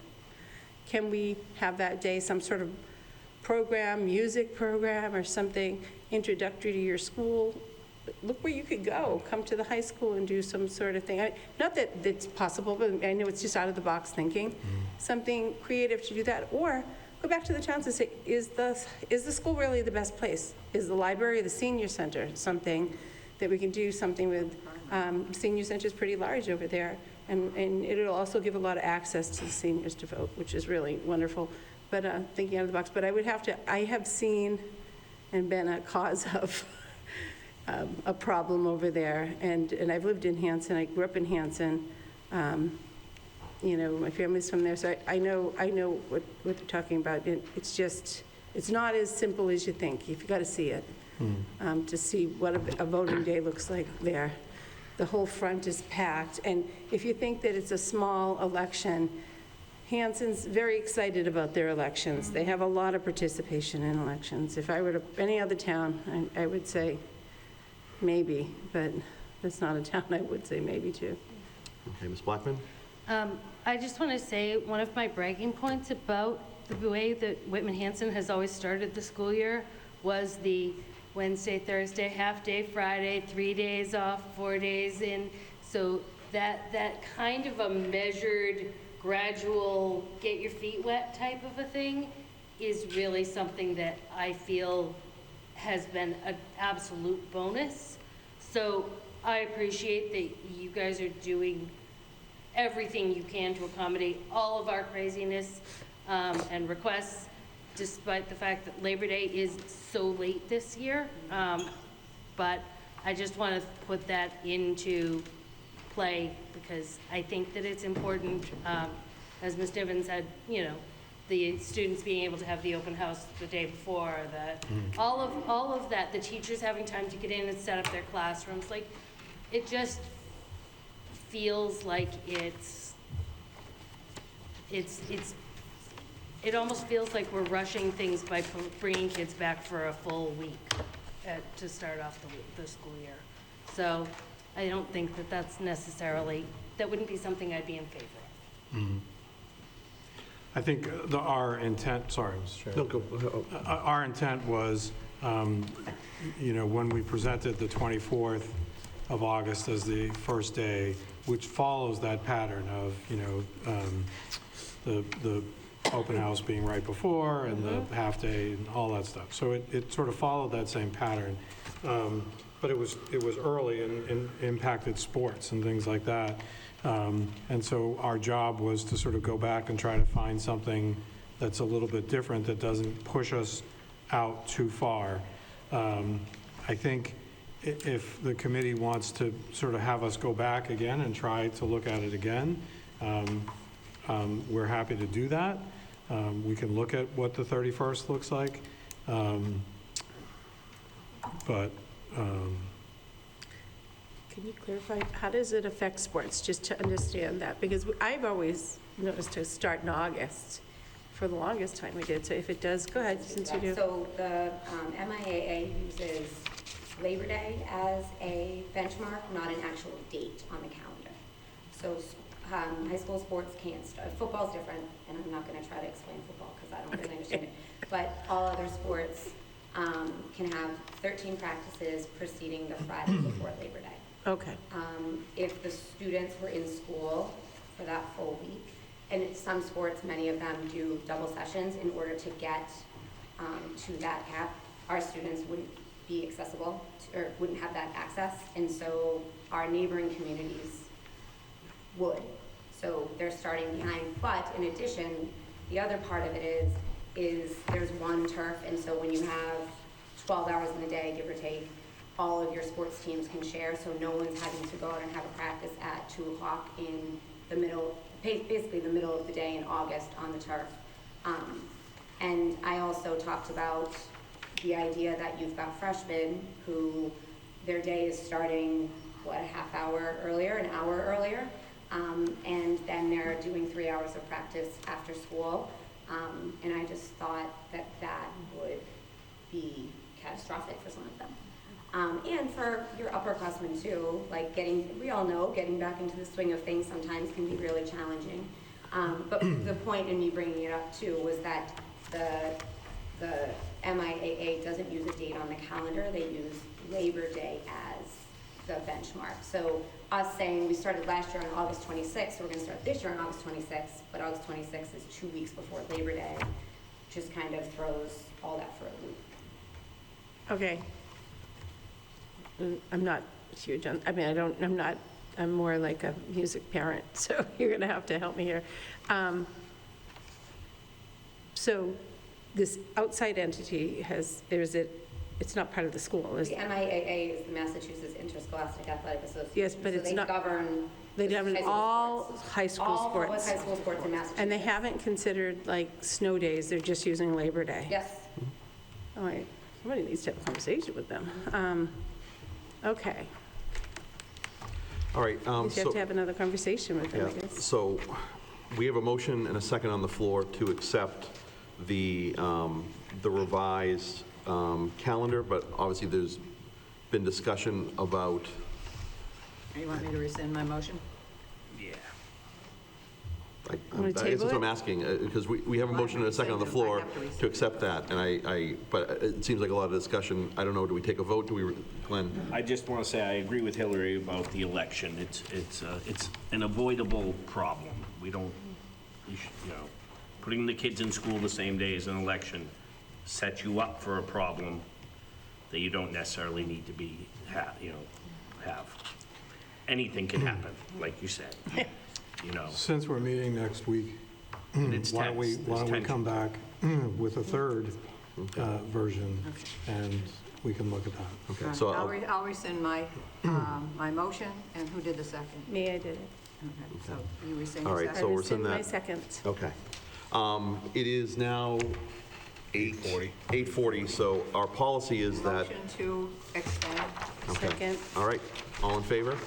Can we have that day some sort of program, music program or something introductory to your school? Look where you could go. Come to the high school and do some sort of thing. Not that it's possible, but I know it's just out of the box thinking. Something creative to do that. Or go back to the towns and say, is the school really the best place? Is the library, the senior center, something that we can do something with? Senior center is pretty large over there, and it'll also give a lot of access to the seniors to vote, which is really wonderful. But thinking out of the box. But I have seen and been a cause of a problem over there, and I've lived in Hanson. I grew up in Hanson. You know, my family's from there, so I know what they're talking about. It's not as simple as you think. You've got to see it to see what a voting day looks like there. The whole front is packed, and if you think that it's a small election, Hanson's very excited about their elections. They have a lot of participation in elections. If I were to any other town, I would say maybe, but it's not a town I would say maybe to. Okay, Ms. Blackman? I just want to say one of my bragging points about the way that Whitman-Hanson has always started the school year was the Wednesday, Thursday, half day, Friday, 3 days off, 4 days in. So that kind of a measured, gradual, get your feet wet type of a thing is really something that I feel has been an absolute bonus. So I appreciate that you guys are doing everything you can to accommodate all of our craziness and requests, despite the fact that Labor Day is so late this year. But I just want to put that into play because I think that it's important, as Ms. Niven said, you know, the students being able to have the open house the day before, all of that, the teachers having time to get in and set up their classrooms, like, it just feels like it almost feels like we're rushing things by bringing kids back for a full week to start off the school year. So I don't think that that's necessarily, that wouldn't be something I'd be in favor of. Mhm. I think our intent, sorry, Mr. Chair. No, go. Our intent was, you know, when we presented the 24th of August as the first day, which follows that pattern of, you know, the open house being right before and the half day and all that stuff. So it sort of followed that same pattern. But it was early and impacted sports and things like that. And so our job was to sort of go back and try to find something that's a little bit different, that doesn't push us out too far. I think if the committee wants to sort of have us go back again and try to look at it again, we're happy to do that. We can look at what the 31st looks like. But Can you clarify, how does it affect sports, just to understand that? Because I've always noticed to start in August, for the longest time we did, so if it does, go ahead, since you do. So the MIAA uses Labor Day as a benchmark, not an actual date on the calendar. So high school sports can't start, football's different, and I'm not gonna try to explain football because I don't really understand it. But all other sports can have 13 practices preceding the Friday before Labor Day. Okay. If the students were in school for that full week, and some sports, many of them do double sessions in order to get to that cap, our students wouldn't be accessible or wouldn't have that access, and so our neighboring communities would. So they're starting behind. But in addition, the other part of it is there's one turf, and so when you have 12 hours in a day, give or take, all of your sports teams can share, so no one's having to go out and have a practice at 2 o'clock in the middle, basically the middle of the day in August on the turf. And I also talked about the idea that you've got freshmen who their day is starting, what, a half hour earlier, an hour earlier, and then they're doing 3 hours of practice after school. And I just thought that that would be catastrophic for some of them. And for your upperclassmen too, like we all know getting back into the swing of things sometimes can be really challenging. But the point in me bringing it up too was that the MIAA doesn't use a date on the calendar, they use Labor Day as the benchmark. So us saying we started last year on August 26th, so we're gonna start this year on August 26th, but August 26th is 2 weeks before Labor Day, just kind of throws all that for a loop. Okay. I'm not huge on, I mean, I'm more like a music parent, so you're going to have to help me here. So this outside entity it's not part of the school, is The it? MIAA is the Massachusetts Interscholastic Athletic Association. Yes, but it's not. So they govern They have all high school all sports. public high school sports in Massachusetts. And they haven't considered like snow days, they're just using Labor Day? Yes. All right, somebody needs to have a conversation with them. Okay. All right. You have to have another conversation with them, I guess. So we have a motion and a second on the floor to accept the revised calendar, but obviously there's been discussion about. You want me to rescind my motion? Yeah. That's what I'm asking, because we have a motion and a second on the floor to accept that, and but it seems like a lot of discussion. I don't know, do we take a vote? Do we, Glenn? I just want to say I agree with Hillary about the election. It's an avoidable problem. We should, putting the kids in school the same day as an election sets you up for a problem that you don't necessarily need to have. Anything can happen, like you said, Since we're meeting next week, And it's why don't we tense. There's tension. come back with a third version, and we can look at that. Okay, so I'll rescind my, my motion, and who did the second? Me, I did it. Okay, so you rescind All your right, second? so I we're sending rescind my that. second. Okay. It is now 8:40, so our policy is that, Motion to extend. okay. Second. All right, all in favor?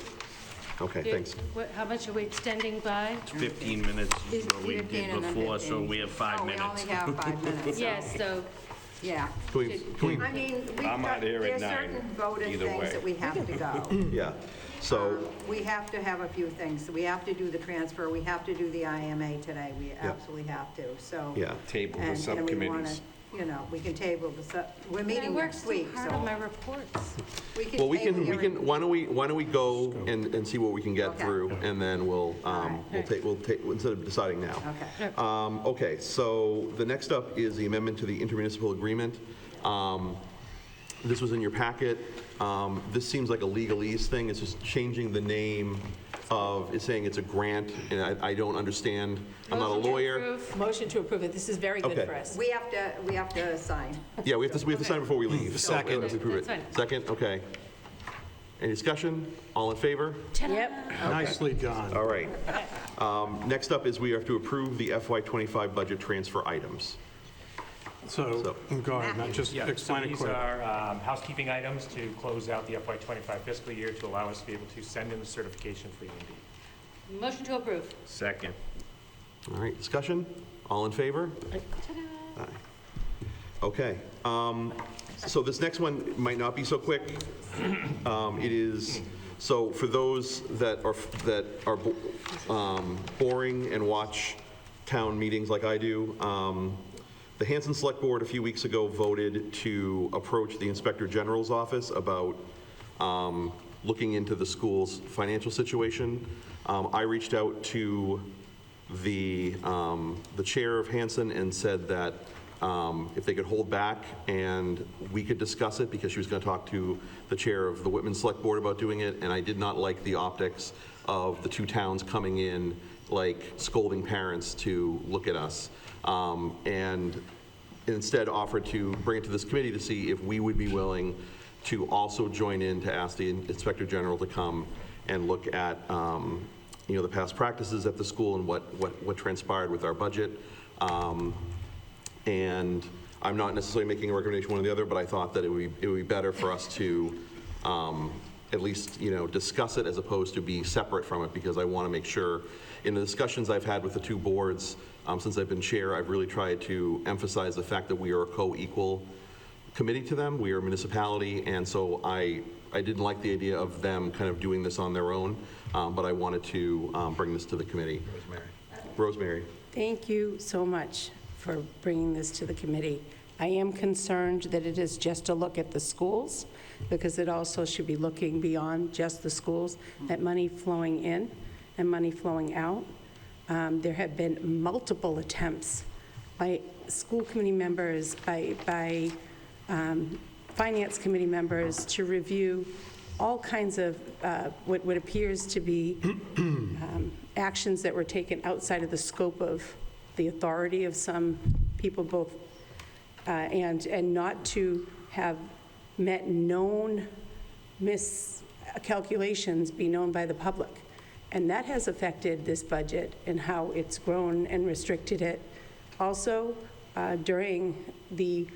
Okay, thanks. How much are we extending by? 15 minutes is what we 15 did and then before, so 15. we have 5 Oh, minutes. we only have 5 minutes. so- Yes, so Yeah. Can we, I mean, we've I'm got, out here at there's 9, certain voted either things way. that we have to go. yeah, so, We have to have a few things. We have to do the transfer, we have to do the IMA today, we absolutely have to, so. yeah. Table the And we wanna, subcommittees. we can table we're meeting next week, I worked so hard on my so reports. we can Well, we table can, hearing. why don't we go and see what we can get Okay. through, and then we'll right. take, instead of deciding now. Okay. Okay, so the next up is the amendment to the intermunicipal agreement. This was in your packet. This seems like a legalese thing. It's just changing the name of, it's saying it's a grant, and I don't understand. I'm not a Motion to lawyer. approve. Motion to approve it. This is very good Okay. for us. We have to sign. Yeah, we have to sign before we leave. So, Second. let's approve it. That's fine. Second, okay. Any discussion? All in favor? Yep. Nicely done. All right. Next up is we have to approve the FY25 budget transfer items. So, go ahead, Matt, just Yeah, explain so it these quick. are housekeeping items to close out the FY25 fiscal year to allow us to be able to send in the certification for E&D. Motion to approve. Second. All right, discussion? All in favor? Aye. Okay. So this next one might not be so quick. It is, so for those that are boring and watch town meetings like I do, the Hanson Select Board a few weeks ago voted to approach the Inspector General's office about looking into the school's financial situation. I reached out to the chair of Hanson and said that if they could hold back and we could discuss it, because she was going to talk to the chair of the Whitman Select Board about doing it, and I did not like the optics of the two towns coming in, like scolding parents to look at us, and instead offered to bring it to this committee to see if we would be willing to also join in to ask the Inspector General to come and look at the past practices at the school and what transpired with our budget. And I'm not necessarily making a recommendation one or the other, but I thought that it would be better for us to at least, discuss it as opposed to be separate from it, because I want to make sure, in the discussions I've had with the two boards, since I've been chair, I've really tried to emphasize the fact that we are a co-equal committee to them. We are a municipality, and so I didn't like the idea of them kind of doing this on their own, but I wanted to bring this to the committee. Rosemary. Thank you so much for bringing this to the committee. I am concerned that it is just a look at the schools, because it also should be looking beyond just the schools, at money flowing in and money flowing out. There have been multiple attempts by school committee members, by finance committee members, to review all kinds of what appears to be actions that were taken outside of the scope of the authority of some people, both, and not to have met known miscalculations be known by the public. And that has affected this budget and how it's grown and restricted it. Also, during the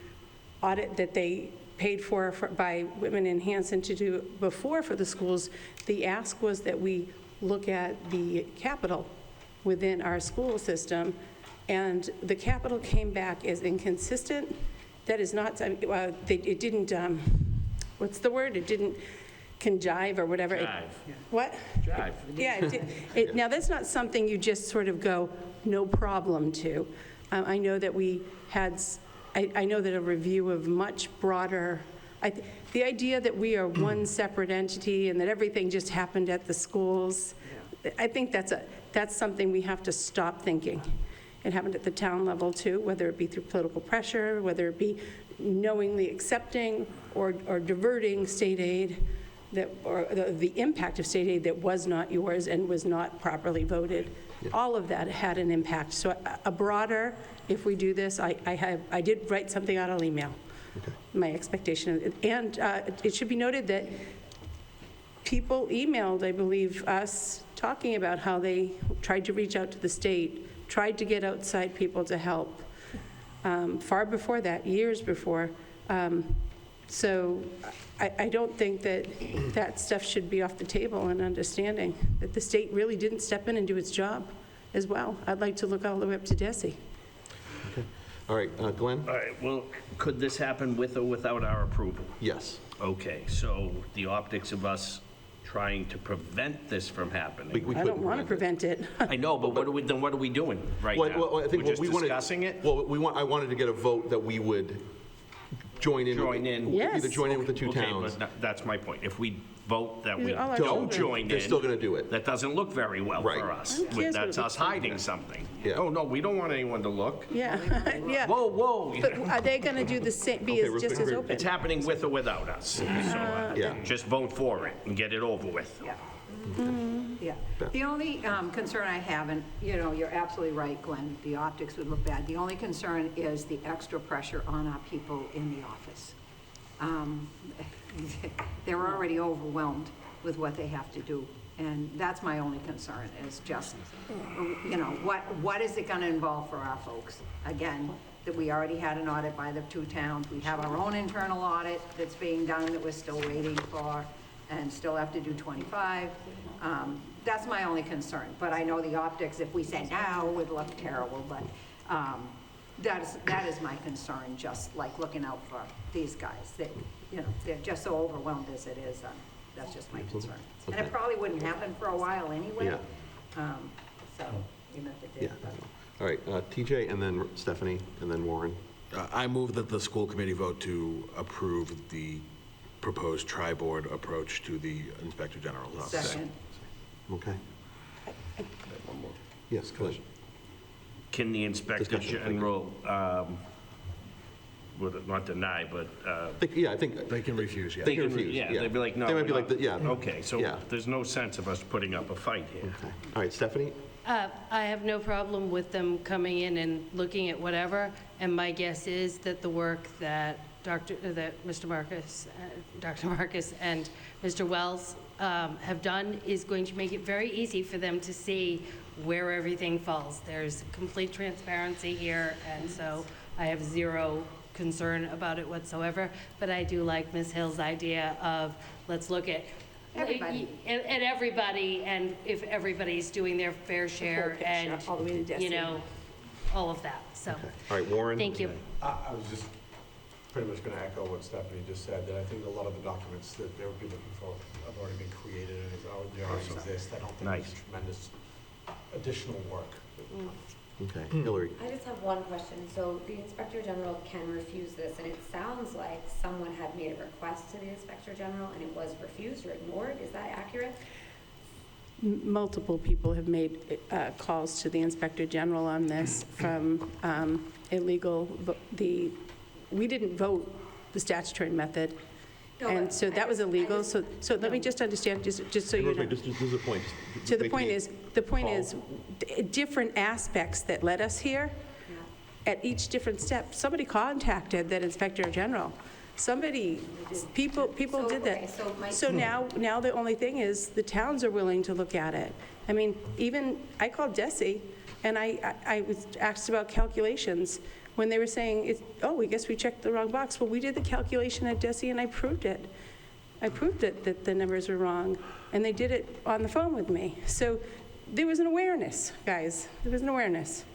audit that they paid for by Whitman-Hanson to do before for the schools, the ask was that we look at the capital within our school system, and the capital came back as inconsistent. That is not, it didn't, what's the word? It didn't conjive or whatever. Jive. What? Jive. Yeah, now that's not something you just sort of go, no problem to. I know that we had, I know that a review of much broader, the idea that we are one separate entity and that everything just happened at the schools, I think that's something we have to stop thinking. It happened at the town level too, whether it be through political pressure, whether it be knowingly accepting or diverting state aid that, or the impact of state aid that was not yours and was not properly voted. All of that had an impact. So a broader, if we do this, I did write something out on email. My expectation, and it should be noted that people emailed, I believe, us talking about how they tried to reach out to the state, tried to get outside people to help, far before that, years before. So I don't think that that stuff should be off the table, and understanding that the state really didn't step in and do its job as well. I'd like to look all the way up to Desi. Okay. All right, Glenn? All right, well, could this happen with or without our approval? Yes. Okay, so the optics of us trying to prevent this from happening. We I don't want to prevent it. I know, but what are we doing right now? Well, I think We're what just we wanted. discussing it? Well, I wanted to get a vote that we would join in. Join in. Yes. Either join in with the two Okay, towns. but that's my point. If we vote that we All our don't children. join in. They're still gonna do it. That doesn't look very well Right. for us. Who cares what That's it us looks like? hiding something. Yeah. Oh, no, we don't want anyone to look. Yeah, yeah. Whoa, whoa. But are they going to do the same, be Okay, as we're just gonna- as open? It's happening with or without us. So Yeah. just vote for it and get it over with. Yeah. Yeah. The only concern I have, and, you know, you're absolutely right, Glenn, the optics would look bad. The only concern is the extra pressure on our people in the office. They're already overwhelmed with what they have to do. And that's my only concern, is just, you know, what is it going to involve for our folks? Again, that we already had an audit by the two towns. We have our own internal audit that's being done that we're still waiting for, and still have to do 25. That's my only concern. But I know the optics, if we said no, would look terrible. But that is my concern, just like looking out for these guys. That, you know, they're just so overwhelmed as it is. That's just my concern. And it probably wouldn't happen for a while anyway. Yeah. So, even if it Yeah. did. But. All right, TJ, and then Stephanie, and then Warren. I move that the school committee vote to approve the proposed tri-board approach to the Inspector General's office. Second. Okay. Yes, go ahead. Can the Inspector Discussion, thank you. General, would not deny, but I think. They can refuse, yeah. They can refuse, yeah, they'd be like, no. They might we're be like, not. yeah. Okay, so Yeah. there's no sense of us putting up a fight here. Okay. All right, Stephanie? I have no problem with them coming in and looking at whatever, and my guess is that the work that Mr. Marcus, Dr. Marcus and Mr. Wells have done is going to make it very easy for them to see where everything falls. There's complete transparency here, and so I have zero concern about it whatsoever, but I do like Ms. Hill's idea of, let's look at Everybody. At everybody, and if everybody's doing their fair share, picture, and, all the way to you Desi. know, all of that, so. All right, Warren? Thank you. I was just pretty much going to echo what Stephanie just said, that I think a lot of the documents that they would be looking for have already been created and they already exist. I don't think Nice. there's tremendous additional work. Okay, Hillary? I just have one question. So the Inspector General can refuse this, and it sounds like someone had made a request to the Inspector General and it was refused or ignored. Is that accurate? Multiple people have made calls to the Inspector General on this from illegal, we didn't vote the statutory method, No, and but so that was illegal. So let me no. just understand, just so you know. Just a point. So the point is, different aspects that led us here, at each different step, somebody contacted that Inspector General. People did okay, that. So now the only thing is, the towns are willing to look at it. I mean, even, I called Desi, and I was asked about calculations, when they were saying, oh, I guess we checked the wrong box. Well, we did the calculation at Desi, and I proved it. I proved it, that the numbers were wrong, and they did it on the phone with me. So there was an awareness, guys. There was an awareness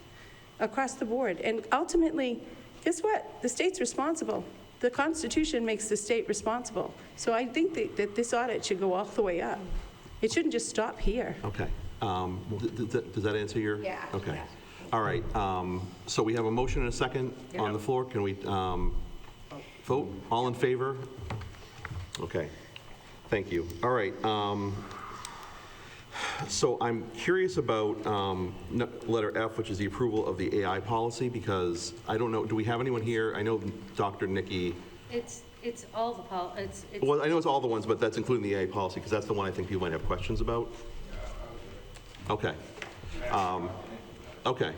across the board. And ultimately, guess what? The state's responsible. The Constitution makes the state responsible. So I think that this audit should go all the way up. It shouldn't just stop here. Okay. Does that answer your? Yeah. Okay. Yeah. All right, so we have a motion and a second on the floor. Can we vote? All in favor? Okay, thank you. All right. So I'm curious about letter F, which is the approval of the AI policy, because I don't know, do we have anyone here? I know Dr. Nikki, It's all the it's. well, I know it's all the ones, but that's including the AI policy, because that's the one I think people might have questions about. Okay. Okay.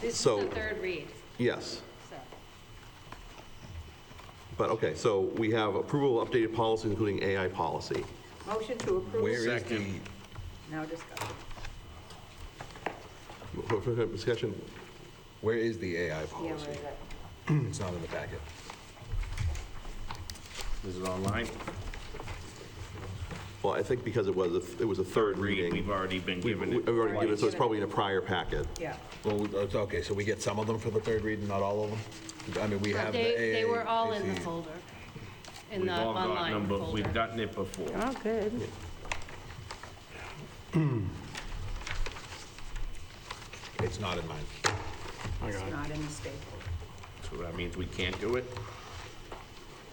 This is So, the third read, yes. so. But, okay, so we have approval of updated policies, including AI policy. Motion to approve. Where is the, Now discussion. For discussion, where is the AI Yeah, policy? where is it? It's not in the packet. Is it online? well, I think because it was a third reading. We've already been We've given it. already given it, so it's probably in a prior packet. Yeah. Well, it's okay, so we get some of them for the third read and not all of them? I mean, we have the AA. They were all in the folder, in We've the all gotten online them, but folder. we've gotten it before. Oh, good. It's not in mine. It's not in the state. So that means we can't do it?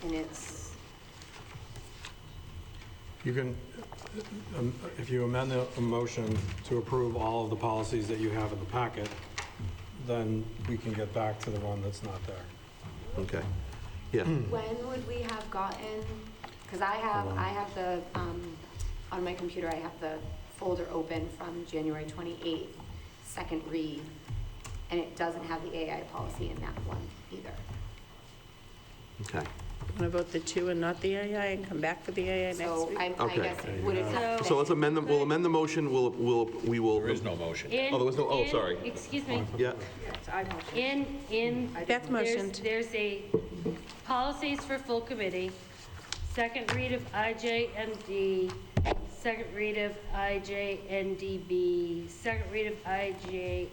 And it's, You can, if you amend the motion to approve all of the policies that you have in the packet, then we can get back to the one that's not there. Okay. Yeah. When would we have gotten, because I have the, on my computer, I have the folder open from January 28th, second read, and it doesn't have the AI policy in that one either. Okay. Want to vote the 2 and not the AI and come back for the AI next So week? I Okay. guess, would it have So let's amend them, we'll amend the motion, we will. There is no motion. In- Oh, there was no, oh, in- sorry. Excuse me. Yeah, I motion. In, Beth there's, motioned. there's a policies for full committee, second read of IJND, second read of IJNDB, second read of IJNDC,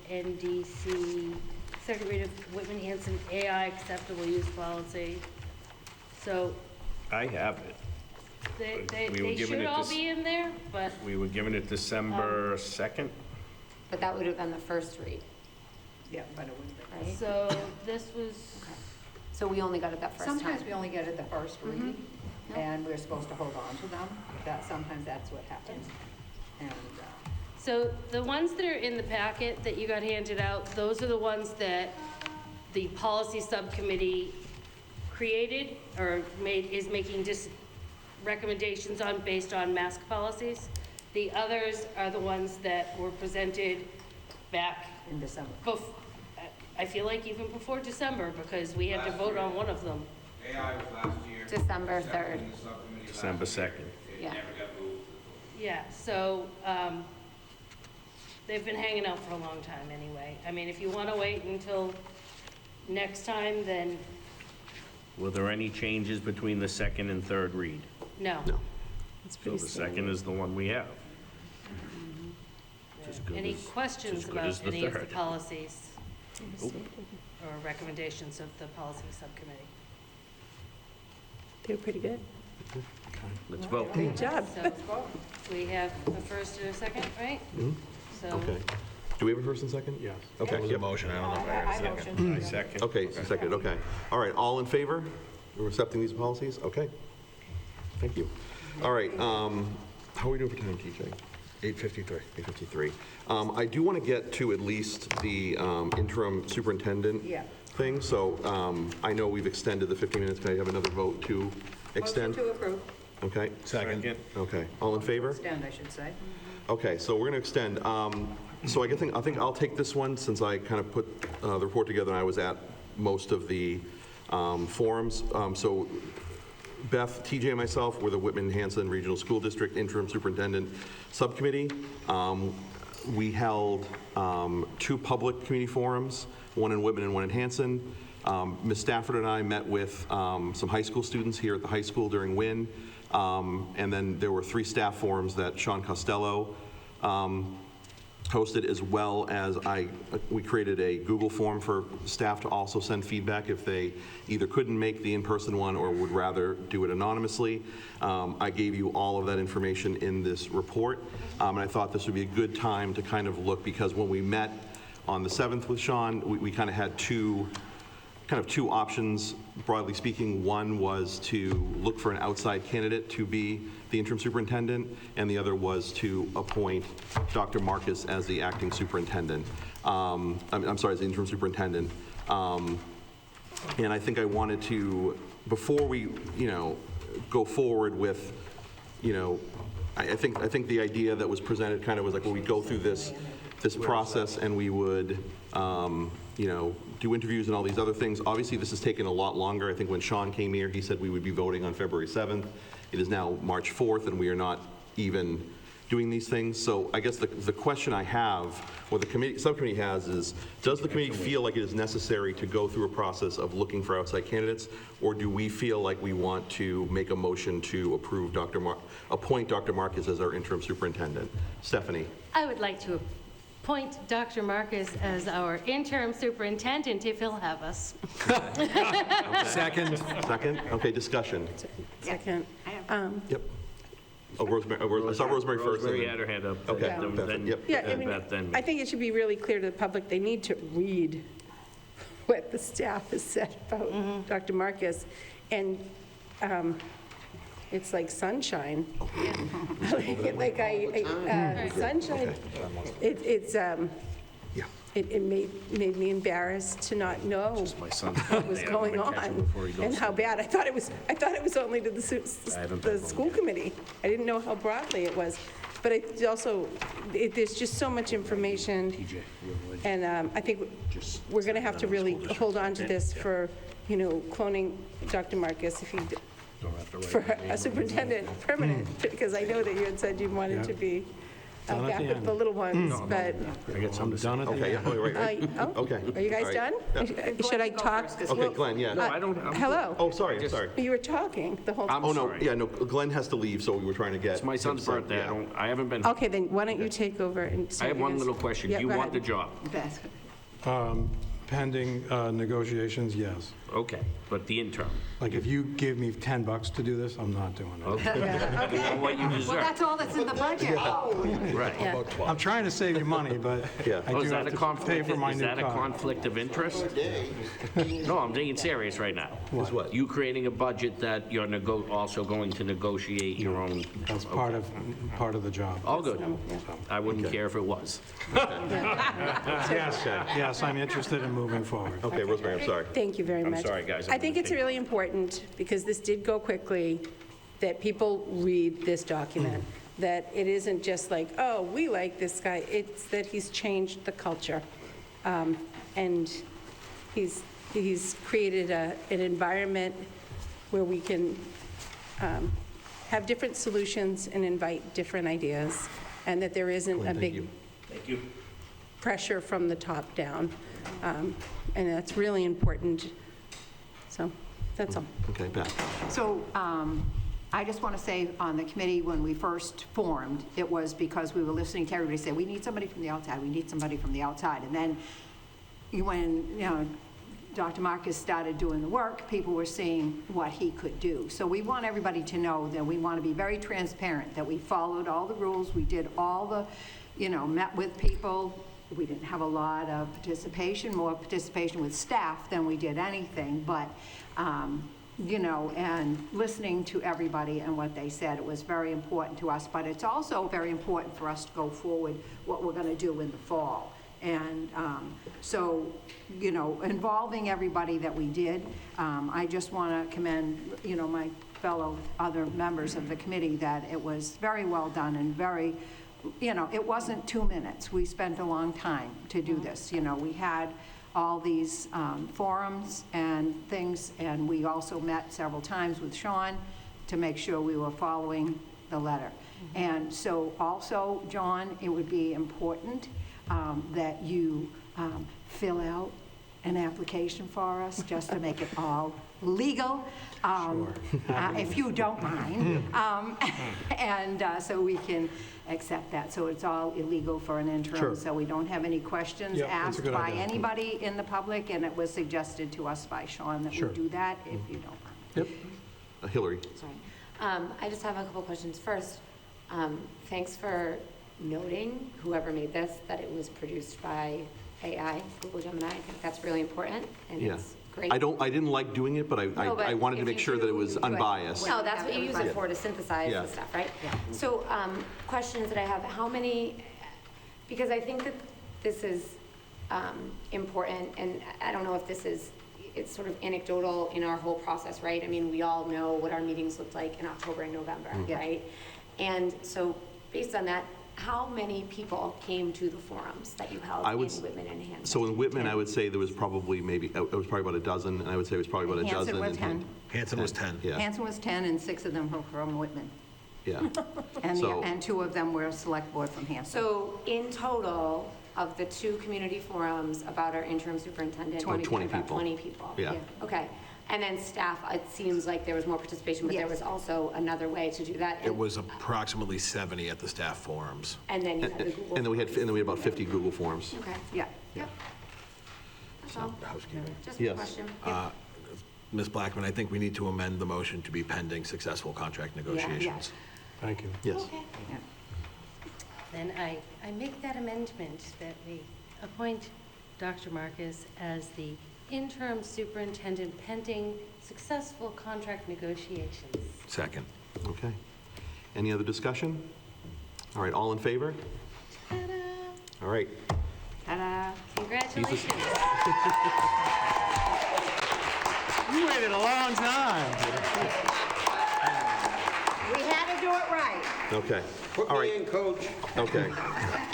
second read of Whitman-Hanson AI acceptable use policy. So I have it. they We were given should it all this- be in there, but We were given it December 2nd? But that would have been the first read, Yeah, but it was, right? so this was, So we only got it that first time. sometimes we only get it the first read, and we're supposed to hold on to them. Sometimes that's what happens. And, so the ones that are in the packet that you got handed out, those are the ones that the policy subcommittee created or is making recommendations on based on mask policies. The others are the ones that were presented back, in December. I feel like even before December, because we had to vote on one of them. AI was last year. December 3rd. In the subcommittee last December year. 2nd. It Yeah. never got moved. Yeah, so they've been hanging out for a long time anyway. I mean, if you want to wait until next time, then Were there any changes between the second and third read? no. no. It's So pretty the standard. second is the one we have. Just good Any as- questions as good about as the any of the third. policies or recommendations of the policy subcommittee? They were pretty good. Let's vote. Good job. So we have a first and a second, right? So Okay. Do we have a first and second? Yes. Okay, That was a yep. motion, I don't know if I I heard a second. motion. I second. Okay, so second, okay. All right, all in favor? We're accepting these policies? Okay. Thank you. All right, how are we doing for time, TJ? 8:53. 8:53. I do want to get to at least the interim superintendent Yeah. thing, so I know we've extended the 15 minutes. Can I have another vote to Motion extend? to approve. Okay, Second. okay. All in favor? Extend, I should say. Okay, so we're going to extend. So I think I'll take this one since I kind of put the report together and I was at most of the forums. So Beth, TJ, and myself were the Whitman-Hanson Regional School District Interim Superintendent Subcommittee. We held 2 public community forums, one in Whitman and one in Hanson. Ms. Stafford and I met with some high school students here at the high school during WIN. And then there were 3 staff forums that Sean Costello hosted, as well as we created a Google form for staff to also send feedback if they either couldn't make the in-person one or would rather do it anonymously. I gave you all of that information in this report, and I thought this would be a good time to kind of look, because when we met on the 7th with Sean, we kind of had 2 kind of two options, broadly speaking. One was to look for an outside candidate to be the interim superintendent, and the other was to appoint Dr. Marcus as the acting superintendent. I'm sorry, as the interim superintendent. And I think I wanted to, before we, go forward with, I think the idea that was presented kind of was like, well, we go through this process and we would, do interviews and all these other things. Obviously, this has taken a lot longer. I think when Sean came here, he said we would be voting on February 7th. It is now March 4th, and we are not even doing these things. So I guess the question I have, or the subcommittee has, is does the committee feel like it is necessary to go through a process of looking for outside candidates, or do we feel like we want to make a motion to approve appoint Dr. Marcus as our interim superintendent? Stephanie? I would like to appoint Dr. Marcus as our interim superintendent if he'll have us. Second. Second? Okay, discussion. Second. Yep. Oh, Rosemary, I saw Rosemary first. Rosemary had her hand up. Okay. Then- Yep. Yeah, I then mean, Beth, then me. I think it should be really clear to the public, they need to read what the staff has said about Dr. Marcus. And it's like sunshine. Sunshine. It made me embarrassed to not know what was going on and how bad. I thought it was only to the school committee. I didn't know how broadly it was. But it's also, there's just so much information. And I think we're going to have to really hold on to this for, cloning Dr. Marcus if he, for a superintendent permanent, because I know that you had said you wanted to be back with the little ones, but. I'm done at the Okay, end. yeah, right. Okay. Are you guys All right. done? Yeah. Should I talk? Okay, Glenn, yeah. No, I don't. Hello? Oh, sorry, I'm sorry. You were talking the whole time. Oh, no, sorry. yeah, no, Glenn has to leave, so we were trying to get. It's my son's him set, birthday. yeah. I haven't been. Okay, then why don't you take over and. I have one little question. Yeah, Do you go want the ahead. job? Pending negotiations, yes. Okay, but the interim. Like, if you gave me $10 to do this, I'm not doing it. Okay. You know what you Well, deserve. that's all that's in the budget. Right. I'm trying to save you money, but Yeah. I Oh, do is that have a to pay conflict? for my Is new that a car. conflict of interest? No, I'm being serious right now. Is what? You creating a budget that you're also going to negotiate your own. That's part of the job. All good. I wouldn't care if it was. Yes, I'm interested in moving forward. Okay, Rosemary, I'm sorry. Thank you very I'm much. sorry, guys. I think it's really important, because this did go quickly, that people read this document, that it isn't just like, oh, we like this guy, it's that he's changed the culture. And he's created an environment where we can have different solutions and invite different ideas, and that there isn't a big Thank you. pressure from the top down. And that's really important. So, that's all. Okay, Beth. So I just want to say, on the committee, when we first formed, it was because we were listening to everybody say, we need somebody from the outside, we need somebody from the outside. And then when, Dr. Marcus started doing the work, people were seeing what he could do. So we want everybody to know that we want to be very transparent, that we followed all the rules, we did all the, met with people. We didn't have a lot of participation, more participation with staff than we did anything, but, and listening to everybody and what they said, it was very important to us, but it's also very important for us to go forward what we're going to do in the fall. And so, involving everybody that we did, I just want to commend, my fellow other members of the committee, that it was very well done and very, it wasn't 2 minutes. We spent a long time to do this. We had all these forums and things, and we also met several times with Sean to make sure we were following the letter. And so also, John, it would be important that you fill out an application for us, just to make it all legal, if you don't mind. And so we can accept that. So it's all illegal for an interim. Sure. So we don't have any questions Yeah, that's a asked good by idea. anybody in the public, and it was suggested to us by Sean that Sure. we do that, if you don't mind. Yep. Hillary. Sorry. I just have a couple questions. First, thanks for noting, whoever made this, that it was produced by AI, Google Gemini. I think that's really important, and Yeah. it's Great. I didn't like doing it, but No, but I wanted to if make you sure that it do, was you do it. unbiased. No, that's what you use it for, to synthesize Yeah. the stuff, right? So, questions that I have, how many, because I think that this is important, and I don't know if this is, it's sort of anecdotal in our whole process, right? I mean, we all know what our meetings looked like in October and November, right? And so, based on that, how many people came to the forums that you held in Whitman and Hanson? So in Whitman, I would say there was probably it was probably about a dozen, and I would say it was probably about a Hanson dozen. was in 10. Hanson was 10. Yeah, Hanson was 10, and 6 of them were from Whitman. yeah. And, So- and 2 of them were select board from Hanson. So, in total, of the 2 community forums about our interim superintendent, 20 about people. 20 people. Yeah. Okay, and then staff, it seems like there was more participation, but there Yes. was also another way to do that. It was approximately 70 at the staff forums. And then you had the Google. And then we had about 50 Google Forms. Okay, Yeah. yep. That's all. Housekeeping. Just a Yes. question. Ms. Blackman, I think we need to amend the motion to be pending successful contract negotiations. Thank you. Yes. Okay. Then I make that amendment that we appoint Dr. Marcus as the interim superintendent pending successful contract negotiations. Second. Okay. Any other discussion? All right, all in favor? All right. Ta-da. Congratulations. You waited a long time. We had to do it right. Okay. Put All me right. in, coach. Okay.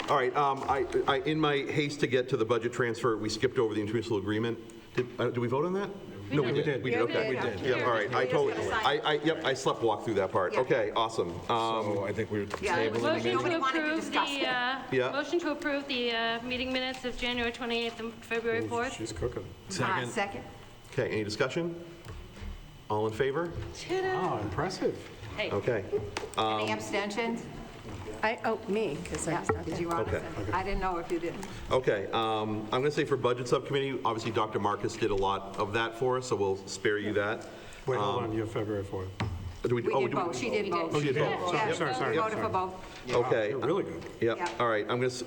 All right, in my haste to get to the budget transfer, we skipped over the intermunicipal agreement. Did we vote on that? No, we did. We did, okay. We did. Yeah, all right, I slept-walked through that part. Yeah. Okay, awesome. So I think we're Yeah, tabling nobody the wanted to approve discuss it. Yeah. Motion to approve the meeting minutes of January 28th and February 4th. She's cooking. Second. Second. Okay, any discussion? All in favor? Oh, impressive. Hey. Okay. Any abstentions? Me, because I Yeah, was not did there. you want to Okay. say? I didn't know if you did. Okay, I'm going to say for Budget Subcommittee, obviously Dr. Marcus did a lot of that for us, so we'll spare you that. Wait, hold on, you have February 4th. Do We did both, she did both. Oh, you did both. Yeah, Sorry. we voted for both. Okay. You're really good. Yep, Yeah. all right,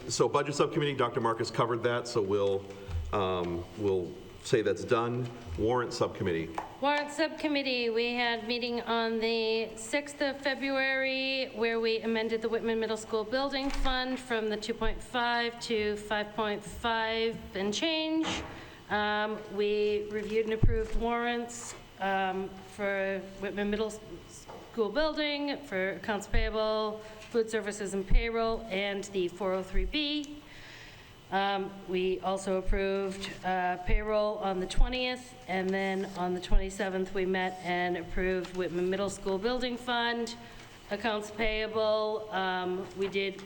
so Budget Subcommittee, Dr. Marcus covered that, so we'll say that's done. Warrant Subcommittee, Warrant Subcommittee, we had meeting on the 6th of February where we amended the Whitman Middle School Building Fund from the 2.5 to 5.5 and change. We reviewed and approved warrants for Whitman Middle School Building, for accounts payable, food services and payroll, and the 403B. We also approved payroll on the 20th, and then on the 27th, we met and approved Whitman Middle School Building Fund, accounts payable. We did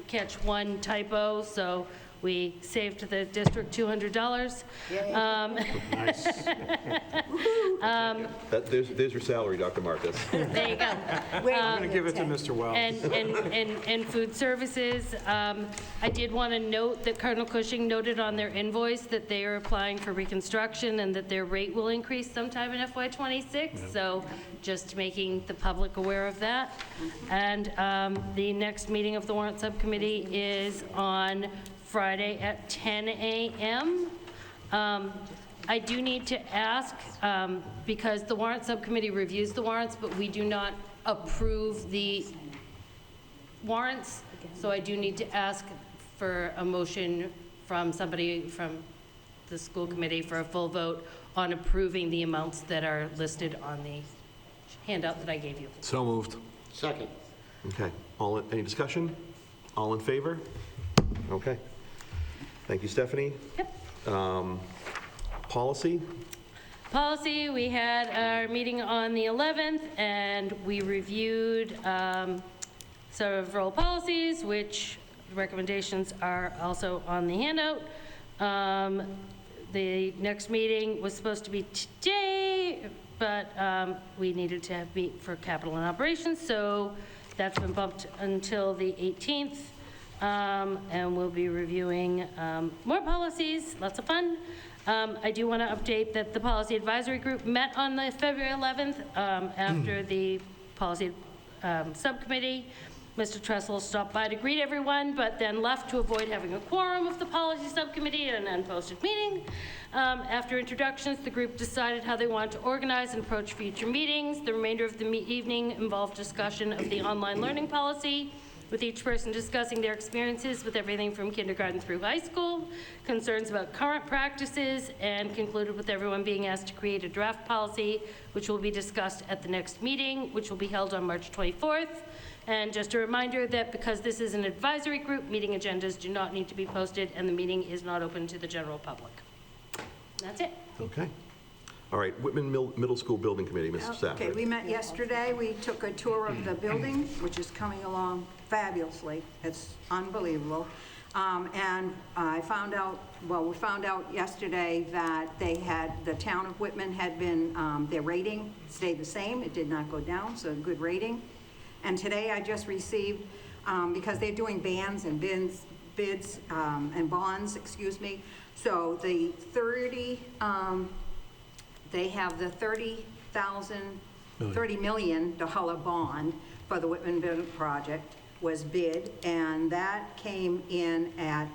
catch one typo, so we saved the district $200. there's your salary, Dr. Marcus. There you go. I'm going to give it to Mr. Wells. And food services. I did want to note that Cardinal Cushing noted on their invoice that they are applying for reconstruction and that their rate will increase sometime in FY '26. So just making the public aware of that. And the next meeting of the warrant subcommittee is on Friday at 10 a.m. I do need to ask, because the warrant subcommittee reviews the warrants, but we do not approve the warrants, so I do need to ask for a motion from somebody from the school committee for a full vote on approving the amounts that are listed on the handout that I gave you. So moved. Second. Okay, any discussion? All in favor? Okay. Thank you, Stephanie. Yep. Policy? Policy, we had our meeting on the 11th, and we reviewed several policies, which recommendations are also on the handout. The next meeting was supposed to be today, but we needed to meet for capital and operations, so that's been bumped until the 18th. And we'll be reviewing more policies, lots of fun. I do want to update that the Policy Advisory Group met on the February 11th after the Policy Subcommittee. Mr. Trestle stopped by to greet everyone, but then left to avoid having a quorum of the policy subcommittee at an unposted meeting. After introductions, the group decided how they wanted to organize and approach future meetings. The remainder of the evening involved discussion of the online learning policy, with each person discussing their experiences with everything from kindergarten through high school, concerns about current practices, and concluded with everyone being asked to create a draft policy, which will be discussed at the next meeting, which will be held on March 24th. And just a reminder that because this is an advisory group, meeting agendas do not need to be posted, and the meeting is not open to the general public. That's it. Okay. All right, Whitman Middle School Building Committee, Mrs. Okay, Stafford. we met yesterday. We took a tour of the building, which is coming along fabulously. It's unbelievable. And I found out, well, we found out yesterday that the town of Whitman had been, their rating stayed the same. It did not go down, so good rating. And today I just received, because they're doing bids and bonds, excuse me. So the they have the $30 million bond for the Whitman Building project was bid, and that came in at,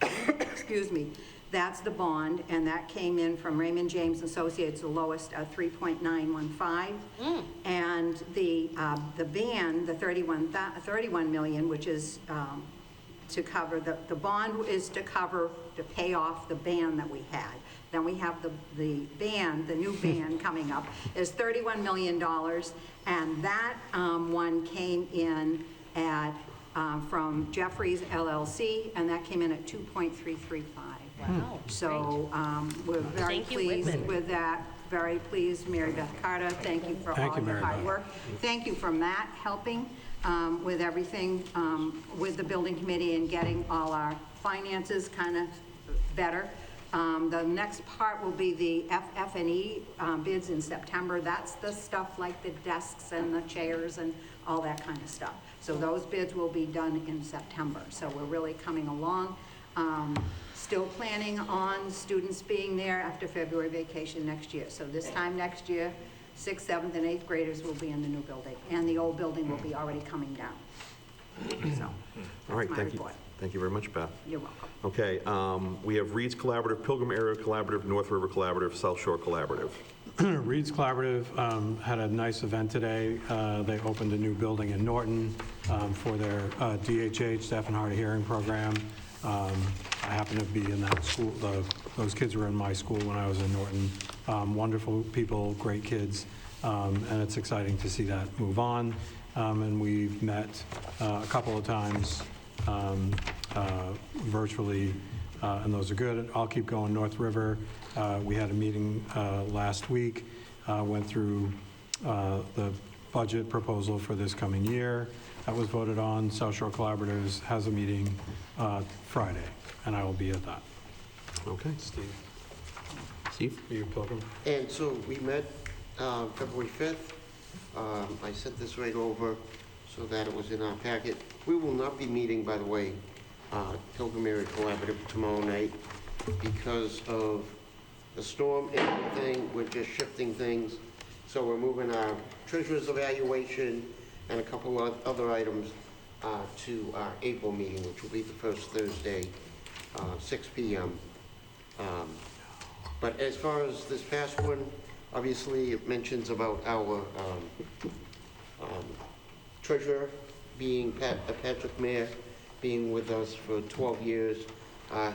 excuse me, that's the bond, and that came in from Raymond James Associates, the lowest, 3.915. And the ban, the 31 million, which is to cover, the bond is to pay off the ban that we had. Then we have the ban, the new ban coming up, is $31 million, and that one came in at, from Jeffries LLC, and that came in at 2.335. Wow. So we're very Thank you, pleased Whitman. with that, very pleased. Mary Beth Carter, thank you for Thank all you, your Mary hard Beth. work. Thank you for Matt helping with everything with the building committee and getting all our finances kind of better. The next part will be the FF&E bids in September. That's the stuff like the desks and the chairs and all that kind of stuff. So those bids will be done in September. So we're really coming along. Still planning on students being there after February vacation next year. So this time next year, 6th, 7th, and 8th graders will be in the new building, and the old building will be already coming down. So, All right, that's my thank you. report. Thank you very much, Beth. You're welcome. Okay, we have Reed's Collaborative, Pilgrim Area Collaborative, North River Collaborative, South Shore Collaborative. Reed's Collaborative had a nice event today. They opened a new building in Norton for their DHH, Deaf and Hard of Hearing program. I happen to be in that school. Those kids were in my school when I was in Norton. Wonderful people, great kids, and it's exciting to see that move on. And we've met a couple of times virtually, and those are good. I'll keep going. North River, we had a meeting last week, went through the budget proposal for this coming year. That was voted on. South Shore Collaboratives has a meeting Friday, and I will be at that. Okay. Steve? Steve? Are you Pilgrim? And so we met February 5th. I sent this right over so that it was in our packet. We will not be meeting, by the way, Pilgrim Area Collaborative tomorrow night because of the storm and everything. We're just shifting things. So we're moving our treasurer's evaluation and a couple of other items to our April meeting, which will be the first Thursday, 6 p.m. But as far as this past one, obviously it mentions about our treasurer being Patrick Mayer, being with us for 12 years.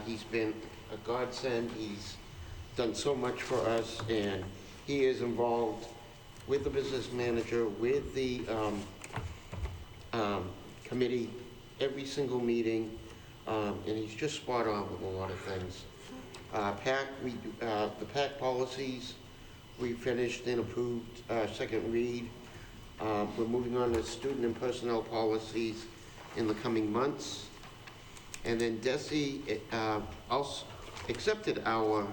He's been a godsend. He's done so much for us, and he is involved with the business manager, with the committee, every single meeting, and he's just spot on with a lot of things. The PAC policies, we finished and approved second read. We're moving on to student and personnel policies in the coming months. And then DESE also accepted our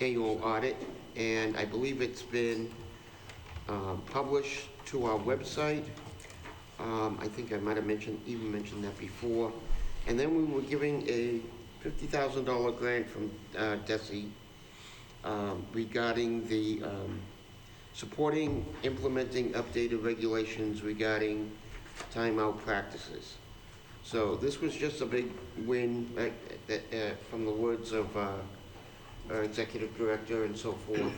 annual audit, and I believe it's been published to our website. I think I might have even mentioned that before. And then we were giving a $50,000 grant from DESE regarding the supporting, implementing updated regulations regarding timeout practices. So this was just a big win from the words of our executive director and so forth,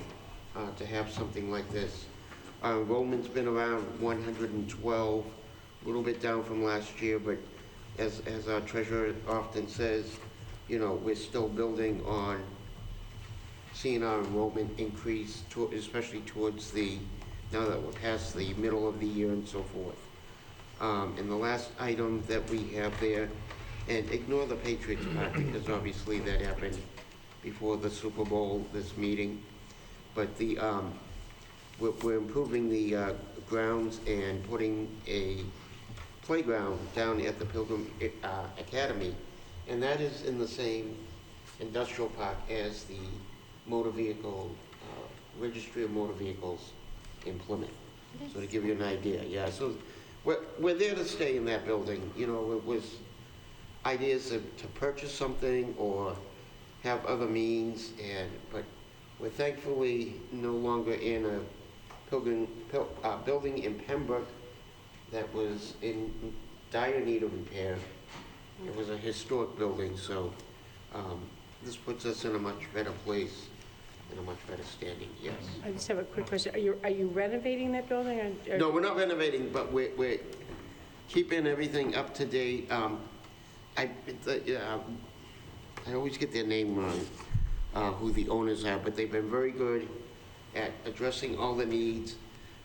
to have something like this. Our enrollment's been around 112, a little bit down from last year, but as our treasurer often says, you know, we're still building on seeing our enrollment increase, especially towards now that we're past the middle of the year and so forth. And the last item that we have there, and ignore the Patriots part because obviously that happened before the Super Bowl, this meeting, but we're improving the grounds and putting a playground down at the Pilgrim Academy, and that is in the same industrial park as the motor vehicle, registry of motor vehicles in Plymouth. So to give you an idea, yeah, so we're there to stay in that building. You know, it was ideas to purchase something or have other means, but we're thankfully no longer in a building in Pembroke that was in dire need of repair. It was a historic building, so this puts us in a much better place, in a much better standing, yes. I just have a quick question. Are you renovating that building? Or? No, we're not renovating, but we're keeping everything up to date. I always get their name wrong, who the owners are, but they've been very good at addressing all the needs,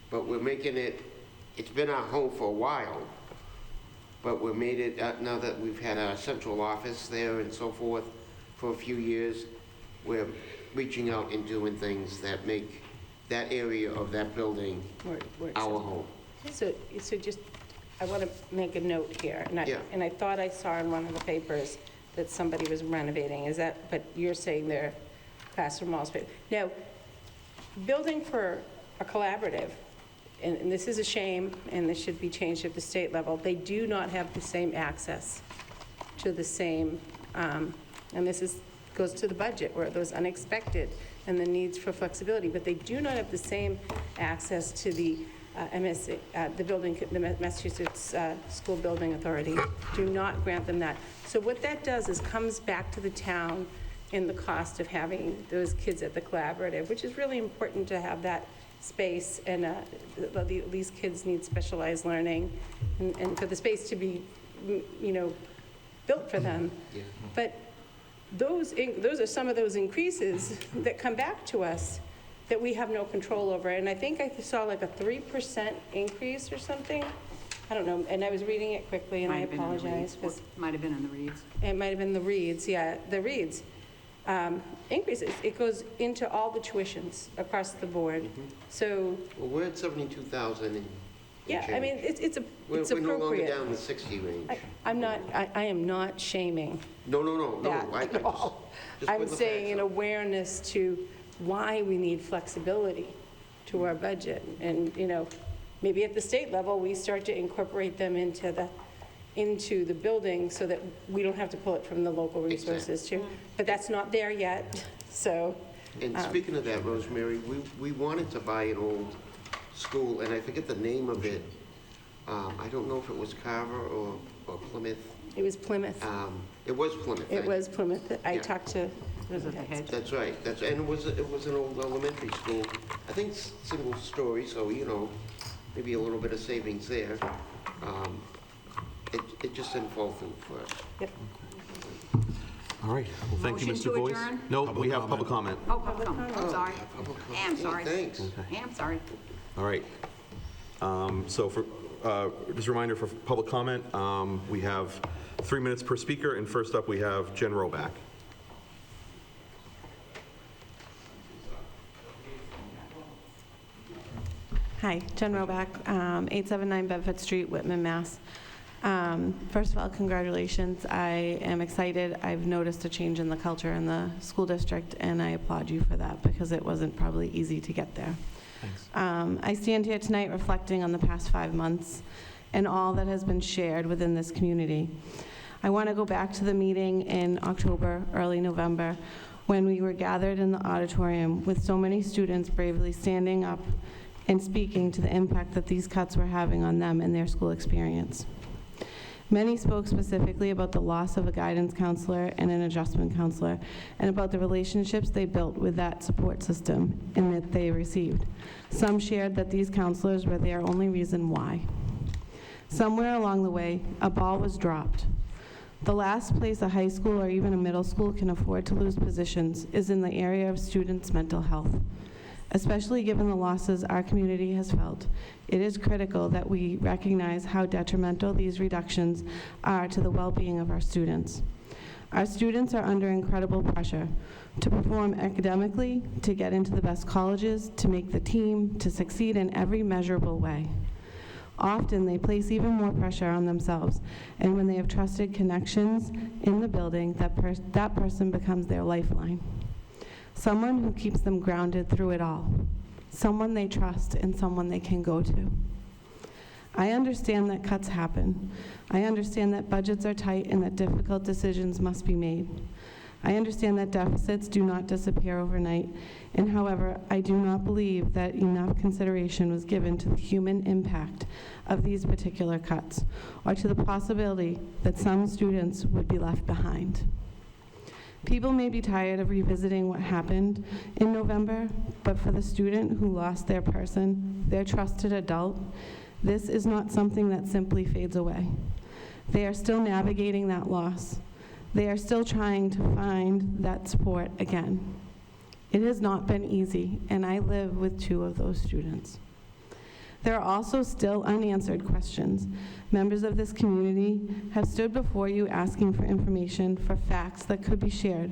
but we're making it's been our home for a while, but we made it, now that we've had our central office there and so forth for a few years, we're reaching out and doing things that make that area of that building our home. So just, I want to make a note here, and I thought I saw in one of the papers that somebody was renovating. Is that, but you're saying they're classroom walls. Now, building for a collaborative, and this is a shame, and this should be changed at the state level, they do not have the same access to the same, and this goes to the budget, where those unexpected and the needs for flexibility, but they do not have the same access to the the Massachusetts School Building Authority do not grant them that. So what that does is comes back to the town in the cost of having those kids at the collaborative, which is really important to have that space, and these kids need specialized learning, and for the space to be, built for them. Yeah. But those are some of those increases that come back to us that we have no control over. And I think I saw like a 3% increase or something. I don't know, and I was reading it quickly, and I apologize. Might have been in the reads. It might have been the reads, yeah, the reads. Increases, it goes into all the tuitions across the board. So. Well, we're at 72,000 and yeah, I mean, it's appropriate. We're no longer down the 60 range. I am not shaming. No. That at all. I'm saying an awareness to why we need flexibility to our budget. And, maybe at the state level, we start to incorporate them into the building so that we don't have to pull it from the local resources too. But that's not there yet, so. And speaking of that, Rosemary, we wanted to buy an old school, and I forget the name of it. I don't know if it was Carver or Plymouth. It was Plymouth. It was Plymouth. It was Plymouth. I talked to. That's right. And it was an old elementary school. I think single story, so maybe a little bit of savings there. It just didn't fall through for us. Yep. All right. Well, thank you, Motion Mr. to Boyce. adjourn? No, we have public comment. Oh, public comment. I'm sorry. I'm sorry. Thanks. I'm sorry. All right. So for just a reminder for public comment, we have 3 minutes per speaker, and first up we have Jen Roback. Hi, Jen Roback, 879 Bedford Street, Whitman, Mass. First of all, congratulations. I am excited. I've noticed a change in the culture in the school district, and I applaud you for that because it wasn't probably easy to get there. Thanks. I stand here tonight reflecting on the past 5 months and all that has been shared within this community. I want to go back to the meeting in October, early November, when we were gathered in the auditorium with so many students bravely standing up and speaking to the impact that these cuts were having on them and their school experience. Many spoke specifically about the loss of a guidance counselor and an adjustment counselor, and about the relationships they built with that support system and that they received. Some shared that these counselors were their only reason why. Somewhere along the way, a ball was dropped. The last place a high school or even a middle school can afford to lose positions is in the area of students' mental health. Especially given the losses our community has felt, it is critical that we recognize how detrimental these reductions are to the well-being of our students. Our students are under incredible pressure to perform academically, to get into the best colleges, to make the team, to succeed in every measurable way. Often, they place even more pressure on themselves, and when they have trusted connections in the building, that person becomes their lifeline. Someone who keeps them grounded through it all. Someone they trust and someone they can go to. I understand that cuts happen. I understand that budgets are tight and that difficult decisions must be made. I understand that deficits do not disappear overnight, and however, I do not believe that enough consideration was given to the human impact of these particular cuts, or to the possibility that some students would be left behind. People may be tired of revisiting what happened in November, but for the student who lost their person, their trusted adult, this is not something that simply fades away. They are still navigating that loss. They are still trying to find that support again. It has not been easy, and I live with 2 of those students. There are also still unanswered questions. Members of this community have stood before you asking for information, for facts that could be shared,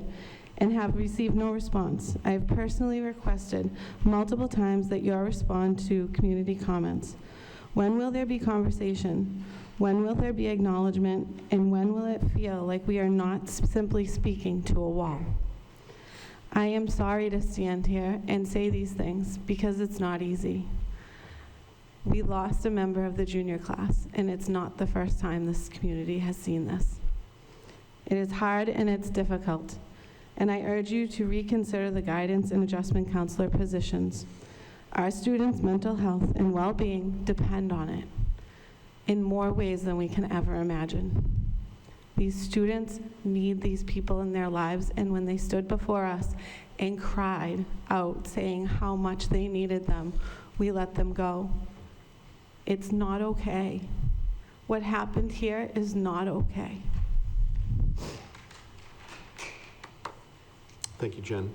and have received no response. I have personally requested multiple times that you respond to community comments. When will there be conversation? When will there be acknowledgement? And when will it feel like we are not simply speaking to a wall? I am sorry to stand here and say these things because it's not easy. We lost a member of the junior class, and it's not the first time this community has seen this. It is hard and it's difficult, and I urge you to reconsider the guidance and adjustment counselor positions. Our students' mental health and well-being depend on it in more ways than we can ever imagine. These students need these people in their lives, and when they stood before us and cried out saying how much they needed them, we let them go. It's not okay. What happened here is not okay. Thank you, Jen.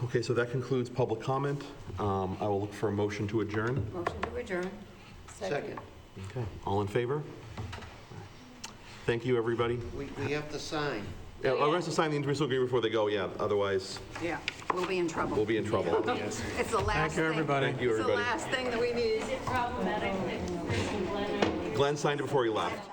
Okay, so that concludes public comment. I will look for a motion to adjourn. Motion to adjourn. Second. Okay, all in favor? Thank you, everybody. We have to sign. Yeah, we're going to sign the intermunicipal agreement before they go, yeah, otherwise Yeah, we'll be in trouble. we'll be in trouble. It's the last thing. everybody. Thank you, It's the everybody. last thing that we need. Is it problematic that Chris and Glenn are Glenn signed it before he left.